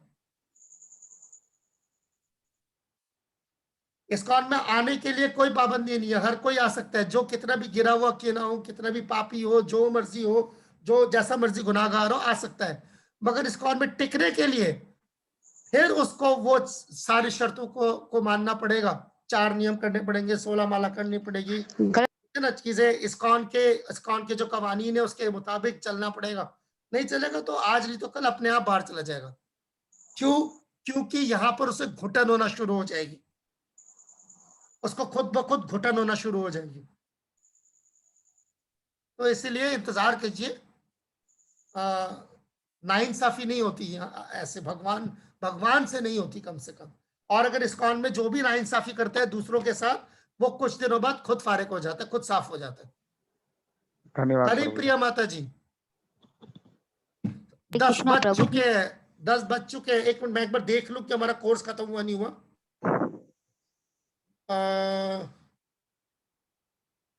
इस्कॉन में आने के लिए कोई पाबंदी नहीं है, हर कोई आ सकता है, जो कितना भी गिरा हुआ क्यों ना हो, कितना भी पापी हो, जो मर्जी हो, जो जैसा मर्जी गुनाहगार हो, आ सकता है। मगर इस्कॉन में टिकने के लिए फिर उसको वो सारी शर्तों को मानना पड़ेगा, 4 नियम करने पड़ेंगे, 16 माला करनी पड़ेगी, ना चीजें इस्कॉन के जो कवानीन है उसके मुताबिक चलना पड़ेगा। नहीं चलेगा तो आज नहीं तो कल अपने आप बाहर चला जाएगा। क्योंकि यहाँ पर उसे घुटन होना शुरू हो जाएगी, उसको खुद ब खुद घुटन होना शुरू हो जाएगी। तो इसलिए इंतजार कीजिए, नाइंसाफी नहीं होती ऐसे, भगवान से नहीं होती कम से कम। और अगर इस्कॉन में जो भी नाइंसाफी करते हैं दूसरों के साथ, वो कुछ दिनों बाद खुद फारिग हो जाता है, खुद साफ हो जाता है। धन्यवाद। हरी प्रिया माता जी। 10 बज चुके हैं, 10 बज चुके हैं। एक मिनट मैं एक बार देख लूं कि हमारा कोर्स खत्म हुआ नहीं हुआ।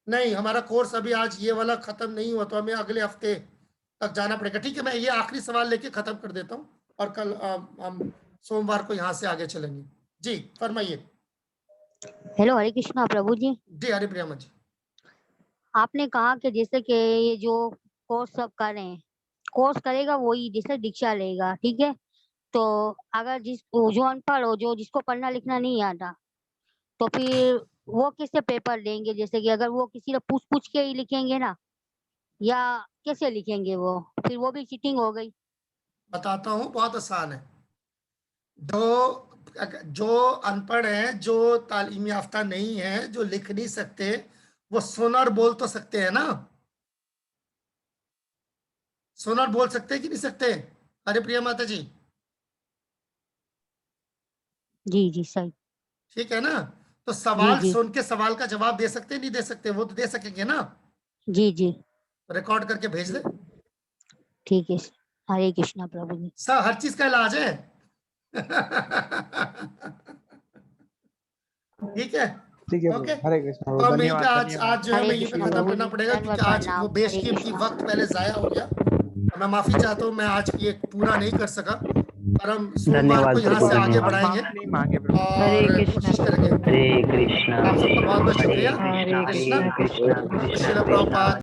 नहीं, हमारा कोर्स अभी आज ये वाला खत्म नहीं हुआ, तो हमें अगले हफ्ते तक जाना पड़ेगा। ठीक है, मैं ये आखिरी सवाल लेके खत्म कर देता हूँ और कल हम सोमवार को यहाँ से आगे चलेंगे। जी फरमाइए। हेलो, हरे कृष्णा प्रभु जी। जी हरे प्रिया जी। आपने कहा कि जैसे कि ये जो कोर्स सब कर रहे हैं, कोर्स करेगा वही जैसे दीक्षा लेगा, ठीक है। तो अगर जो अनपढ़ हो, जो जिसको पढ़ना लिखना नहीं आता, तो फिर वो किससे पेपर देंगे? जैसे कि अगर वो किसी से पूछ के ही लिखेंगे ना, या कैसे लिखेंगे वो? फिर वो भी चीटिंग हो गई। बताता हूँ, बहुत आसान है। जो अनपढ़ है, जो तालीम याफ्ता नहीं है, जो लिख नहीं सकते, वो सुन और बोल तो सकते हैं ना। सुन और बोल सकते हैं कि नहीं सकते? हरे प्रिया माता जी। जी जी सही। ठीक है ना। तो सवाल जी। सुन के सवाल का जवाब दे सकते नहीं दे सकते? वो तो दे सकेंगे ना। जी जी रिकॉर्ड करके भेज दे। ठीक है। हरे कृष्णा प्रभु जी। सर हर चीज का इलाज है। ठीक है ठीक है। ओके, हरे कृष्णा। तो हम यहीं पे धन्यवाद। आज जो है मैं यहीं पे खत्म करना पड़ेगा, क्योंकि आज वो बेशकीमती वक्त पहले जाया हो गया। मैं माफी चाहता हूँ, मैं आज ये पूरा नहीं कर सका, पर हम सोमवार को यहाँ से आगे बढ़ाएंगे और कोशिश करेंगे। हरे कृष्णा। आप सबका बहुत बहुत शुक्रिया। हरे कृष्णा कृष्णा। श्रील प्रभुपाद।